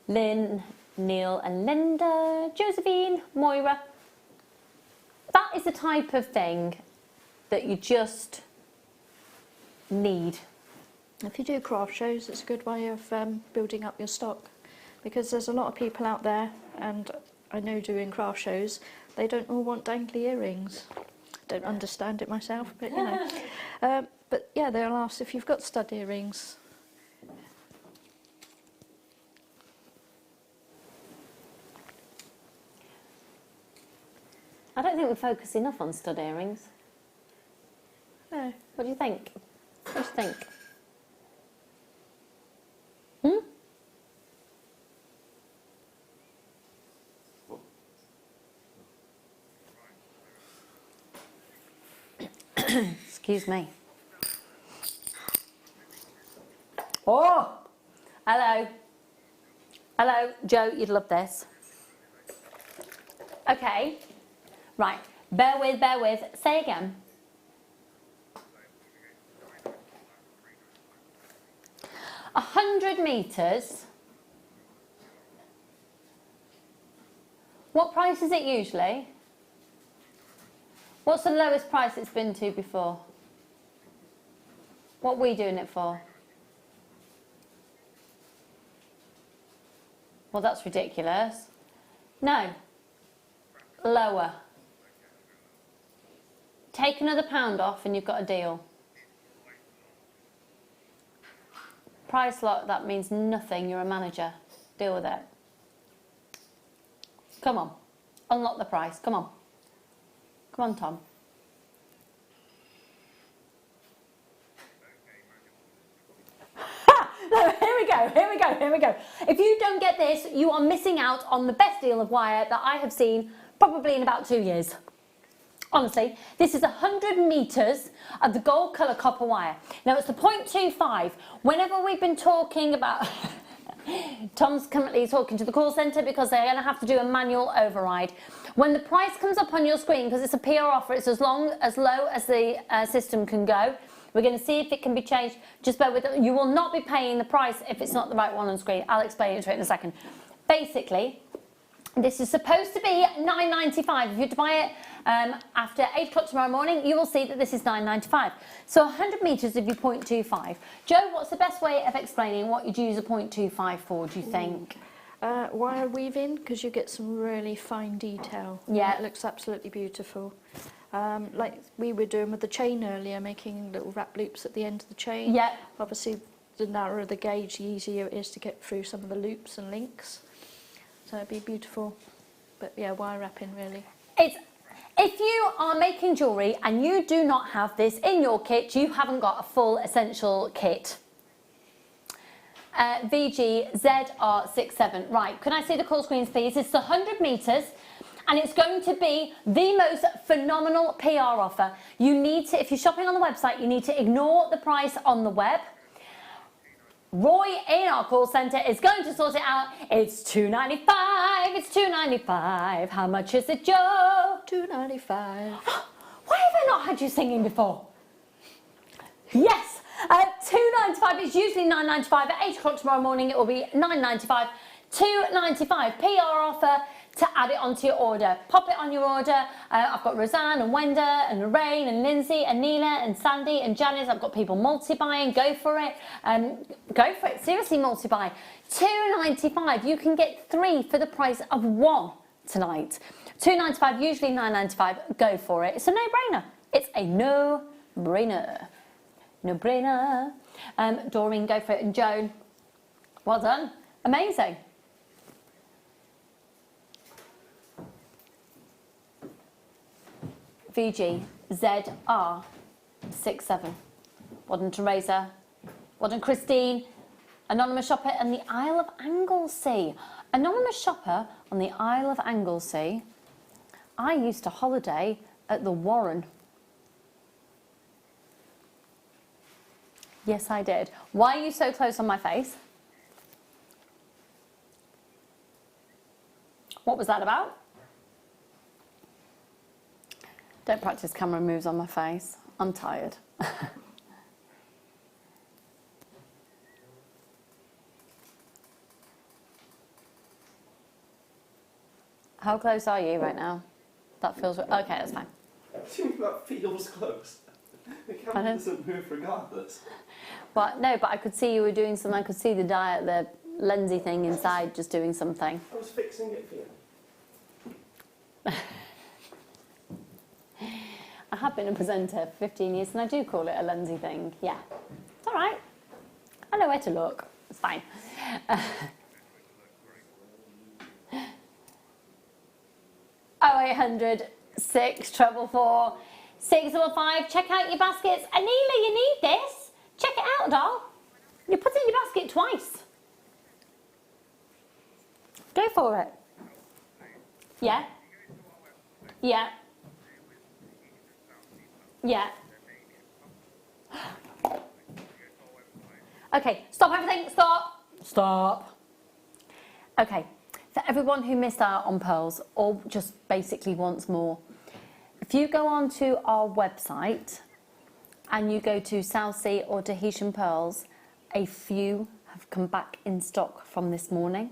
Lynn, Neil and Linda, Josephine, Moira. That is the type of thing that you just need. If you do craft shows, it's a good way of building up your stock, because there's a lot of people out there, and I know doing craft shows, they don't all want dangly earrings. Don't understand it myself, but you know. But yeah, they'll ask if you've got stud earrings. I don't think we focus enough on stud earrings. No. What do you think? What do you think? Hmm? Excuse me. Oh! Hello. Hello, Joe, you'd love this. Okay. Right. Bear with, bear with. Say again. A 100 metres. What price is it usually? What's the lowest price it's been to before? What are we doing it for? Well, that's ridiculous. No. Lower. Take another £1 off and you've got a deal. Price lock, that means nothing. You're a manager. Deal with it. Come on. Unlock the price. Come on. Come on, Tom. No, here we go, here we go, here we go. If you don't get this, you are missing out on the best deal of wire that I have seen probably in about 2 years. Honestly, this is 100 metres of the gold colour copper wire. Now it's the 0.25. Whenever we've been talking about... Tom's currently talking to the call centre because they're going to have to do a manual override. When the price comes up on your screen, because it's a PR offer, it's as low as the system can go. We're going to see if it can be changed. Just bear with it. You will not be paying the price if it's not the right one on screen. I'll explain it to you in a second. Basically, this is supposed to be £9.95. If you buy it after 8 o'clock tomorrow morning, you will see that this is £9.95. So 100 metres of your 0.25. Joe, what's the best way of explaining what you'd use a 0.25 for, do you think? Wire weaving, because you get some really fine detail. Yeah. It looks absolutely beautiful. Like we were doing with the chain earlier, making little wrap loops at the end of the chain. Yeah. Obviously, the narrower the gauge, the easier it is to get through some of the loops and links. So it'd be beautiful. But yeah, wire wrapping really. If you are making jewellery and you do not have this in your kit, you haven't got a full essential kit. VG ZR67. Right, can I see the call screens please? It's 100 metres and it's going to be the most phenomenal PR offer. You need to, if you're shopping on the website, you need to ignore the price on the web. Roy in our call centre is going to sort it out. It's £2.95. It's £2.95. How much is it, Joe? £2.95. Why have I not had you singing before? Yes, £2.95. It's usually £9.95. At 8 o'clock tomorrow morning, it will be £9.95. £2.95 PR offer to add it onto your order. Pop it on your order. I've got Roseanne and Wenda and Lorraine and Lindsay and Neela and Sandy and Janice. I've got people multi-buying. Go for it. Go for it. Seriously, multi-buy. £2.95. You can get 3 for the price of 1 tonight. £2.95, usually £9.95. Go for it. It's a no-brainer. It's a no-brainer. No-brainer. Doreen, go for it. And Joan, well done. Amazing. VG ZR67. Well done, Teresa. Well done, Christine. Anonymous shopper on the Isle of Anglesey. Anonymous shopper on the Isle of Anglesey. I used to holiday at the Warren. Yes, I did. Why are you so close on my face? What was that about? Don't practice camera moves on my face. I'm tired. How close are you right now? That feels... Okay, that's fine. What do you mean that feels close? The camera doesn't move regardless. Well, no, but I could see you were doing something. I could see the lensy thing inside just doing something. I was fixing it for you. I have been a presenter for 15 years and I do call it a lensy thing. Yeah, it's all right. I know where to look. It's fine. 0800 644 655. Check out your baskets. Anila, you need this. Check it out, doll. You put it in your basket twice. Go for it. Yeah. Yeah. Yeah. Okay, stop everything. Stop. Stop. Okay, for everyone who missed out on pearls or just basically wants more, if you go onto our website and you go to South Sea or Tahitian pearls, a few have come back in stock from this morning.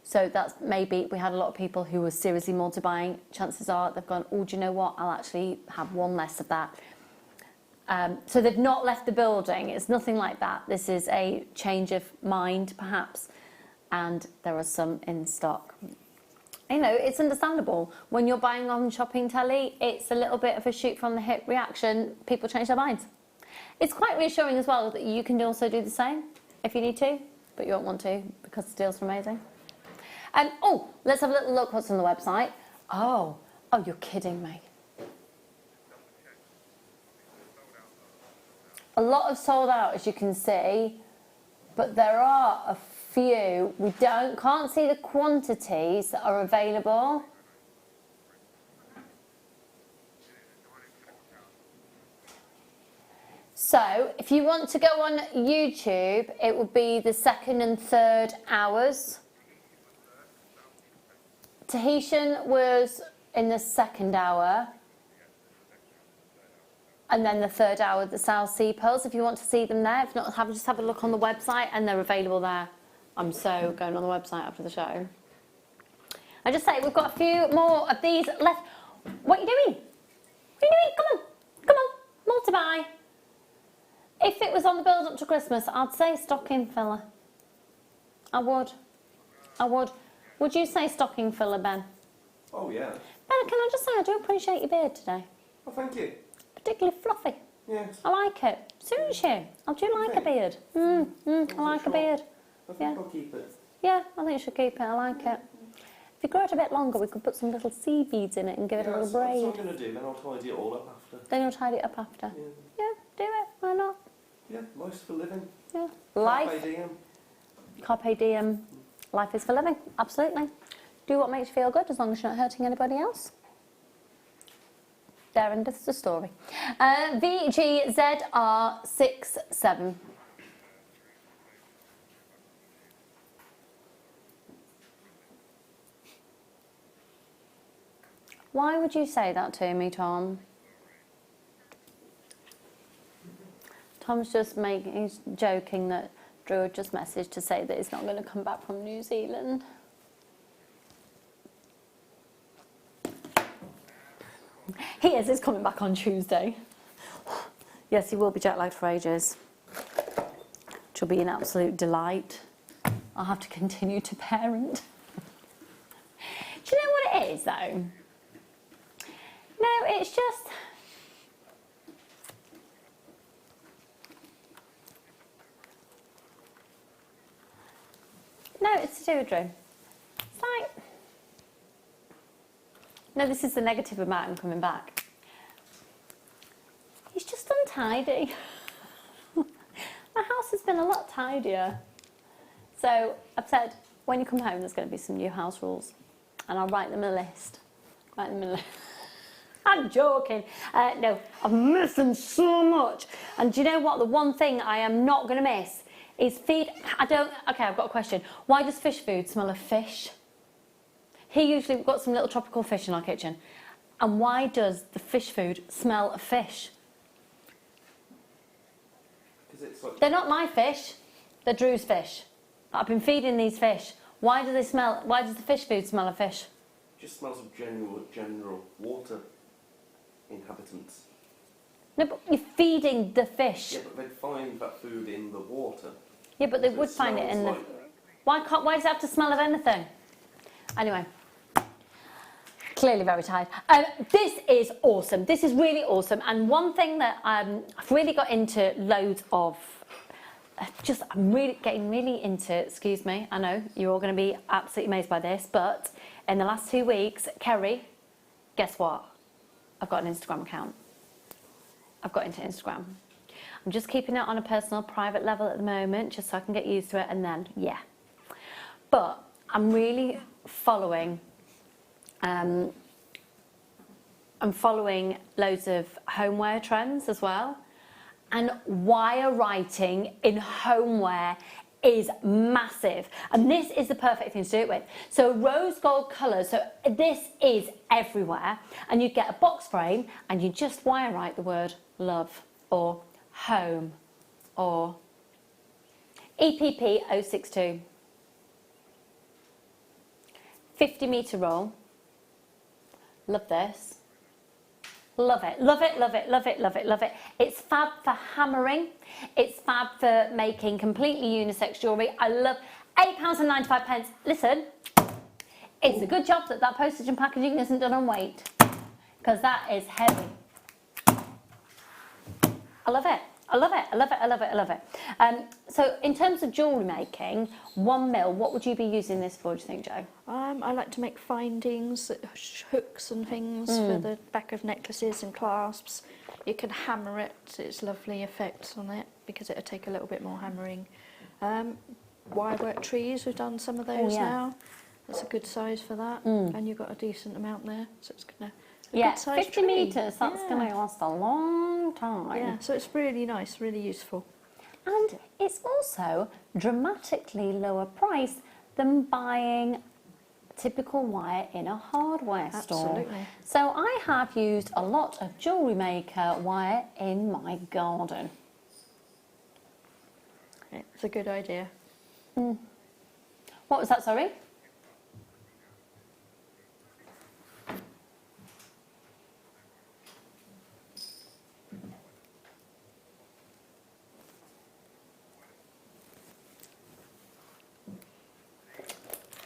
So that's maybe, we had a lot of people who were seriously multi-buying. Chances are they've gone, oh, do you know what? I'll actually have one less of that. So they've not left the building. It's nothing like that. This is a change of mind, perhaps. And there are some in stock. You know, it's understandable. When you're buying on shopping telly, it's a little bit of a shoot from the hip reaction. People change their minds. It's quite reassuring as well that you can also do the same if you need to, but you won't want to because the deals are amazing. Oh, let's have a little look what's on the website. Oh, you're kidding me. A lot have sold out, as you can see, but there are a few. We can't see the quantities that are available. So, if you want to go on YouTube, it will be the 2nd and 3rd hours. Tahitian was in the 2nd hour. And then the 3rd hour, the South Sea pearls, if you want to see them there. If not, just have a look on the website and they're available there. I'm so going on the website after the show. I just say, we've got a few more of these left. What are you doing? What are you doing? Come on. Come on. Multi-buy. If it was on the build up to Christmas, I'd say stocking filler. I would. I would. Would you say stocking filler, Ben? Oh, yeah. Ben, can I just say, I do appreciate your beard today. Oh, thank you. Particularly fluffy. Yes. I like it. Suits you. I do like a beard. I like a beard. I think I'll keep it. Yeah, I think you should keep it. I like it. If you grow it a bit longer, we could put some little sea beads in it and give it a little braid. That's what I'm going to do, then I'll tidy it all up after. Then you'll tidy it up after. Yeah, do it. Why not? Yeah, life's for living. Yeah. Carpe Life. diem. Carpe diem. Life is for living. Absolutely. Do what makes you feel good as long as you're not hurting anybody else. There ends the story. VGZR67. Why would you say that to me, Tom? Tom's just he's joking that Drew had just messaged to say that he's not going to come back from New Zealand. He is, he's coming back on Tuesday. Yes, he will be jet lagged for ages. Which will be an absolute delight. I'll have to continue to parent. Do you know what it is, though? No, it's just... No, it's to do with Drew. It's like... No, this is the negative about him coming back. He's just untidy. My house has been a lot tidier. So I've said, when you come home, there's going to be some new house rules. And I'll write them a list. Write them a list. I'm joking. No, I've missed them so much. And do you know what? The one thing I am not going to miss is feed. Okay, I've got a question. Why does fish food smell of fish? We've got some little tropical fish in our kitchen. And why does the fish food smell of fish? They're not my fish. They're Drew's fish. I've been feeding these fish. Why does the fish food smell of fish? It just smells of general water inhabitants. No, but you're feeding the fish. Yeah, but they'd find that food in the water. Yeah, but they would find it in the... Why does it have to smell of anything? Anyway. clearly very tired. This is awesome. This is really awesome. And one thing that I've really got into loads of, I'm really getting really into, excuse me, I know you're all going to be absolutely amazed by this, but in the last 2 weeks, Kerry, guess what? I've got an Instagram account. I've got into Instagram. I'm just keeping it on a personal, private level at the moment, just so I can get used to it, and then, yeah. But I'm really following, I'm following loads of homeware trends as well. And wire writing in homeware is massive. And this is the perfect thing to do it with. So rose gold colours, so this is everywhere. And you get a box frame and you just wire write the word love or home or EPP 062. 50-metre roll. Love this. Love it, love it, love it, love it, love it, love it. It's fab for hammering. It's fab for making completely unisex jewellery. I love £8.95. Listen, it's a good job that that postage and packaging isn't done on weight, because that is heavy. I love it. I love it, I love it, I love it, I love it. So in terms of jewellery making, 1 mil, what would you be using this for, do you think, Jo? I like to make findings, hooks and things for the back of necklaces and clasps. You can hammer it, it's lovely effects on it, because it'll take a little bit more hammering. Wirework trees, we've done some of those now. That's a good size for that, and you've got a decent amount there, so it's going to... Yeah, 50 metres, that's going to last a long time. Yeah, so it's really nice, really useful. And it's also dramatically lower price than buying typical wire in a hardware store. Absolutely. So I have used a lot of JewelleryMaker wire in my garden. It's a good idea. What was that, sorry?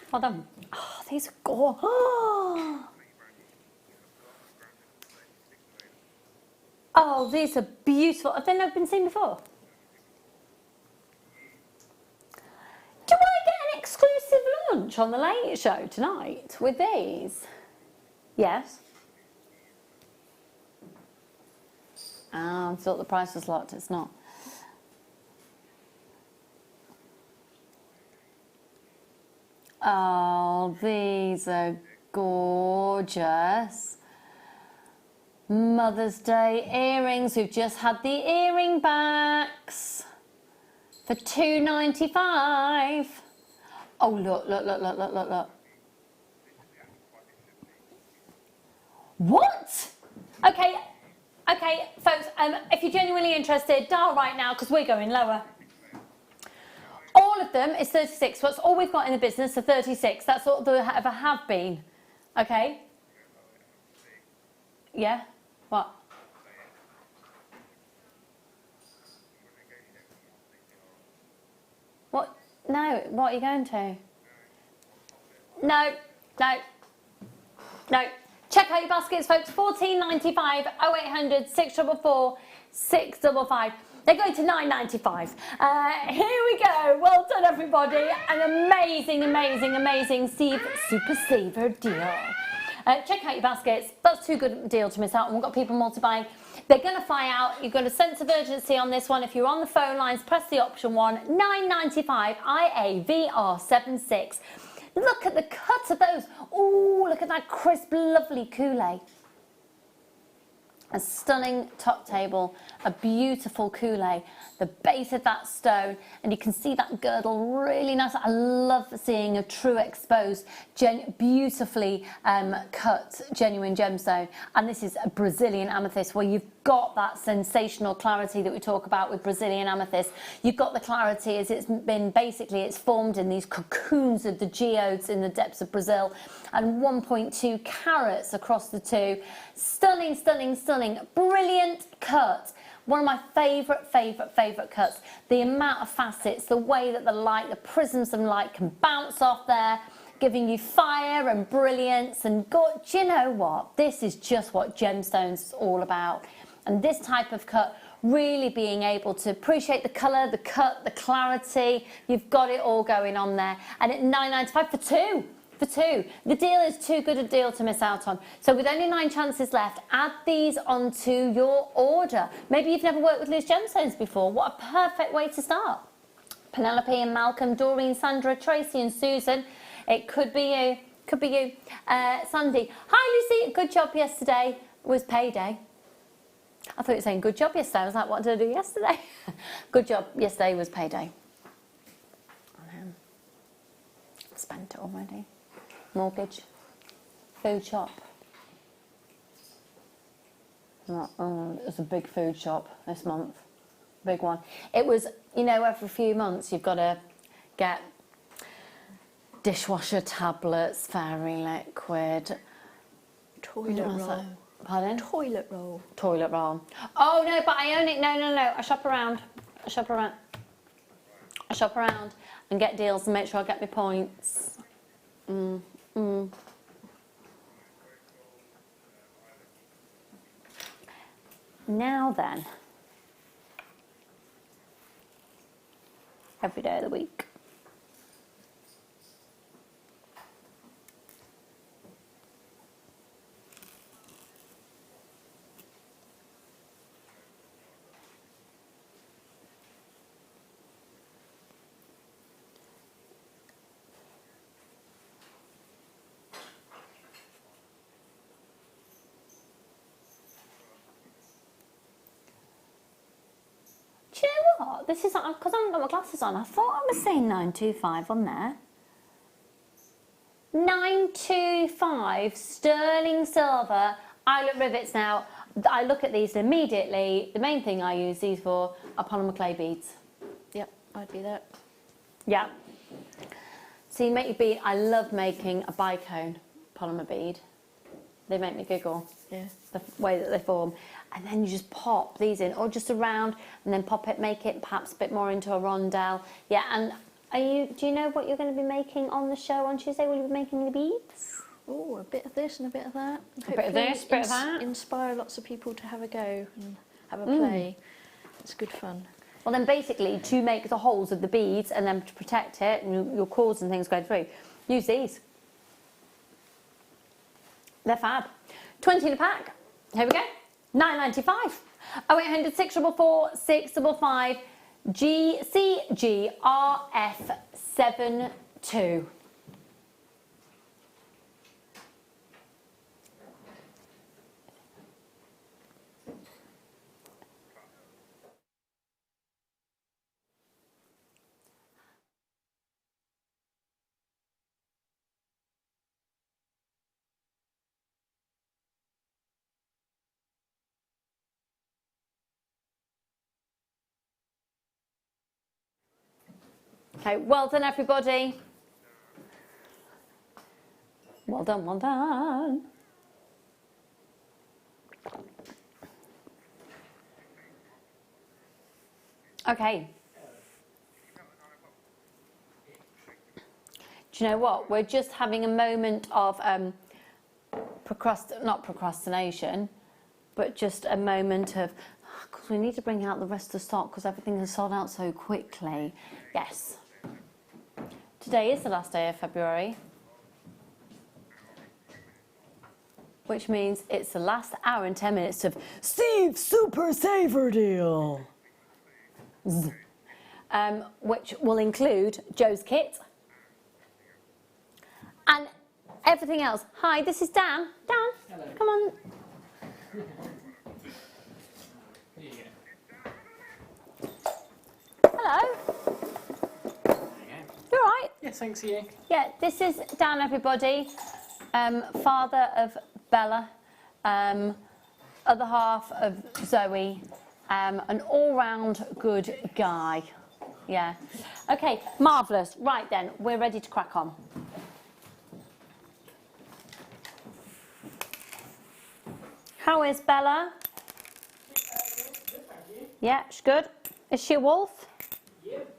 Well done. Oh, these are gorgeous. Oh, these are beautiful. Have they never been seen before? Do I get an exclusive lunch on the Late Show tonight with these? Yes. I thought the price was locked. It's not. Oh, these are gorgeous. Mother's Day earrings. We've just had the earring backs for £2.95. Oh, look, look, look, look, look, look, look. What? Okay, folks, if you're genuinely interested, dial right now, because we're going lower. All of them is 36. That's all we've got in the business, are 36. That's all there ever have been. Okay? Yeah? What? What? No, what are you going to? No, no, no. Check out your baskets, folks. £14.95, 0800 644 655. They're going to £9.95. Here we go. Well done, everybody. An amazing, amazing, amazing Super Saver deal. Check out your baskets. That's too good a deal to miss out on. We've got people multiplying. They're going to fly out. You've got a sense of urgency on this one. If you're on the phone lines, press the option 1. £9.95 IAVR76. Look at the cut of those. Oh, look at that crisp, lovely coulee. A stunning top table, a beautiful coulee, the base of that stone, and you can see that girdle really nice. I love seeing a true exposed, beautifully cut genuine gemstone. And this is a Brazilian amethyst, where you've got that sensational clarity that we talk about with Brazilian amethyst. You've got the clarity as it's been, basically it's formed in these cocoons of the geodes in the depths of Brazil, and 1.2 carats across the two. Stunning, stunning, stunning, brilliant cut. One of my favourite cuts. The amount of facets, the way that the light, the prisms of light can bounce off there. giving you fire and brilliance and God, do you know what? This is just what Gemstones is all about. And this type of cut, really being able to appreciate the colour, the cut, the clarity, you've got it all going on there. And at £9.95 for two. For two. The deal is too good a deal to miss out on. So with only 9 chances left, add these onto your order. Maybe you've never worked with loose gemstones before. What a perfect way to start. Penelope and Malcolm, Doreen, Sandra, Tracy and Susan. It could be you. Could be you. Sandy. Hi Lucy, good job yesterday. It was payday. I thought you were saying good job yesterday. I was like, what did I do yesterday? Good job. Yesterday was payday. Spent it already. Mortgage. Food shop. Oh, it was a big food shop this month. Big one. It was, you know, every few months you've got to get dishwasher tablets, fairy liquid. Toilet roll. Pardon? Toilet roll. Toilet roll. Oh no, but I only no. I shop around. I shop around and get deals and make sure I get my points. Now then, every day of the week. Do you know what? This is because I haven't got my glasses on. I thought I was saying 925 on there. 925 sterling silver eyelet rivets. Now, I look at these immediately. The main thing I use these for are polymer clay beads. Yep, I'd do that. Yeah. So you make your bead. I love making a bicone polymer bead. They make me giggle. Yeah. The way that they form. And then you just pop these in, or just around, and then pop it, make it perhaps a bit more into a rondelle. Yeah, and do you know what you're going to be making on the show on Tuesday? Will you be making the beads? Oh, a bit of this and a bit of that. A bit of this, a bit of that. Inspire lots of people to have a go and have a play. It's good fun. Well, then basically, to make the holes of the beads and then to protect it and your cords and things going through, use these. They're fab. 20 in a pack. Here we go. £9.95. 0800 644 655 GCGRF72. Okay, well done everybody. Well done, well done. Okay. Do you know what? We're just having a moment of not procrastination, but just a moment of, because we need to bring out the rest of the stock because everything has sold out so quickly. Yes. Today is the last day of February, which means it's the last hour and 10 minutes of Steve's Super Saver Deal, which will include Joe's kit and everything else. Hi, this is Dan. Dan, hello. Come on. Hello. You all right? Yes, thanks to you. Yeah, this is Dan, everybody. Father of Bella, other half of Zoe, an all-round good guy. Yeah. Okay, marvellous. Right then, we're ready to crack on. How is Bella? Yeah, she's good. Is she a wolf? Yep.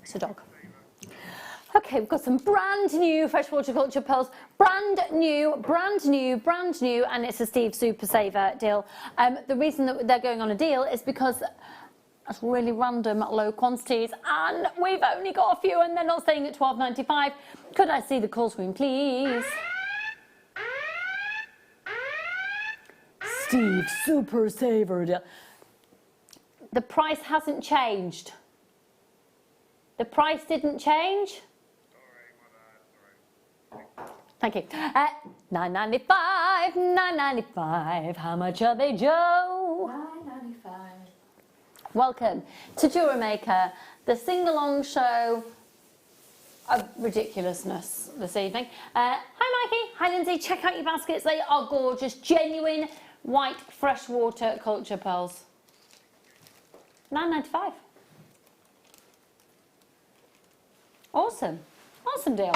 It's a dog. Okay, we've got some brand new freshwater culture pearls. Brand new, brand new, brand new, and it's a Steve Super Saver deal. The reason that they're going on a deal is because it's really random low quantities, and we've only got a few, and they're not staying at £12.95. Could I see the call screen, please? Steve Super Saver deal. The price hasn't changed. The price didn't change. Thank you. £9.95, £9.95. How much are they, Joe? £9.95. Welcome to JewelleryMaker, the sing-along show of ridiculousness this evening. Hi Mikey, hi Lindsay, check out your baskets. They are gorgeous, genuine white freshwater culture pearls. £9.95. Awesome, awesome deal.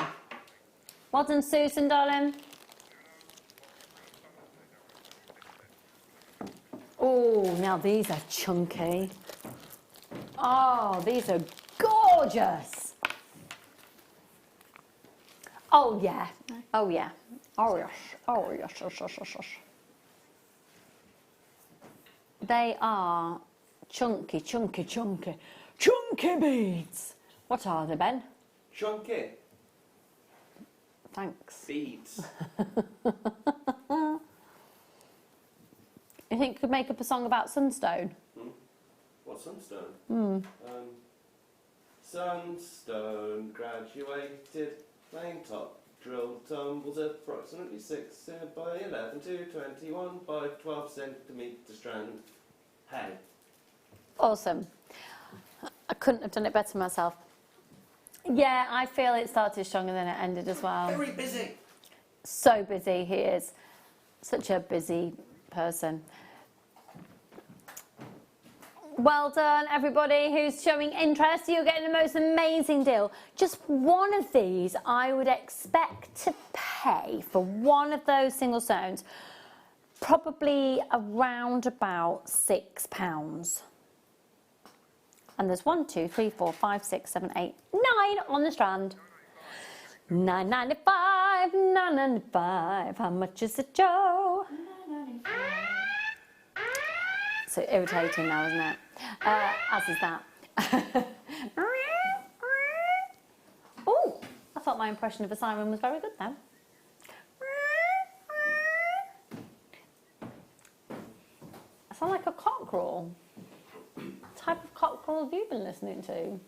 Well done, Susan, darling. Oh, now these are chunky. Oh, these are gorgeous. Oh yeah, oh yeah, oh yes, oh yes, yes, yes, yes, yes. They are chunky, chunky, chunky, chunky beads. What are they, Ben? Chunky. Thanks. Beads. You think you could make up a song about sunstone? What sunstone? Hmm. Sunstone graduated, plain top, drilled tumbles approximately 6 by 11 to 21 by 12 centimetre strand. Hey. Awesome. I couldn't have done it better myself. Yeah, I feel it started stronger than it ended as well. Very busy. So busy he is. Such a busy person. Well done, everybody who's showing interest. You're getting the most amazing deal. Just one of these, I would expect to pay for one of those single stones probably around about £6. And there's 1, 2, 3, 4, 5, 6, 7, 8, 9 on the strand. £9.95, £9.95. How much is it, Joe? So irritating now, isn't it? As is that. Oh, I thought my impression of a siren was very good then. I sound like a cockerel. What type of cockerel have you been listening to?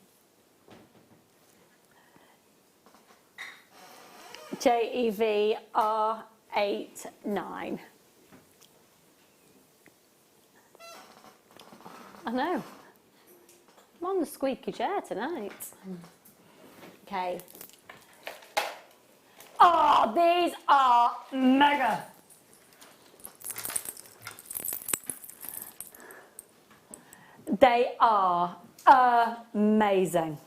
JEVR89. I know. I'm on the squeaky chair tonight. Okay. Oh, these are mega. They are amazing.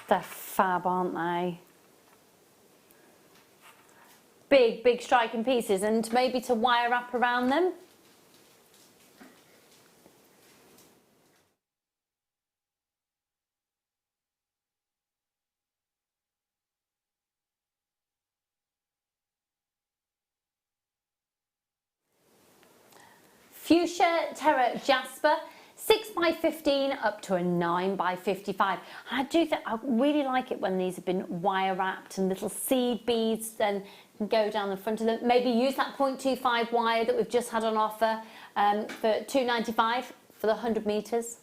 They're fab, aren't they? Big, big striking pieces, and maybe to wire wrap around them. Fuchsia Terra Jasper, 6 by 15 up to a 9 by 55. I really like it when these have been wire wrapped and little seed beads then can go down the front of them. Maybe use that 0.25 wire that we've just had on offer for £2.95 for the 100 metres.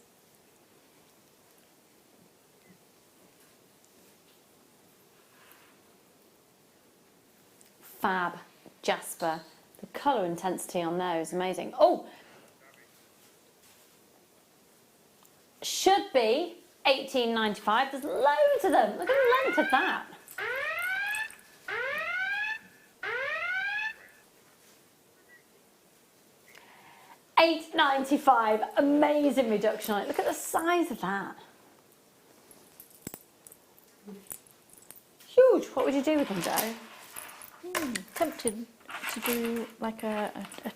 Fab Jasper. The colour intensity on there is amazing. Oh! Should be £18.95. There's loads of them. Look at the length of that. £8.95. Amazing reduction on it. Look at the size of that. What would you do with them, Jo? Tempted to do like a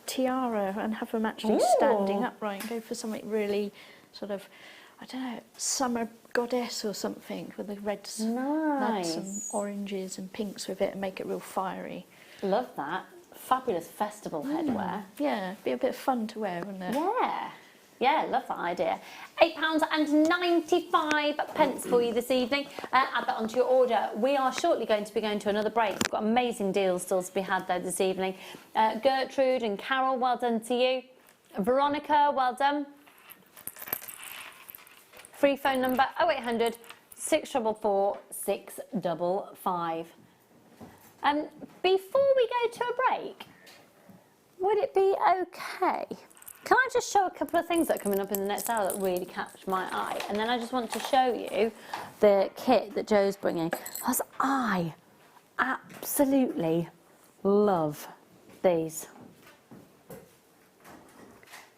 tiara and have them actually standing upright and go for something really sort of, I don't know, summer goddess or something with the reds, nuts and oranges and pinks with it and make it real fiery. Love that. Fabulous festival headwear. Yeah, be a bit fun to wear, wouldn't it? Yeah. Yeah, love that idea. £8.95 for you this evening. Add that onto your order. We are shortly going to be going to another break. We've got amazing deals still to be had there this evening. Gertrude and Carol, well done to you. Veronica, well done. Free phone number 0800 644 655. Before we go to a break, would it be okay? Can I just show a couple of things that are coming up in the next hour that really catch my eye? And then I just want to show you the kit that Jo's bringing. Because I absolutely love these.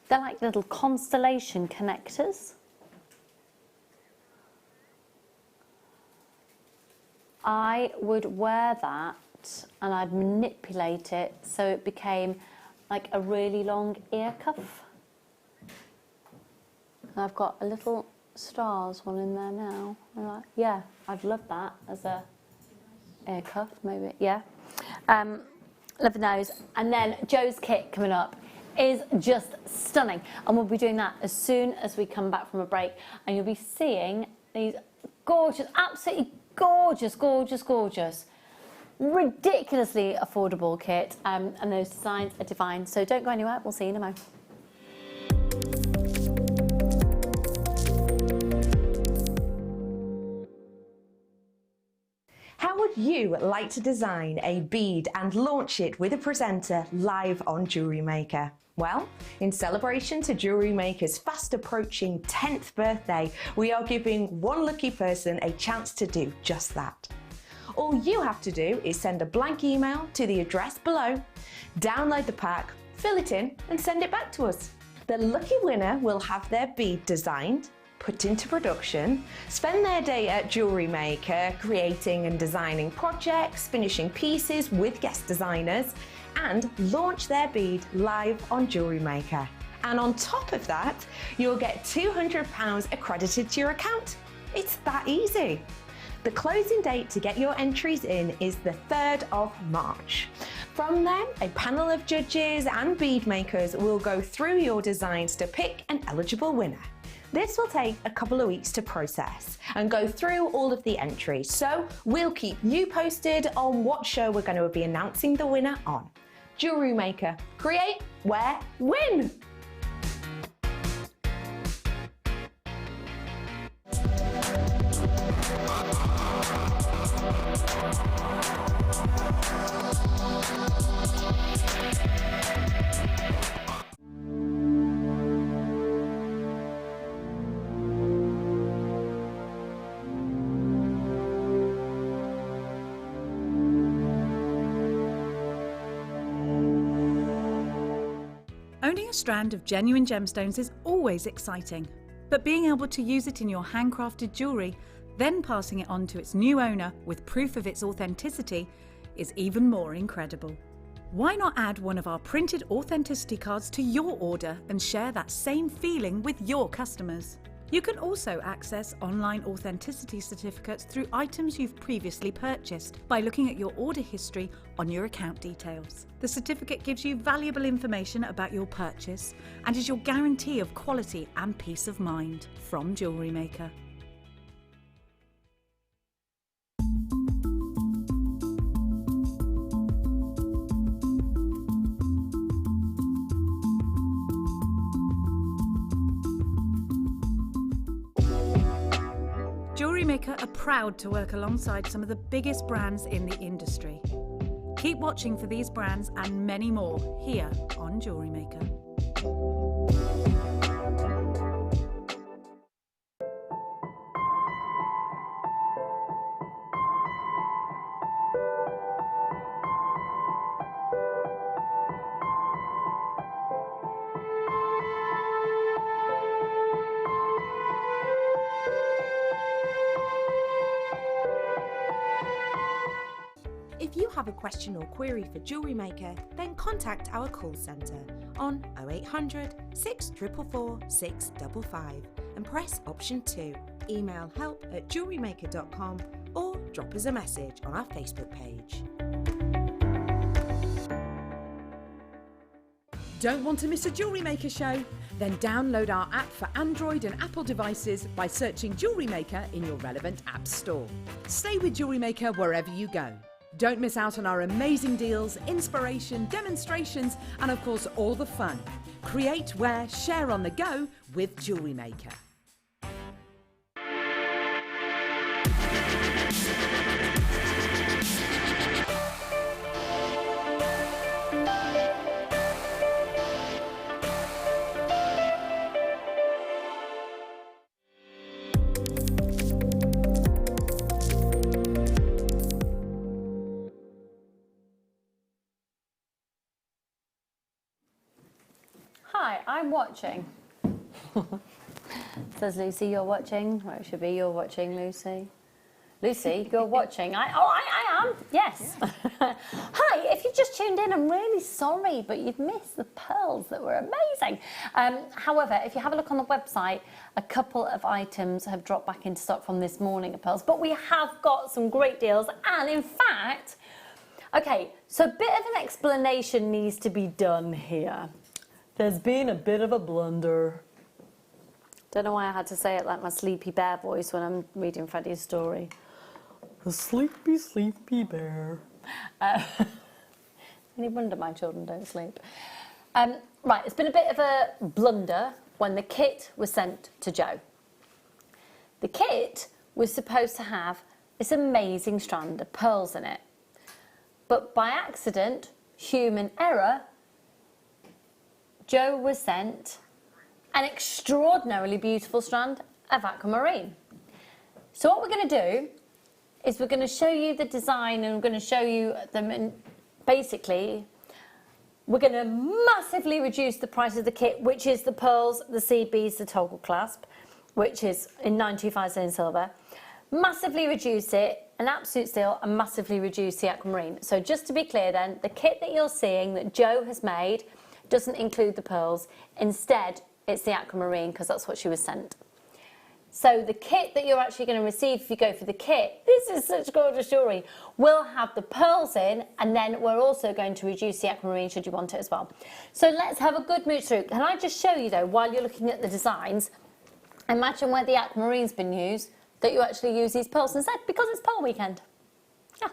They're like little constellation connectors. I would wear that and I'd manipulate it so it became like a really long ear cuff. And I've got a little stars one in there now. Like, yeah, I'd love that as a ear cuff, maybe. Yeah. Love those. And then Jo's kit coming up is just stunning, and we'll be doing that as soon as we come back from a break. And you'll be seeing these gorgeous, absolutely gorgeous, gorgeous, gorgeous, ridiculously affordable kit, and those designs are divine. So don't go anywhere. We'll see you in a moment. How would you like to design a bead and launch it with a presenter live on JewelleryMaker? Well, in celebration to JewelleryMaker's fast approaching 10th birthday, we are giving one lucky person a chance to do just that. All you have to do is send a blank email to the address below, download the pack, fill it in and send it back to us. The lucky winner will have their bead designed, put into production, spend their day at JewelleryMaker creating and designing projects, finishing pieces with guest designers, and launch their bead live on JewelleryMaker. And on top of that, you'll get £200 accredited to your account. It's that easy. The closing date to get your entries in is the 3rd of March. From then, a panel of judges and bead makers will go through your designs to pick an eligible winner. This will take a couple of weeks to process and go through all of the entries, so we'll keep you posted on what show we're going to be announcing the winner on. JewelleryMaker, create, wear, win! Owning a strand of genuine gemstones is always exciting, but being able to use it in your handcrafted jewellery, then passing it on to its new owner with proof of its authenticity, is even more incredible. Why not add one of our printed authenticity cards to your order and share that same feeling with your customers? You can also access online authenticity certificates through items you've previously purchased by looking at your order history on your account details. The certificate gives you valuable information about your purchase and is your guarantee of quality and peace of mind from JewelleryMaker. JewelleryMaker are proud to work alongside some of the biggest brands in the industry. Keep watching for these brands and many more here on JewelleryMaker. If you have a question or query for Jewellery Maker, then contact our call centre on 0800 644 655 and press option 2. Email help@jewellerymaker.com or drop us a message on our Facebook page. Don't want to miss a Jewellery Maker show? Then download our app for Android and Apple devices by searching Jewellery Maker in your relevant app store. Stay with Jewellery Maker wherever you go. Don't miss out on our amazing deals, inspiration, demonstrations, and of course all the fun. Create, wear, share on the go with Jewellery Maker. Hi, I'm watching. Says Lucy, you're watching. Well, it should be you're watching, Lucy. Lucy, you're watching. I am. Yes. Hi, if you just tuned in, I'm really sorry, but you've missed the pearls that were amazing. However, if you have a look on the website, a couple of items have dropped back into stock from this morning of pearls, but we have got some great deals. And in fact, okay, so a bit of an explanation needs to be done here. There's been a bit of a blunder. Don't know why I had to say it like my sleepy bear voice when I'm reading Freddie's story. The sleepy, sleepy bear. Any wonder my children don't sleep. Right, it's been a bit of a blunder when the kit was sent to Joe. The kit was supposed to have this amazing strand of pearls in it. But by accident, human error, Joe was sent an extraordinarily beautiful strand of aquamarine. So what we're going to do is we're going to show you the design and we're going to show you them, and basically we're going to massively reduce the price of the kit, which is the pearls, the seed beads, the toggle clasp, which is in 925 sterling silver. Massively reduce it, an absolute steal, and massively reduce the aquamarine. So just to be clear then, the kit that you're seeing that Joe has made doesn't include the pearls. Instead, it's the aquamarine because that's what she was sent. So the kit that you're actually going to receive if you go for the kit, this is such gorgeous jewellery, will have the pearls in, and then we're also going to reduce the aquamarine should you want it as well. So let's have a good mooch through. Can I just show you though, while you're looking at the designs, imagine where the aquamarine's been used, that you actually use these pearls instead, because it's pearl weekend. Yeah.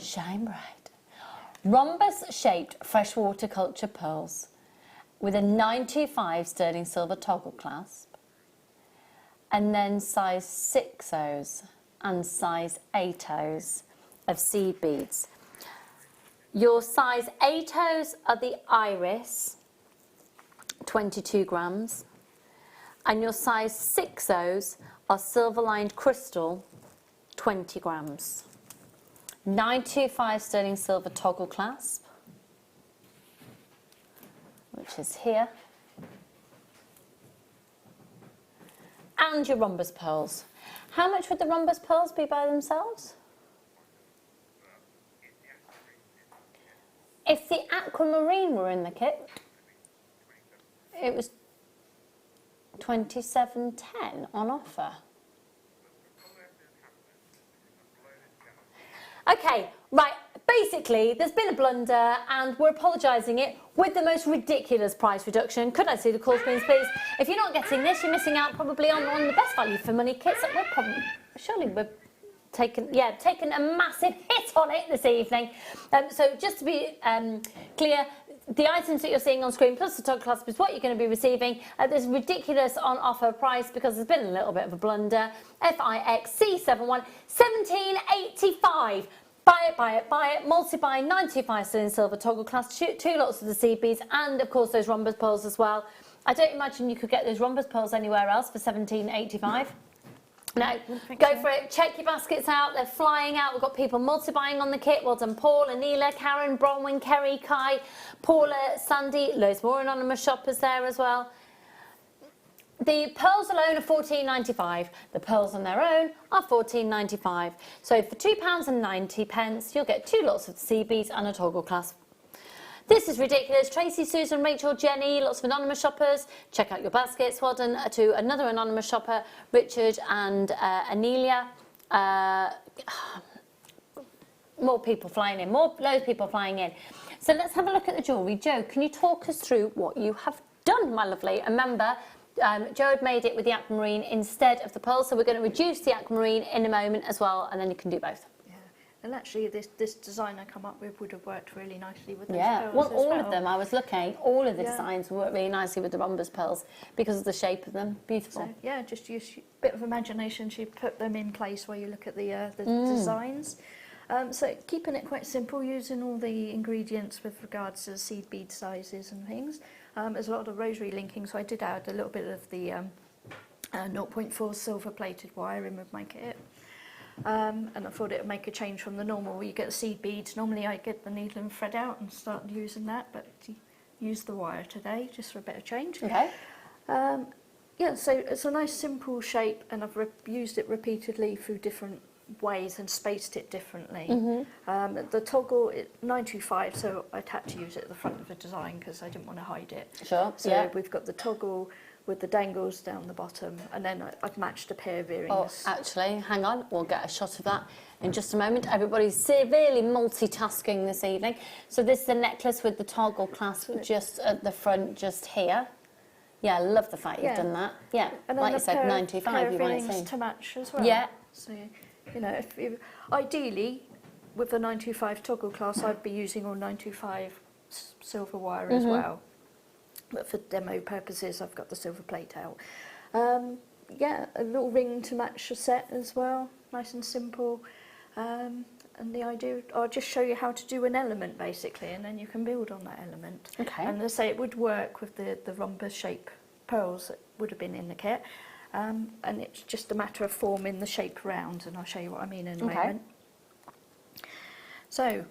Shine bright. Rhombus-shaped freshwater culture pearls with a 925 sterling silver toggle clasp, and then size 6/0s and size 8/0s of seed beads. Your size 8/0s are the iris, 22 grams, and your size 6/0s are silver-lined crystal, 20 grams. 925 sterling silver toggle clasp, which is here, and your rhombus pearls. How much would the rhombus pearls be by themselves? If the aquamarine were in the kit, it was £27.10 on offer. Okay, right, basically there's been a blunder and we're apologising it with the most ridiculous price reduction. Could I see the call screens, please? If you're not getting this, you're missing out probably on the best value for money kits that we're probably, surely we're taking a massive hit on it this evening. So just to be clear, the items that you're seeing on screen plus the toggle clasp is what you're going to be receiving. There's ridiculous on offer price because there's been a little bit of a blunder. FIXC71 17.85. Buy it, buy it, buy it. Multi-buy 925 sterling silver toggle clasp, two lots of the seed beads, and of course those rhombus pearls as well. I don't imagine you could get those rhombus pearls anywhere else for 17.85. No, go for it. Check your baskets out. They're flying out. We've got people multi-buying on the kit. Well done, Paul, Anila, Karen, Bronwyn, Kerry, Kai, Paula, Sandy. Loads more anonymous shoppers there as well. The pearls alone are £14.95. The pearls on their own are £14.95. So for £2.90, you'll get 2 lots of the sea beads and a toggle clasp. This is ridiculous. Tracy, Susan, Rachel, Jenny, lots of anonymous shoppers. Check out your baskets. Well done to another anonymous shopper, Richard and Anelia. More people flying in, loads of people flying in. So let's have a look at the jewellery. Jo, can you talk us through what you have done, my lovely? Remember, Jo had made it with the aquamarine instead of the pearl, so we're going to reduce the aquamarine in a moment as well, and then you can do both. And actually, this design I come up with would have worked really nicely with those pearls. Well, all of them. I was looking. All of the designs work really nicely with the rhombus pearls because of the shape of them. Beautiful. So, yeah, just use a bit of imagination to put them in place while you look at the designs. So keeping it quite simple, using all the ingredients with regards to seed bead sizes and things. There's a lot of rosary linking, so I did add a little bit of the 0.4 silver plated wire in with my kit. And I thought it would make a change from the normal where you get the seed beads. Normally I get the needle and thread out and start using that, but use the wire today just for a bit of change. Okay. Yeah, so it's a nice simple shape, and I've used it repeatedly through different ways and spaced it differently. The toggle, 925, so I had to use it at the front of the design because I didn't want to hide it. Sure. So we've got the toggle with the dangles down the bottom, and then I've matched a pair of earrings. Oh, actually, hang on, we'll get a shot of that in just a moment. Everybody's severely multitasking this evening. So this is the necklace with the toggle clasp just at the front, just here. Yeah, I love the fact you've done that. Yeah, and like you said, 925, you want it seen. To match as well. Yeah. So, you know, ideally, with the 925 toggle clasp, I'd be using all 925 silver wire as well. But for demo purposes, I've got the silver plate out. Yeah, a little ring to match the set as well, nice and simple. And the idea, I'll just show you how to do an element basically, and then you can build on that element. Okay. And as I say, it would work with the rhombus shape pearls that would have been in the kit. And it's just a matter of forming the shape round, and I'll show you what I mean in a moment. So,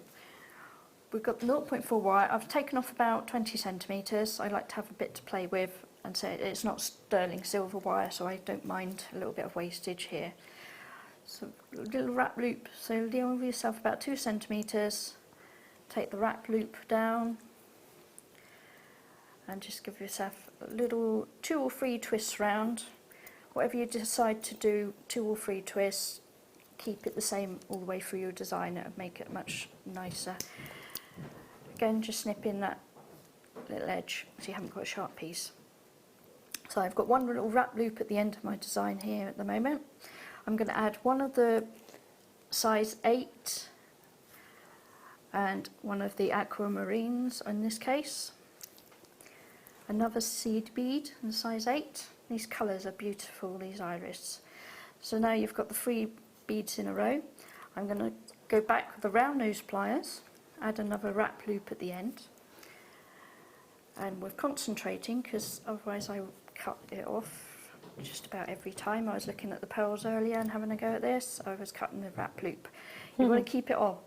we've got the 0.4 wire. I've taken off about 20 centimetres. I like to have a bit to play with, and so it's not sterling silver wire, so I don't mind a little bit of wastage here. So a little wrap loop. So deal with yourself about 2 centimetres. Take the wrap loop down, and just give yourself a little 2 or 3 twists round. Whatever you decide to do, 2 or 3 twists. Keep it the same all the way through your design. It'll make it much nicer. Again, just snip in that little edge so you haven't got a sharp piece. So I've got one little wrap loop at the end of my design here at the moment. I'm going to add one of the size 8 and one of the aquamarines in this case. Another seed bead in size 8. These colours are beautiful, these iris. So now you've got the 3 beads in a row. I'm going to go back with the round nose pliers. Add another wrap loop at the end, and we're concentrating because otherwise I will cut it off just about every time. I was looking at the pearls earlier and having a go at this, I was cutting the wrap loop. You want to keep it on.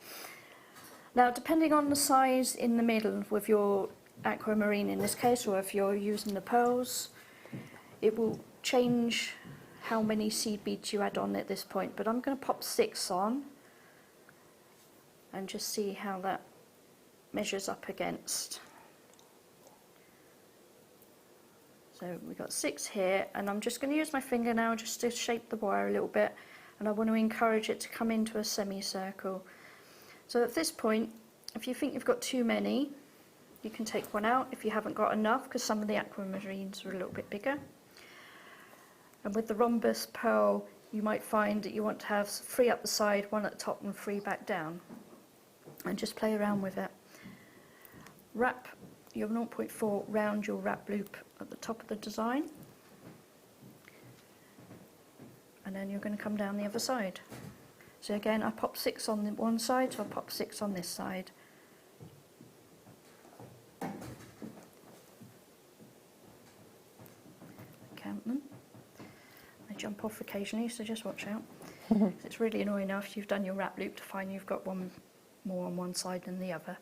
Now depending on the size in the middle with your aquamarine in this case, or if you're using the pearls, it will change how many seed beads you add on at this point, but I'm going to pop 6 on and just see how that measures up against. So we've got 6 here, and I'm just going to use my finger now just to shape the wire a little bit, and I want to encourage it to come into a semicircle. So at this point, if you think you've got too many, you can take one out if you haven't got enough, because some of the aquamarines are a little bit bigger. And with the rhombus pearl, you might find that you want to have 3 up the side, 1 at the top and 3 back down. And just play around with it. Wrap your 0.4 round your wrap loop at the top of the design, and then you're going to come down the other side. So again, I pop 6 on the one side, so I'll pop 6 on this side. Count them. I jump off occasionally, so just watch out. It's really annoying after you've done your wrap loop to find you've got one more on one side than the other.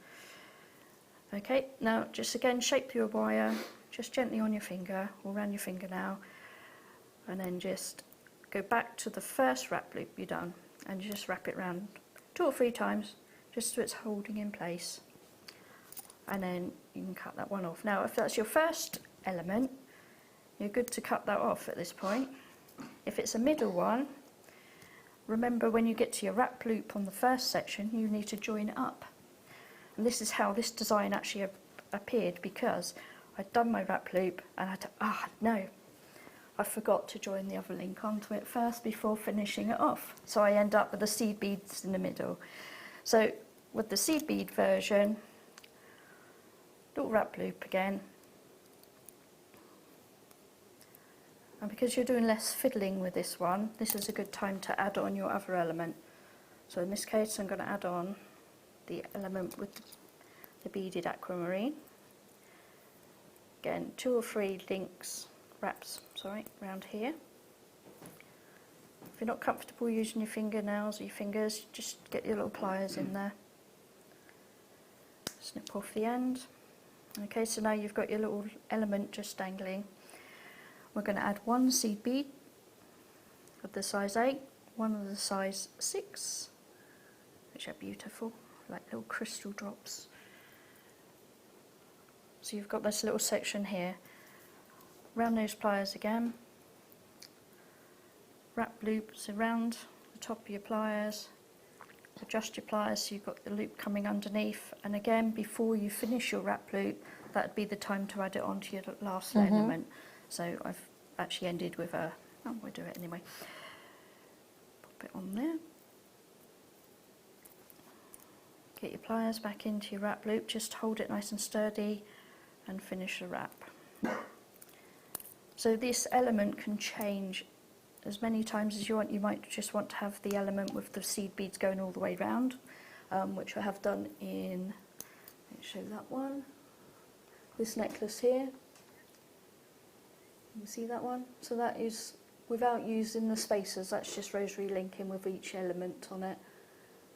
Okay, now just again shape your wire just gently on your finger or around your finger now, and then just go back to the first wrap loop you've done and just wrap it around 2 or 3 times just so it's holding in place, and then you can cut that one off. Now if that's your first element, you're good to cut that off at this point. If it's a middle one, remember when you get to your wrap loop on the first section, you need to join it up. And this is how this design actually appeared, because I'd done my wrap loop and I forgot to join the other link onto it first before finishing it off. So I end up with the seed beads in the middle. So with the seed bead version, little wrap loop again. And because you're doing less fiddling with this one, this is a good time to add on your other element. So in this case, I'm going to add on the element with the beaded aquamarine. Again, 2 or 3 wraps around here. If you're not comfortable using your fingernails or your fingers, just get your little pliers in there. Snip off the end. Okay, so now you've got your little element just dangling. We're going to add 1 seed bead of the size 8, 1 of the size 6, which are beautiful, like little crystal drops. So you've got this little section here. Round those pliers again. Wrap loops around the top of your pliers. Adjust your pliers so you've got the loop coming underneath. And again, before you finish your wrap loop, that would be the time to add it onto your last element. So I've actually ended with we'll do it anyway. Pop it on there. Get your pliers back into your wrap loop, just hold it nice and sturdy and finish the wrap. So this element can change as many times as you want. You might just want to have the element with the seed beads going all the way round, which I have done in, let me show that one, this necklace here. You see that one? So that is without using the spacers, that's just rosary linking with each element on it.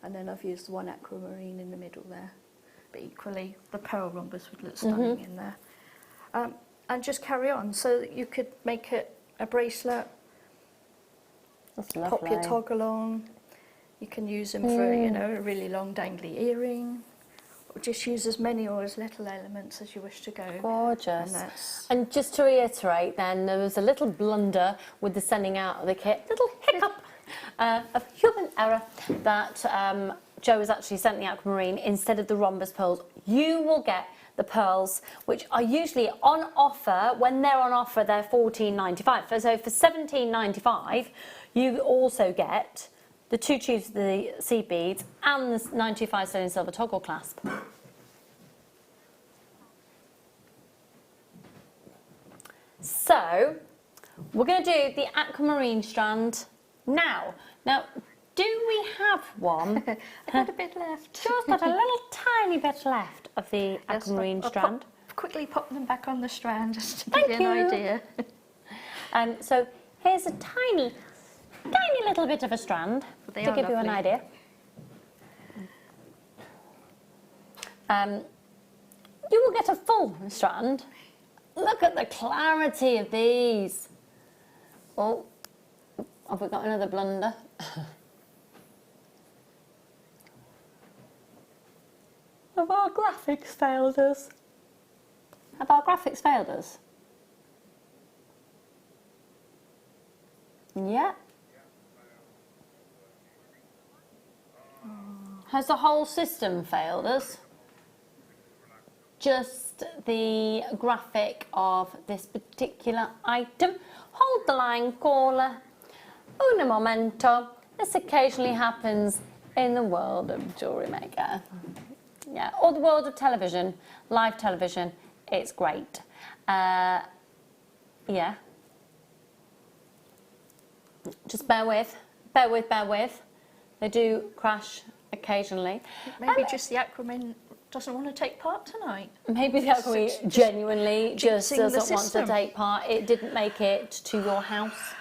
And then I've used 1 aquamarine in the middle there. But equally, the pearl rhombus would look stunning in there. And just carry on. So that you could make it a bracelet, pop your toggle on. You can use them for, you know, a really long dangly earring. Or just use as many or as little elements as you wish to go. Gorgeous. And just to reiterate then, there was a little blunder with the sending out of the kit, little hiccup of human error, that Jo has actually sent the aquamarine instead of the rhombus pearls. You will get the pearls, which are usually on offer. When they're on offer, they're $14.95. So for $17.95, you also get the 2 tubes of the seed beads and the 925 sterling silver toggle clasp. So we're going to do the aquamarine strand now. Now, do we have one? I've got a bit left. Jo's got a little tiny bit left of the aquamarine strand. Quickly pop them back on the strand just to give you an idea. So here's a tiny little bit of a strand to give you an idea. You will get a full strand. Look at the clarity of these. Oh, have we got another blunder? Have our graphics failed us? Have our graphics failed us? Yeah. Has the whole system failed us? Just the graphic of this particular item. Hold the line, caller. Un momento. This occasionally happens in the world of Jewellery Maker. Yeah, or the world of television, live television. It's great. Yeah. Just bear with. They do crash occasionally. Maybe just the aquamarine doesn't want to take part tonight. Maybe the aquamarine genuinely just doesn't want to take part. It didn't make it to your house.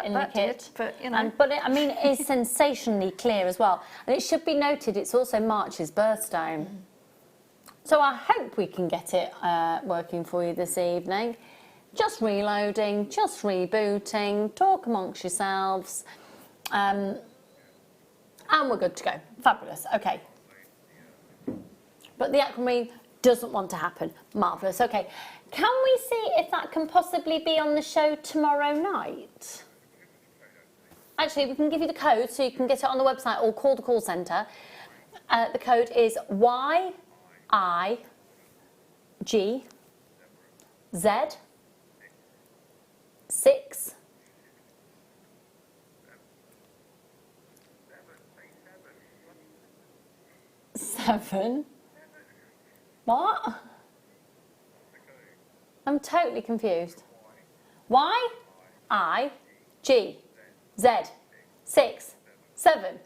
in the that kit. did, but, you know. But it, I mean, it is sensationally clear as well. And it should be noted, it's also March's birthstone. So I hope we can get it working for you this evening. Just reloading, just rebooting, talk amongst yourselves. And we're good to go. Fabulous. Okay. But the aquamarine doesn't want to happen. Marvellous. Okay. Can we see if that can possibly be on the show tomorrow night? Actually, we can give you the code so you can get it on the website or call the call centre. The code is YIGZ 6 7. What? I'm totally confused. YIGZ 6 7.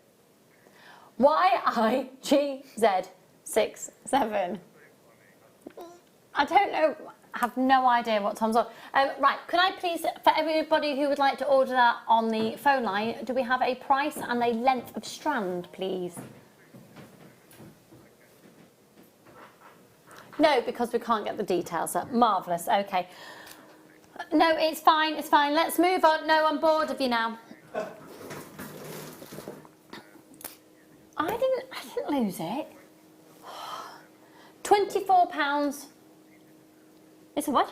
YIGZ 6 7. I don't know. I have no idea what Tom's on. Right, could I please, for everybody who would like to order that on the phone line, do we have a price and a length of strand, please? No, because we can't get the details up. Marvellous, okay. No, it's fine, it's fine. Let's move on. No, I'm bored of you now. I didn't lose it. £24. It's a what?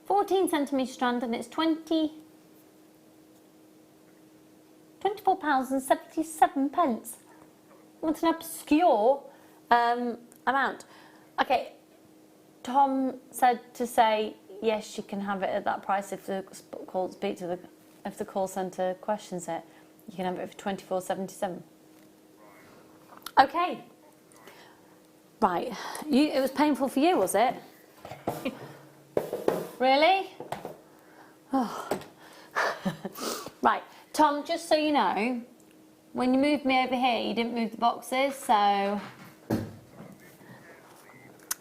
14 centimetre strand, and it's £24.77. What's an obscure amount? Okay, Tom said to say yes, you can have it at that price if the if the call centre questions it. You can have it for £24.77. Okay. Right. It was painful for you, was it? Really? Oh. Right, Tom, just so you know, when you moved me over here, you didn't move the boxes, so...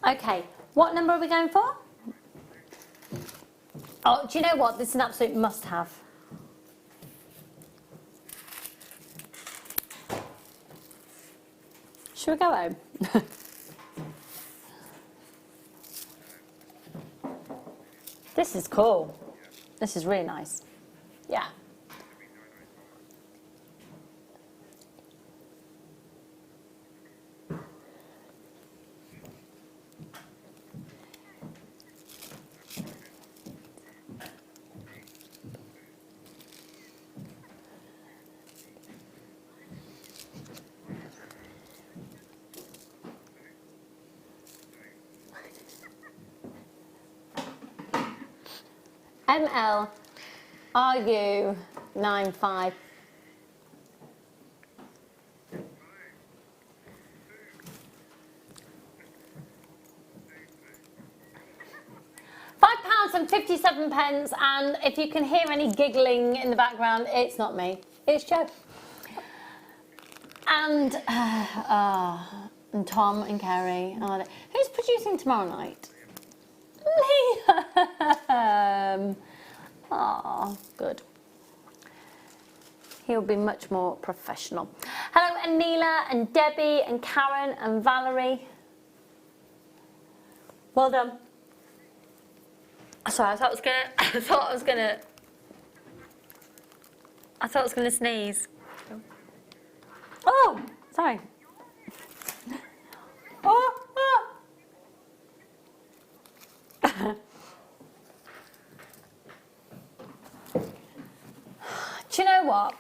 Okay, what number are we going for? Oh, do you know what? This is an absolute must-have. Should we go home? This is cool. This is really nice. Yeah. ML RU 95. £5.57, and if you can hear any giggling in the background, it's not me, it's Joe. And Tom and Kerry. Who's producing tomorrow night? Liam. Oh, good. He'll be much more professional. Hello, Anila and Debbie and Karen and Valerie. Well done. Sorry, I thought I was gonna sneeze. Oh, sorry. Oh. Do you know what?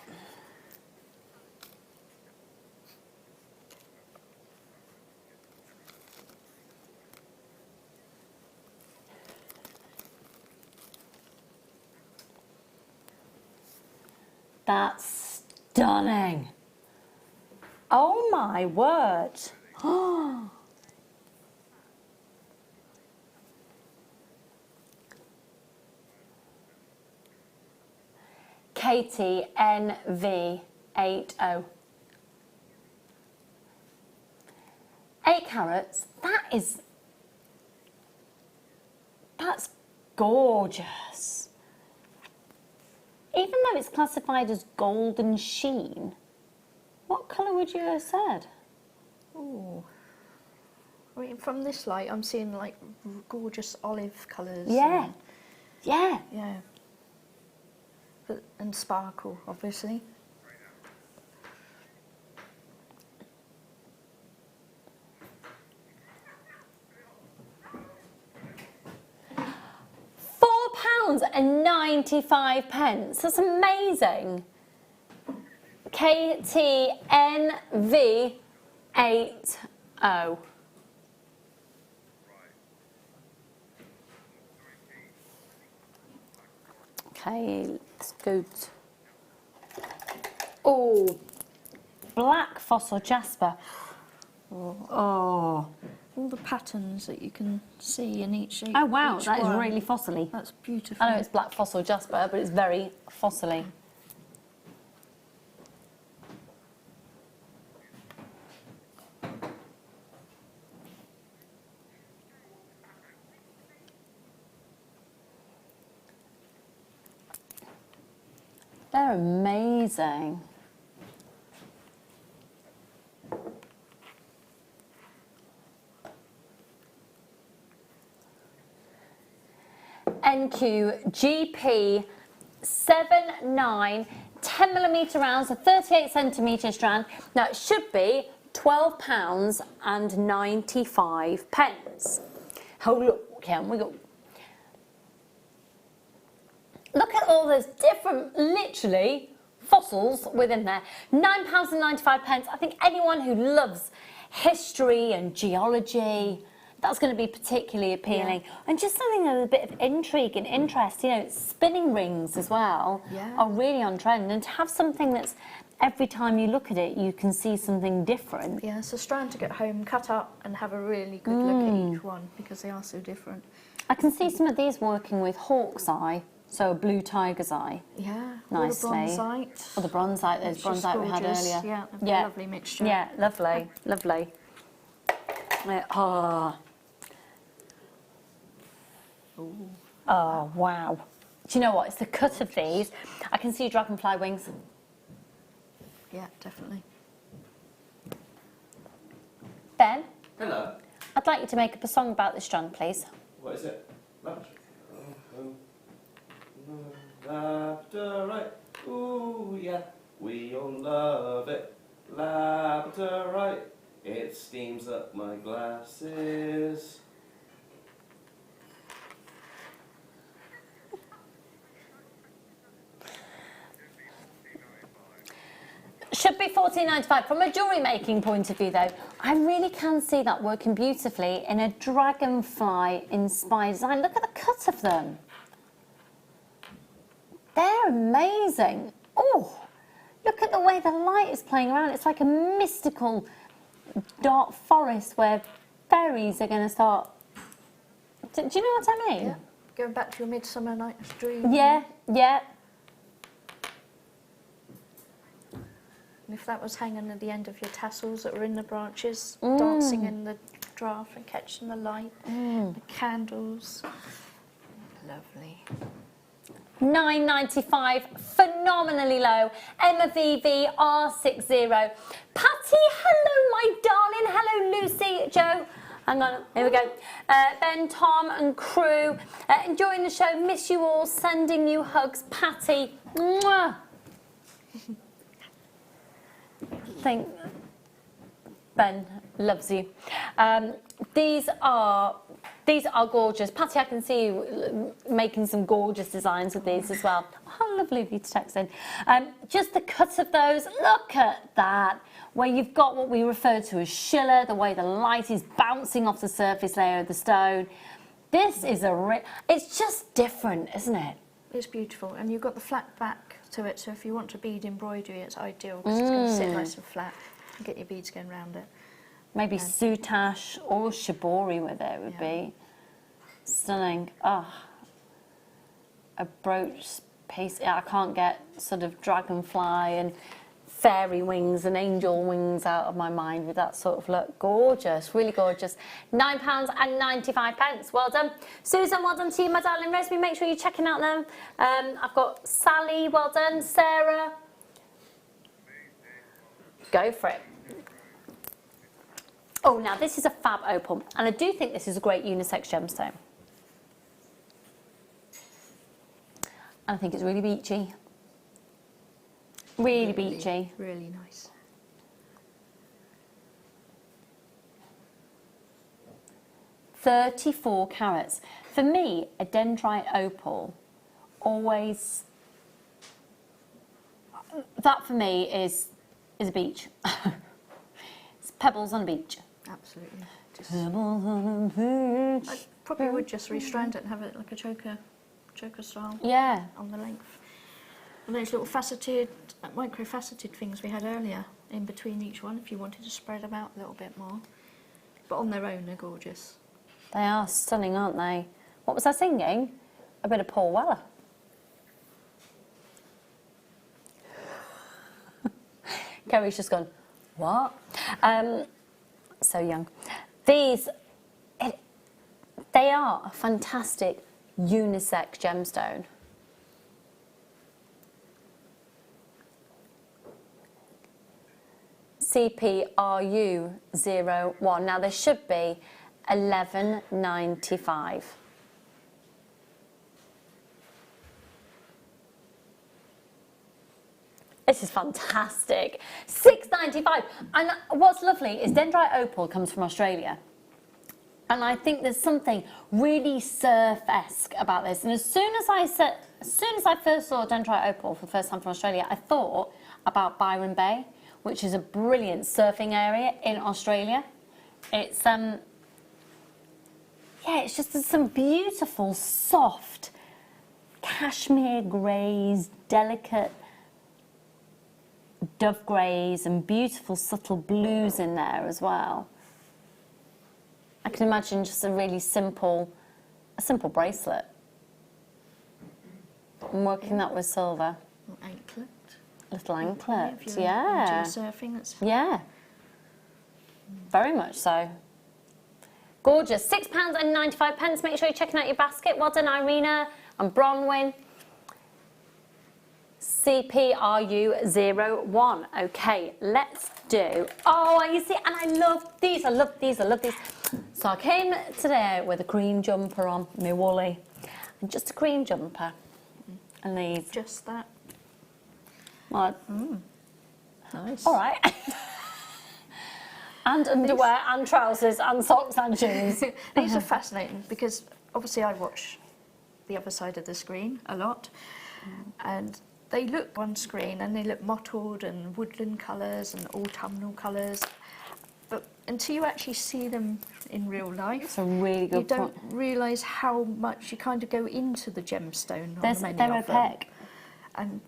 That's stunning. Oh my word. Oh. Katie NV80. 8 carats. That's gorgeous. even though it's classified as golden sheen, what colour would you have said? Ooh. I mean, from this light, I'm seeing like gorgeous olive colours. Yeah. And, Yeah. yeah. And sparkle, obviously. £4.95. That's amazing. KTNV80. Okay, let's go. Oh, black fossil jasper. Oh. All the patterns that you can see in each. Oh wow, each that is one. really fossily. That's beautiful. I know it's black fossil jasper, but it's very fossily. They're amazing. NQ GP 79 10mm rounds, a 38cm strand. Now it should be £12.95. Oh look, can we go? Look at all those different, literally, fossils within there. £9.95. I think anyone who loves history and geology, that's going to be particularly appealing. Yeah. And just something with a bit of intrigue and interest, you know, spinning rings as well are really on trend. And to have something that's, every time you look at it, you can see something different. Yeah, it's a strand to get home, cut up and have a really good look at each one because they are so different. I can see some of these working with hawk's eye. So a blue tiger's eye. Yeah, nicely. Or the bronzite. Or the bronzite, there's bronzite we had earlier. Yeah, a lovely mixture. Yeah, lovely, lovely. Oh. Ooh. Oh, wow. Do you know what? It's the cut of these. I can see dragonfly wings. Yeah, definitely. Ben? Hello. I'd like you to make up a song about this strand, please. What is it? Labradorite, ooh yeah, we all love it. Labradorite, it steams up my glasses. Should be £14.95. From a jewellery making point of view though, I really can see that working beautifully in a dragonfly inspired design. Look at the cut of them. They're amazing. Oh, look at the way the light is playing around. It's like a mystical dark forest where fairies are going to start. Do you know what I mean? Yeah. Going back to your Midsummer Night's Dream. Yeah, yeah. And if that was hanging at the end of your tassels that were in the branches, dancing in the draft and catching the light, the candles. Lovely. £9.95, phenomenally low. Emma VV R60. Patty, hello my darling. Hello Lucy, Joe. Hang on, here we go. Ben, Tom and crew. Enjoying the show, miss you all, sending you hugs. Patty, mwah. Think Ben loves you. These are gorgeous. Patty, I can see you making some gorgeous designs with these as well. How lovely of you to text in. Just the cut of those, look at that. Where you've got what we refer to as schiller, the way the light is bouncing off the surface layer of the stone. This is it's just different, isn't it? It's beautiful. And you've got the flat back to it, so if you want to bead embroidery, it's ideal because it's going to sit nice and flat and get your beads going around it. Maybe soutache or shibori with it would be stunning. Oh, a brooch piece. I can't get sort of dragonfly and fairy wings and angel wings out of my mind with that sort of look. Gorgeous, really gorgeous. £9.95. Well done. Susan, well done to you, my darling. Rosemary, make sure you're checking out them. I've got Sally, well done. Sarah. Go for it. Oh, now this is a fab opal, and I do think this is a great unisex gemstone. And I think it's really beachy. Really beachy. Really nice. £34 carats. For me, a dendrite opal always, that for me is a beach. It's pebbles on a beach. Absolutely. Pebbles on a beach. I probably would just restrand it and have it like a choker style. Yeah. On the length. And those little faceted, micro-faceted things we had earlier in between each one, if you wanted to spread them out a little bit more. But on their own, they're gorgeous. They are stunning, aren't they? What was I singing? A bit of Paul Weller. Kerry's just gone, what? So young. These, they are a fantastic unisex gemstone. CPRU01. Now there should be 11.95. This is fantastic. $6.95. And what's lovely is dendrite opal comes from Australia. And I think there's something really surf-esque about this. And as soon as I first saw dendrite opal for the first time from Australia, I thought about Byron Bay, which is a brilliant surfing area in Australia. It's yeah, it's just some beautiful, soft cashmere greys, delicate dove greys, and beautiful subtle blues in there as well. I can imagine just a really simple bracelet. I'm working that with silver. Anklet. Little anklet, If you're yeah. into surfing, that's yeah. Very much so. Gorgeous. £6.95. Make sure you're checking out your basket. Well done, Irina and Bronwyn. CPRU01. Okay, let's do. Oh, you see, and I love these. I love these. I love these. So I came today with a cream jumper on, my woolly, and just a cream jumper, and these. Just that. What? Nice. All right. And underwear and trousers and socks and shoes. These are fascinating because obviously I watch the other side of the screen a lot, and they look on screen and they look mottled and woodland colours and autumnal colours, but until you actually see them in real life, it's a really good you don't realise how much you kind of go into the gemstone on many they're of them. opaque. And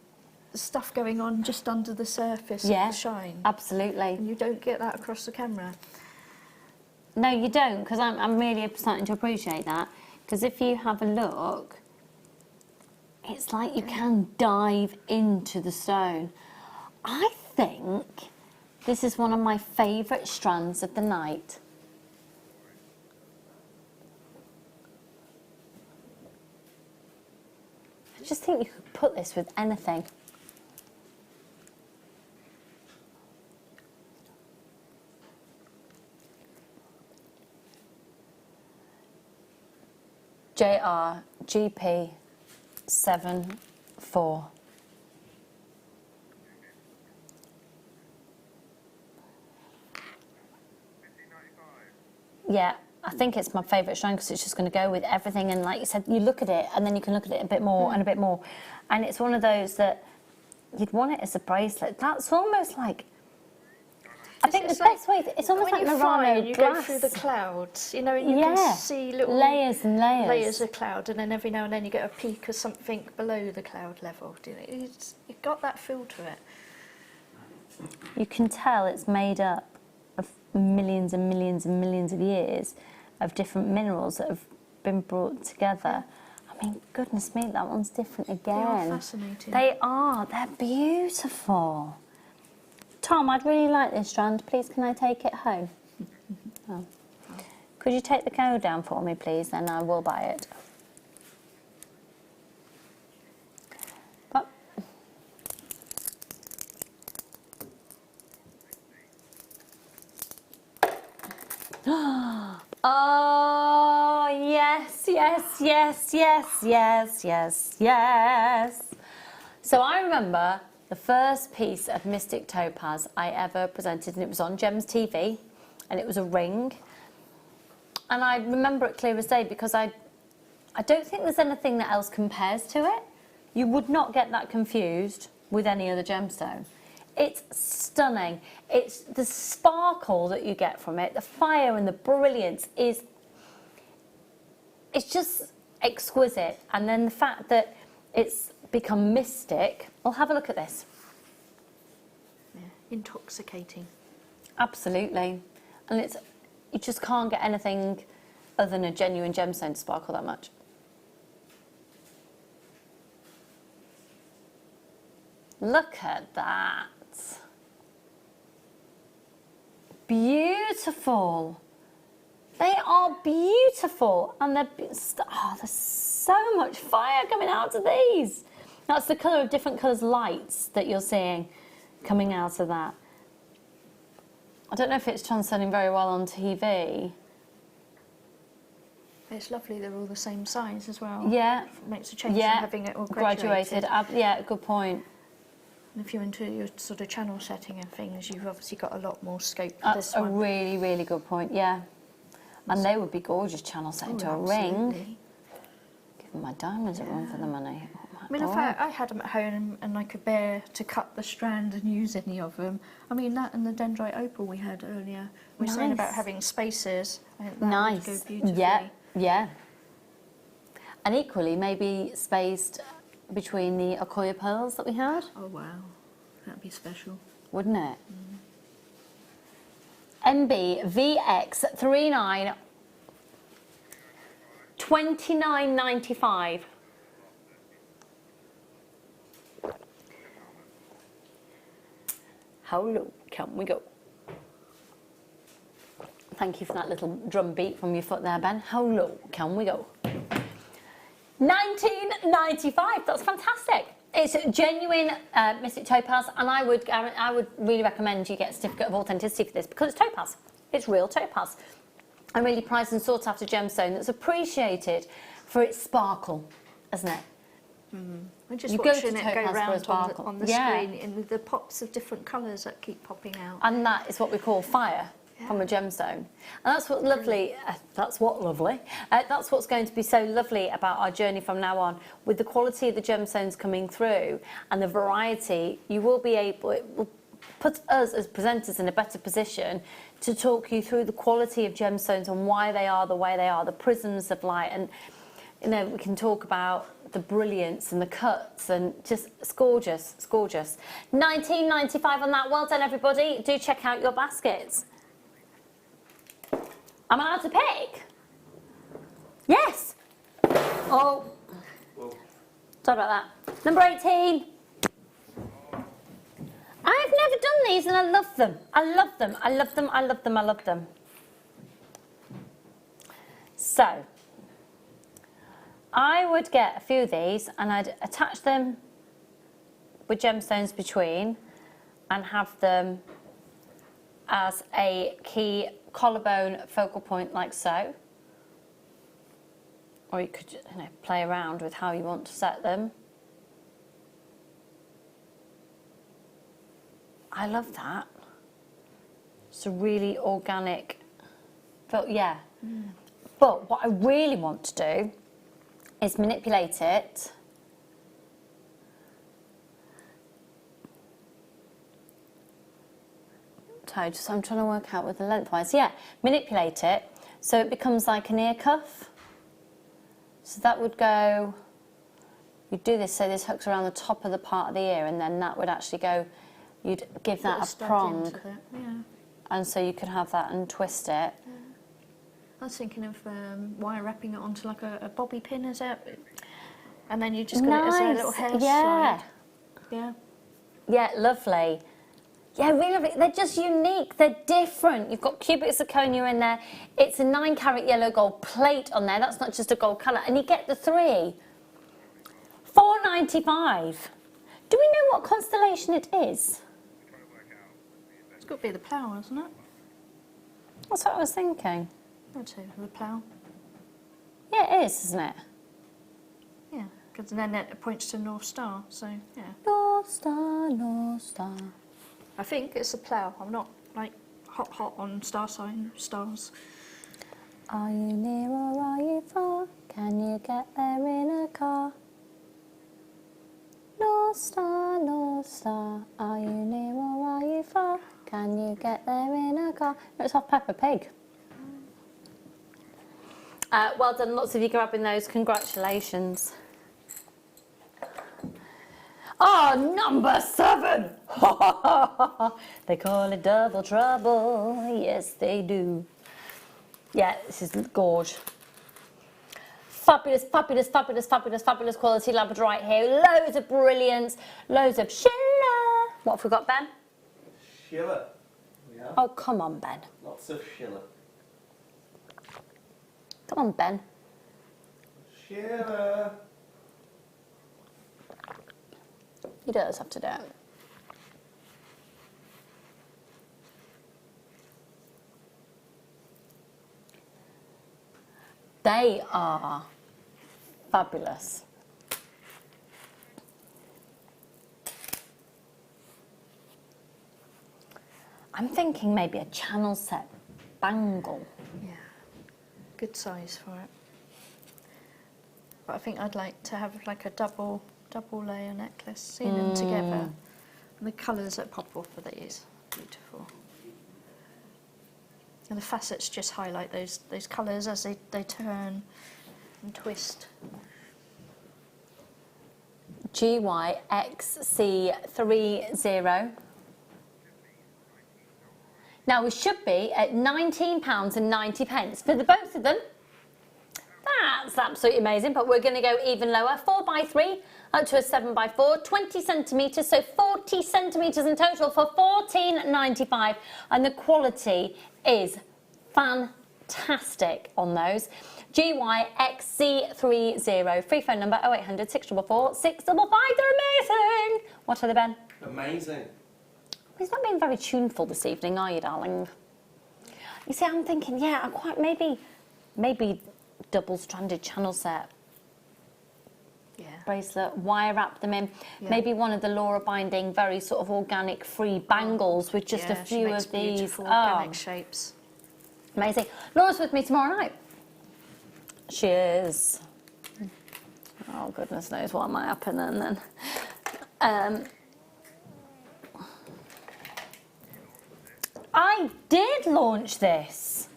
stuff going on just under the surface of the shine. Absolutely. And you don't get that across the camera. No, you don't, because I'm really starting to appreciate that. Because if you have a look, it's like you can dive into the stone. I think this is one of my favourite strands of the night. I just think you could put this with anything. JRGP74. Yeah, I think it's my favourite strand because it's just going to go with everything. And like you said, you look at it and then you can look at it a bit more and a bit more. And it's one of those that you'd want it as a bracelet. That's almost like, I think the best way, it's almost like Murano you glass. go through the clouds, you know, and you Yeah. can see little layers and layers. layers of cloud, and then every now and then you get a peak of something below the cloud level. It's got that feel to it. You can tell it's made up of millions and millions and millions of years of different minerals that have been brought together. I mean, goodness me, that one's different again. They are fascinating. They are. They're beautiful. Tom, I'd really like this strand. Please, can I take it home? Oh. Could you take the code down for me, please? Then I will buy it. But oh, yes, yes, yes, yes, yes, yes, yes. So I remember the first piece of Mystic Topaz I ever presented, and it was on Gems TV, and it was a ring. And I remember it clear as day because I don't think there's anything that else compares to it. You would not get that confused with any other gemstone. It's stunning. It's the sparkle that you get from it, the fire and the brilliance it's just exquisite. And then the fact that it's become mystic. Well, have a look at this. Yeah, intoxicating. Absolutely. And you just can't get anything other than a genuine gemstone to sparkle that much. Look at that. Beautiful. They are beautiful. And there's so much fire coming out of these. That's the colour of different colours lights that you're seeing coming out of that. I don't know if it's transcending very well on TV. It's lovely they're all the same size as well. Yeah. It makes a change from having it all graduated. Yeah, good point. And if you're into your sort of channel setting and things, you've obviously got a lot more scope for That's this one. a really, really good point, yeah. And they would be gorgeous channel set into a ring. Giving my diamonds a run for the money. I mean, if I had them at home and I could bear to cut the strand and use any of them, I mean, that and the dendrite opal we had earlier, we were saying about having spaces. I think that would go beautifully. Yeah, yeah. And equally, maybe spaced between the akoya pearls that we had. Oh, wow. That'd be special. Wouldn't it? MB-VX39 $29.95. How low can we go? Thank you for that little drum beat from your foot there, Ben. How low can we go? $19.95. That's fantastic. It's genuine Mystic Topaz, and I would really recommend you get a certificate of authenticity for this because it's topaz. It's real topaz. A really prized and sought after gemstone that's appreciated for its sparkle, isn't it? I'm just watching it go round on the screen in the pops of different colours that keep popping out. And that is what we call fire from a gemstone. And that's what lovely, that's what's going to be so lovely about our journey from now on. With the quality of the gemstones coming through and the variety, you will be able, it will put us as presenters in a better position to talk you through the quality of gemstones and why they are the way they are, the prisms of light. And you know, we can talk about the brilliance and the cuts, and just it's gorgeous, it's gorgeous. $19.95 on that. Well done, everybody. Do check out your baskets. Am I allowed to pick? Yes. Oh. Sorry about that. Number 18. I've never done these and I love them. I love them. I love them. I love them. I love them. So, I would get a few of these and I'd attach them with gemstones between and have them as a key collarbone focal point like so. Or you could play around with how you want to set them. I love that. It's a really organic, yeah. But what I really want to do is manipulate it so I'm trying to work out with the lengthwise. Yeah, manipulate it so it becomes like an ear cuff. So that would go, you'd do this so this hooks around the top of the part of the ear, and then that would actually go, you'd give that a prong. And so you could have that and twist it. Yeah. I was thinking of wire wrapping it onto like a bobby pin, is it? And then you just got it as a little hair slide. Yeah, lovely. Yeah, really lovely. They're just unique. They're different. You've got cubic zirconia in there. It's a 9-carat yellow gold plate on there. That's not just a gold colour. And you get the 3. $4.95. Do we know what constellation it is? It's got to be the plough, isn't it? That's what I was thinking. I'd say the plough. Yeah, it is, isn't it? Yeah, because then it points to North Star, so yeah. North Star, North Star. I think it's a plough. I'm not like hot on star sign stars. Are you near or are you far? Can you get there in a car? North Star, are you near or are you far? Can you get there in a car? No, it's off Peppa Pig. Well done, lots of you grabbing those, congratulations. Oh, number 7! They call it double trouble, yes they do. Yeah, this is gorge. Fabulous, fabulous, fabulous, fabulous, fabulous quality labradorite here. Loads of brilliance, loads of schiller. What have we got, Ben? Schiller. Yeah. Oh, come on, Ben. Lots of schiller. Come on, Ben. Schiller. He does have to do it. They are fabulous. I'm thinking maybe a channel set bangle. Yeah, good size for it. But I think I'd like to have like a double layer necklace, seeing them together. And the colours that pop off of these, beautiful. And the facets just highlight those colours as they turn and twist. GYXC30. Now we should be at £19.90 for the both of them. That's absolutely amazing, but we're going to go even lower. 4x3 up to a 7x4, 20 centimetres, so 40 centimetres in total for £14.95, and the quality is fantastic on those. GYXC30, free phone number 0800 644 655. They're amazing. What are they, Ben? Amazing. He's not being very tuneful this evening, are you, darling? You see, I'm thinking, yeah, I'm quite maybe double-stranded channel set. Yeah. Bracelet, wire wrap them in. Yeah. Maybe one of the Laura Binding, very sort of organic, free bangles with just a few of these. Organic shapes. Amazing. Laura's with me tomorrow night. She is. Oh, goodness knows what might happen then. I did launch this.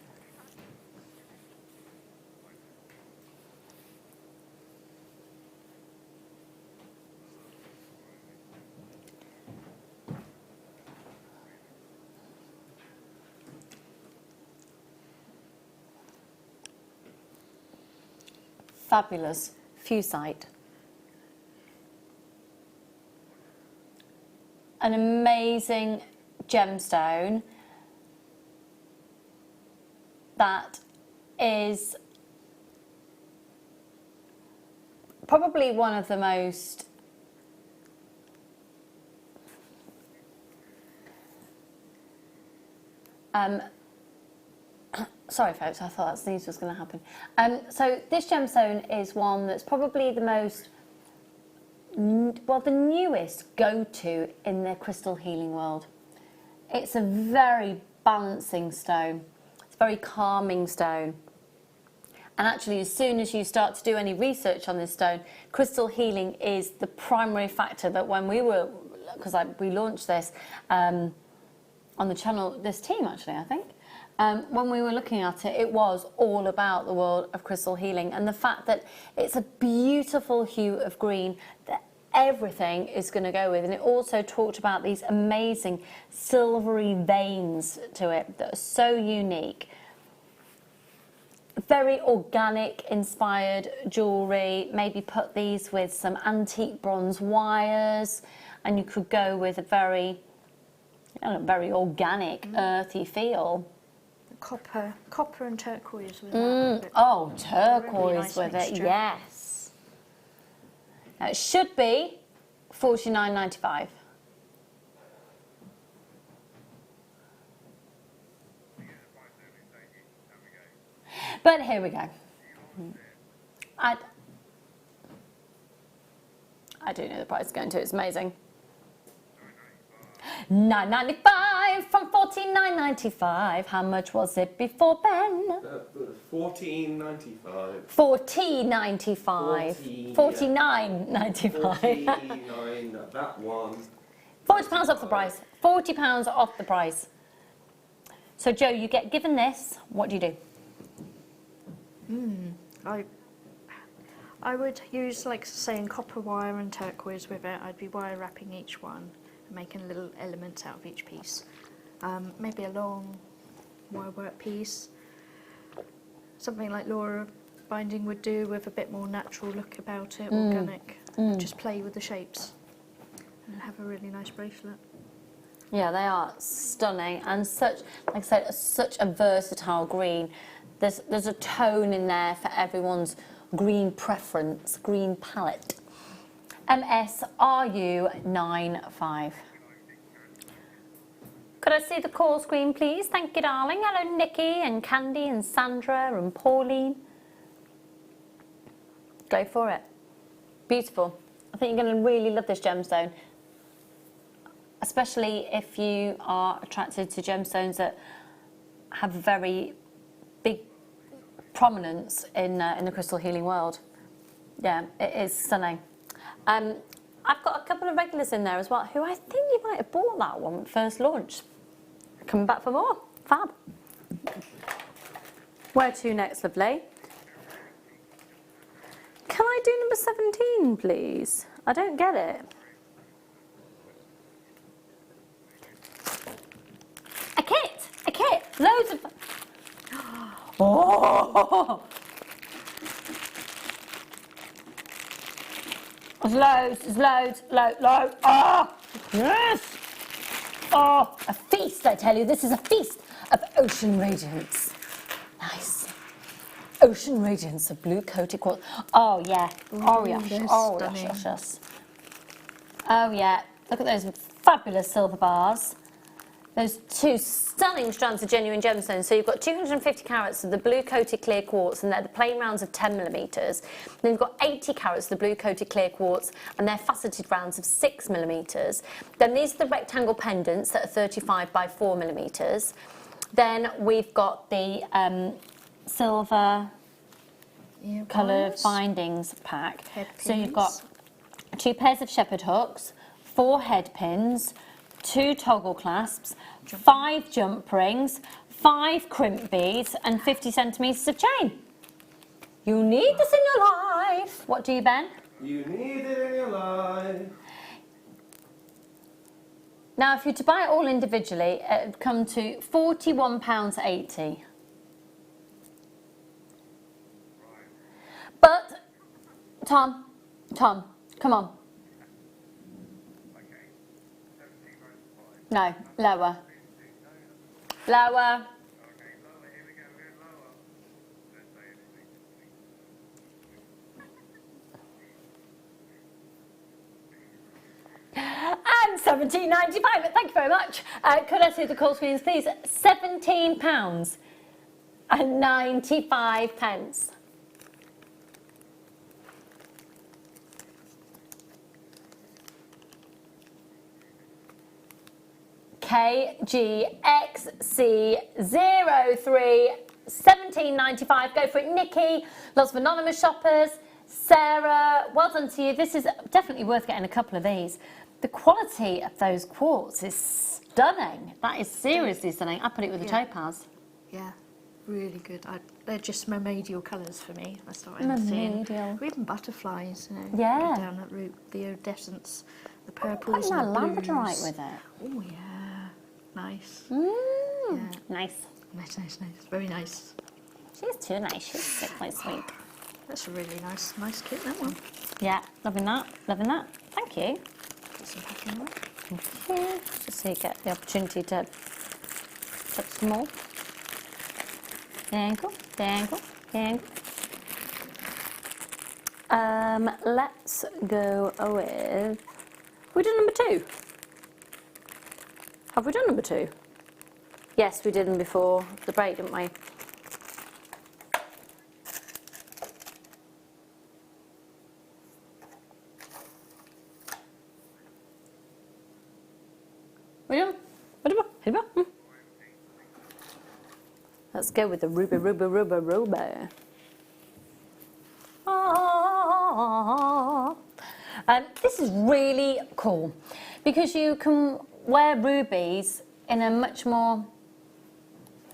Fabulous fusite. An amazing gemstone that is probably one of the most sorry folks, I thought that sneeze was going to happen. So this gemstone is one that's probably the most, well, the newest go-to in the crystal healing world. It's a very balancing stone. It's a very calming stone. And actually, as soon as you start to do any research on this stone, crystal healing is the primary factor that when we were, because we launched this on the channel, this team actually, I think, when we were looking at it, it was all about the world of crystal healing and the fact that it's a beautiful hue of green that everything is going to go with. And it also talked about these amazing silvery veins to it that are so unique. Very organic inspired jewellery. Maybe put these with some antique bronze wires, and you could go with a very A very organic, earthy feel. Copper and turquoise with that. Oh, turquoise Really nice with mixture. it, yes. Now, it should be $49.95. But here we go. I do know the price is going to. It's amazing. $9.95 from $49.95. How much was it before, Ben? $14.95. $14.95. $49.95. 49, that one. £40 off the price. £40 off the price. So, Joe, you get given this. What do you do? I would use, like saying, copper wire and turquoise with it. I'd be wire wrapping each one and making little elements out of each piece. Maybe a long wire work piece. Something like Laura binding would do, with a bit more natural look about it, organic. Just play with the shapes and have a really nice bracelet. Yeah, they are stunning, and such, like I said, such a versatile green. There's a tone in there for everyone's green preference, green palette. MSRU95. Could I see the call screen, please? Thank you, darling. Hello, Nikki and Candy and Sandra and Pauline. Go for it. Beautiful. I think you're going to really love this gemstone, especially if you are attracted to gemstones that have very big prominence in the crystal healing world. Yeah, it is stunning. I've got a couple of regulars in there as well, who I think you might have bought that one first launch. Coming back for more. Fab. Where to next, lovely? Can I do number 17, please? I don't get it. A kit, loads of... Oh! There's loads. Oh, yes! Oh, a feast, I tell you. This is a feast of ocean radiance. Nice. Ocean radiance of blue coated quartz. Oh, yeah. Oh, yes. Oh, yeah. Look at those fabulous silver bars. Those two stunning strands of genuine gemstones. So you've got 250 carats of the blue coated clear quartz, and they're the plain rounds of 10mm. Then you've got 80 carats of the blue coated clear quartz, and they're faceted rounds of 6mm. Then these are the rectangle pendants that are 35 by 4mm. Then we've got the silver coloured findings pack. So you've got 2 pairs of shepherd hooks, 4 head pins, 2 toggle clasps, 5 jump rings, 5 crimp beads, and 50 centimetres of chain. You need this in your life. What do you, Ben? You need it in your life. Now, if you're to buy it all individually, it would come to £41.80. But, Tom, come on. No, lower. Lower. And £17.95, but thank you very much. Could I see the call screens, please? £17.95. KGXC03, £17.95. Go for it, Nikki. Lots of anonymous shoppers. Sarah, well done to you. This is definitely worth getting a couple of these. The quality of those quartz is stunning. That is seriously stunning. I put it with the topaz. Yeah, really good. They're just mermaidial colours for me. I started seeing. Or even butterflies, you know. Yeah. Go down that route. The iridescents, the purples Putting and the that blues. labradorite with it. Oh yeah, nice. Yeah. Nice. Nice. Very nice. She's too nice. She's sickly sweet. That's a really nice kit, that one. Yeah, loving that. Thank you. Put some packing on. Thank you. Just so you get the opportunity to touch some more. Dangle, dangle, dangle. Let's go with. Have we done number 2? Have we done number 2? Yes, we did them before the break, didn't we? Let's go with the ruby, ruby, ruby, ruby. This is really cool because you can wear rubies in a much more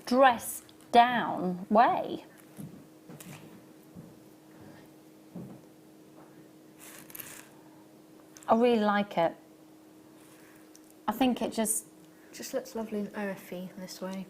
dressed down way. I really like it. I think it just looks lovely and earthy this way.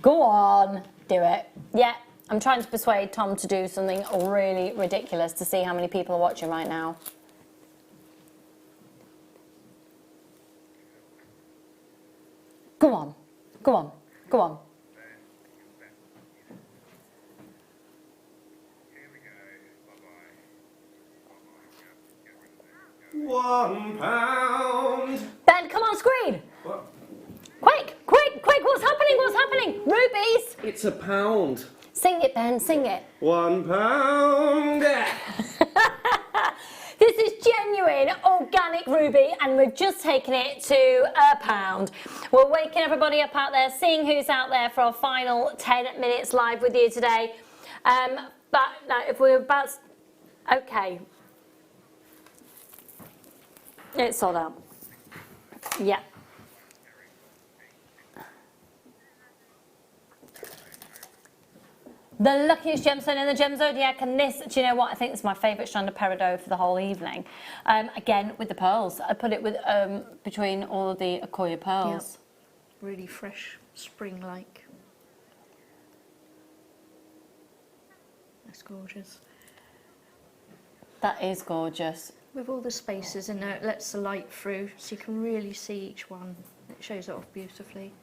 Go on, do it. Yeah, I'm trying to persuade Tom to do something really ridiculous to see how many people are watching right now. Go on, go on, go on. £1. Ben, come on screen. What? Quick, quick, quick, what's happening, what's happening? Rubies. It's £1. Sing it, Ben, sing it. £1. This is genuine organic ruby and we're just taking it to £1. We're waking everybody up out there, seeing who's out there for our final 10 minutes live with you today. But no, if we're about... Okay. It's sold out. Yeah. The luckiest gemstone in the Gem Zodiac, and this, do you know what? I think it's my favourite strand of Peridot for the whole evening. Again, with the pearls. I put it with between all of the akoya pearls. Yep. Really fresh, spring-like. That's gorgeous. That is gorgeous. With all the spaces in there, it lets the light through, so you can really see each one. It shows it off beautifully.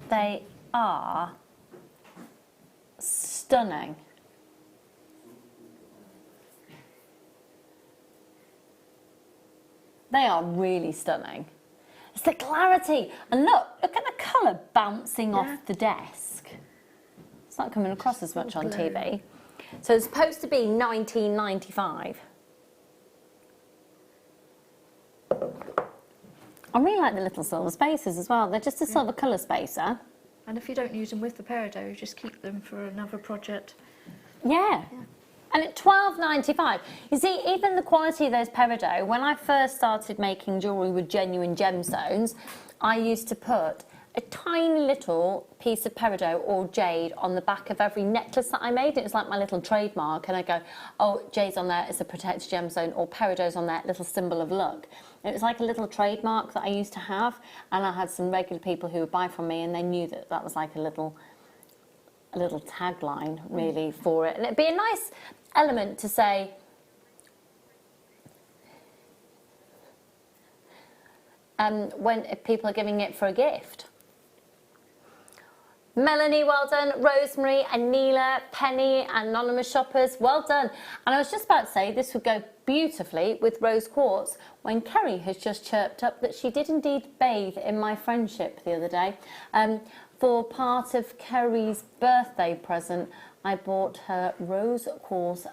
They are stunning. They are really stunning. It's the clarity. And look at the colour bouncing off the desk. It's not coming across as much on TV. So it's supposed to be 1995. I really like the little silver spacers as well. They're just a silver colour spacer. And if you don't use them with the Peridot, you just keep them for another project. Yeah. And at £12.95, you see, even the quality of those Peridot, when I first started making jewellery with genuine gemstones, I used to put a tiny little piece of Peridot or jade on the back of every necklace that I made. It was like my little trademark, and I go, oh, jade's on there, it's a protected gemstone, or Peridot's on there, little symbol of luck. It was like a little trademark that I used to have, and I had some regular people who would buy from me, and they knew that that was like a little tagline, really, for it. And it'd be a nice element to say, if people are giving it for a gift. Melanie, well done. Rosemary, Anila, Penny, Anonymous Shoppers, well done. And I was just about to say this would go beautifully with rose quartz when Kerry has just chirped up that she did indeed bathe in my friendship the other day. For part of Kerry's birthday present, I bought her rose quartz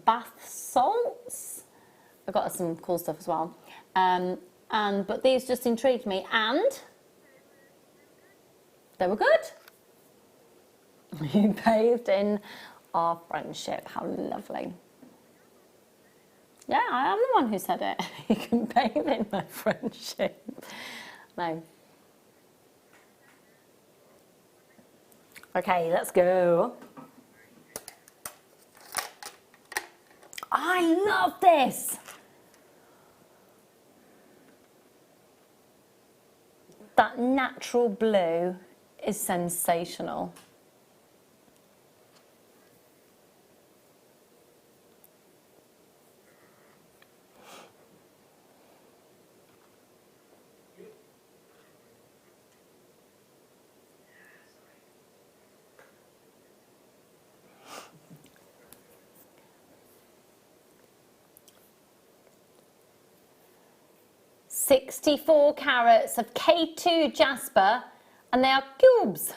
bath salts. I got her some cool stuff as well. But these just intrigued me, and they were good. You bathed in our friendship. How lovely. Yeah, I am the one who said it. You can bathe in my friendship. No. Okay, let's go. I love this. That natural blue is sensational. "64 carats of K2 Jasper, and they are cubes."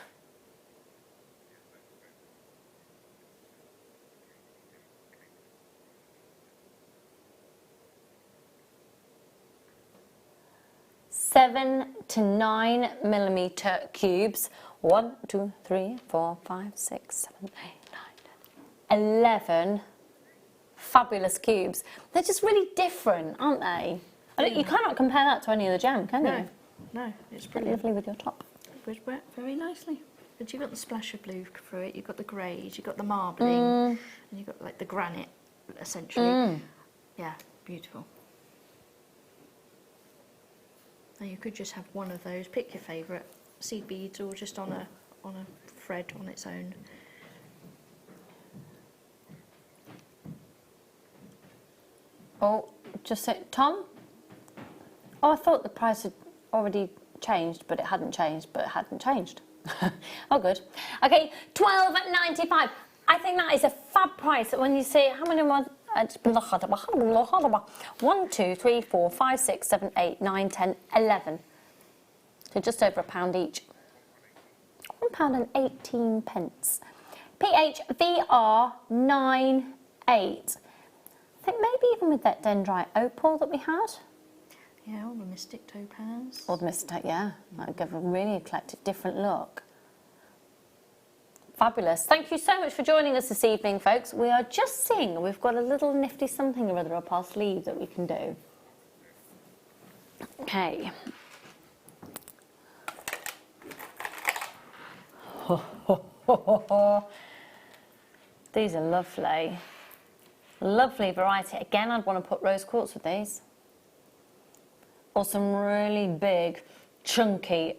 "7 to 9 millimeter cubes. 1, 2, 3, 4, 5, 6, 7, 8, 9, 10, 11 fabulous cubes. They're just really different, aren't they? You cannot compare that to any other gem, can you? No, it's Pretty brilliant. lovely with your top. It would work very nicely. But you've got the splash of blue through it, you've got the greys, you've got the marbling, and you've got like the granite, essentially. Yeah, beautiful. Now you could just have one of those, pick your favourite, seed beads or just on a thread on its own. Oh, just say, Tom? Oh, I thought the price had already changed, but it hadn't changed, but it hadn't changed. Oh, good. Okay, $12.95. I think that is a fab price. When you say how many was 1, 2, 3, 4, 5, 6, 7, 8, 9, 10, 11. So just over £1 each. £1.18. PHVR 98. I think maybe even with that dendrite opal that we had. Yeah, all the mystic topaz. Or the mystic, yeah. That would give a really eclectic, different look. Fabulous. Thank you so much for joining us this evening, folks. We are just seeing, we've got a little nifty something or other up our sleeve that we can do. Okay. These are lovely. Lovely variety. Again, I'd want to put rose quartz with these. Or some really big, chunky,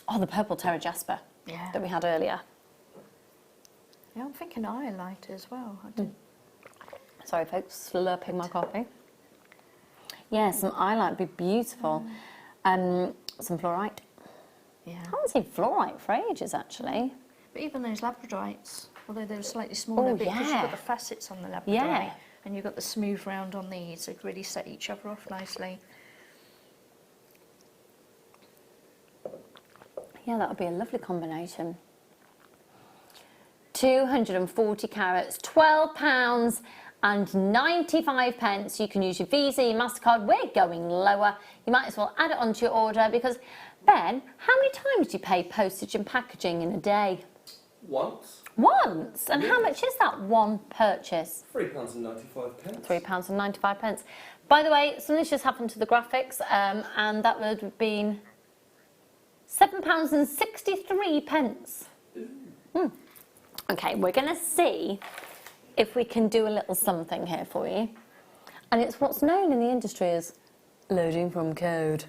oh, the purple Terra Jasper that we had earlier. Yeah, I'm thinking iolite as well. Sorry, folks, slurping my coffee. Yeah, some iolite would be beautiful. Some fluorite. Yeah. I haven't seen fluorite for ages, actually. But even those labradorites, although they're slightly smaller, because you've got the facets on the labradorite, and you've got the smooth round on these, so it really set each other off nicely. Yeah, that would be a lovely combination. 240 carats, £12.95. You can use your Visa, your MasterCard. We're going lower. You might as well add it onto your order because, Ben, how many times do you pay postage and packaging in a day? Once. Once? And how much is that one purchase? £3.95. £3.95. By the way, something's just happened to the graphics, and that would have been £7.63. Okay, we're going to see if we can do a little something here for you. And it's what's known in the industry as loading from code.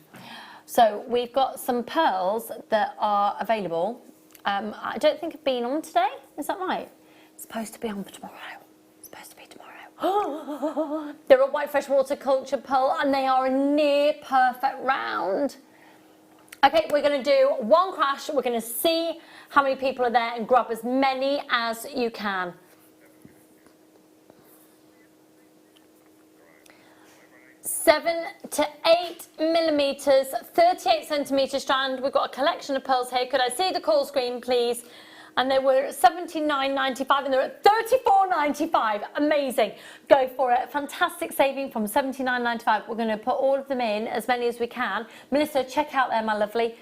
So we've got some pearls that are available. I don't think have been on today. Is that right? It's supposed to be on for tomorrow. It's supposed to be tomorrow. They're a white freshwater culture pearl and they are a near perfect round. Okay, we're going to do one crash. We're going to see how many people are there and grab as many as you can. Seven to 8 millimeters, 38 centimetre strand. We've got a collection of pearls here. Could I see the call screen, please? And they were at $79.95 and they're at $34.95. Amazing. Go for it. Fantastic saving from $79.95. We're going to put all of them in, as many as we can. Melissa, check out there, my lovely.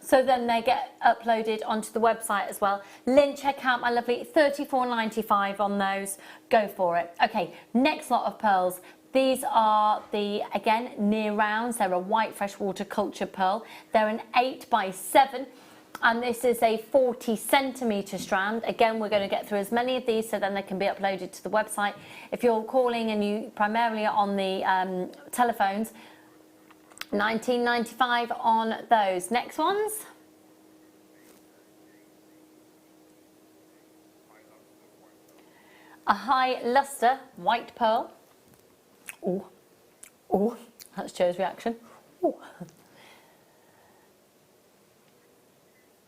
So then they get uploaded onto the website as well. Lynn, check out my lovely. $34.95 on those. Go for it. Okay, next lot of pearls. These are the, again, near rounds. They're a white freshwater culture pearl. They're an 8 by 7. And this is a 40 centimetre strand. Again, we're going to get through as many of these so then they can be uploaded to the website. If you're calling and you primarily are on the telephones, $19.95 on those. Next ones. A high luster white pearl. Oh, oh, that's Joe's reaction. Ooh.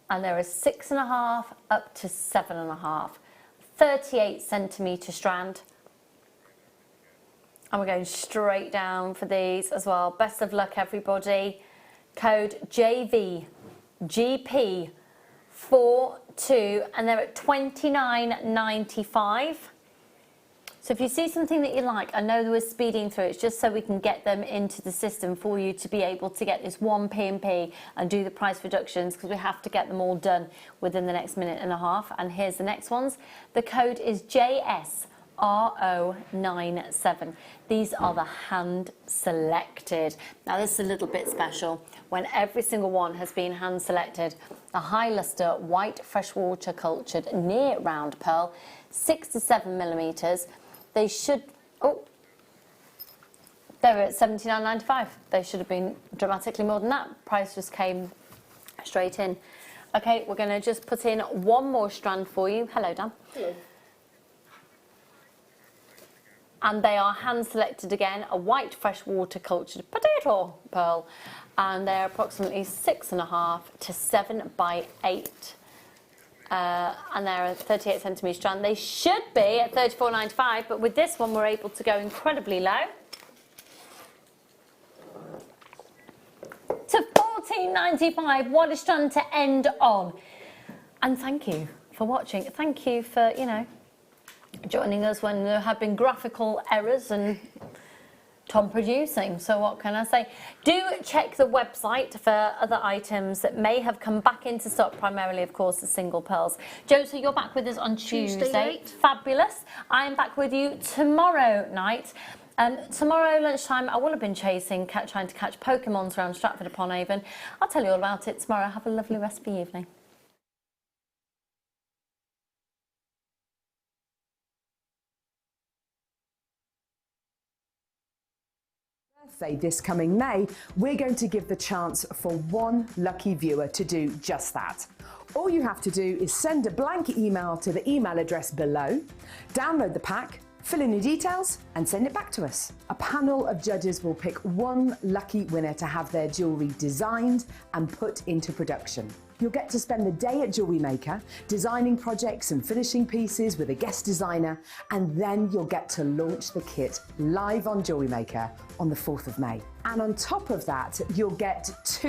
And there is 6.5 up to 7.5, 38 centimetre strand. And we're going straight down for these as well. Best of luck, everybody. Code JVGP42, and they're at $29.95. So if you see something that you like, I know we're speeding through, it's just so we can get them into the system for you to be able to get this 1p&p and do the price reductions, because we have to get them all done within the next minute and a half. And here's the next ones. The code is JSRO97. These are the hand selected. Now this is a little bit special when every single one has been hand selected. A high luster white freshwater cultured near round pearl, 6 to 7 millimeters. They should, oh, they're at $79.95. They should have been dramatically more than that. Price just came straight in. Okay, we're going to just put in one more strand for you. Hello, Dan. Hello. And they are hand selected again, a white freshwater cultured Peridot pearl, and they're approximately 6.5 to 7 by 8. And they're a 38 centimetre strand. They should be at $34.95, but with this one we're able to go incredibly low to $14.95. What a strand to end on. And thank you for watching. Thank you for, you know, joining us when there have been graphical errors and Tom producing, so what can I say? Do check the website for other items that may have come back into stock, primarily, of course, the single pearls. Joe, so you're back with us on Tuesday. Night. Fabulous. I am back with you tomorrow night. Tomorrow lunchtime, I will have been trying to catch Pokemons around Stratford-upon-Avon. I'll tell you all about it tomorrow. Have a lovely rest of the evening. This coming May, we're going to give the chance for one lucky viewer to do just that. All you have to do is send a blank email to the email address below, download the pack, fill in your details and send it back to us. A panel of judges will pick one lucky winner to have their jewellery designed and put into production. You'll get to spend the day at JewelleryMaker, designing projects and finishing pieces with a guest designer, and then you'll get to launch the kit live on JewelleryMaker on the 4th of May. And on top of that, you'll get 2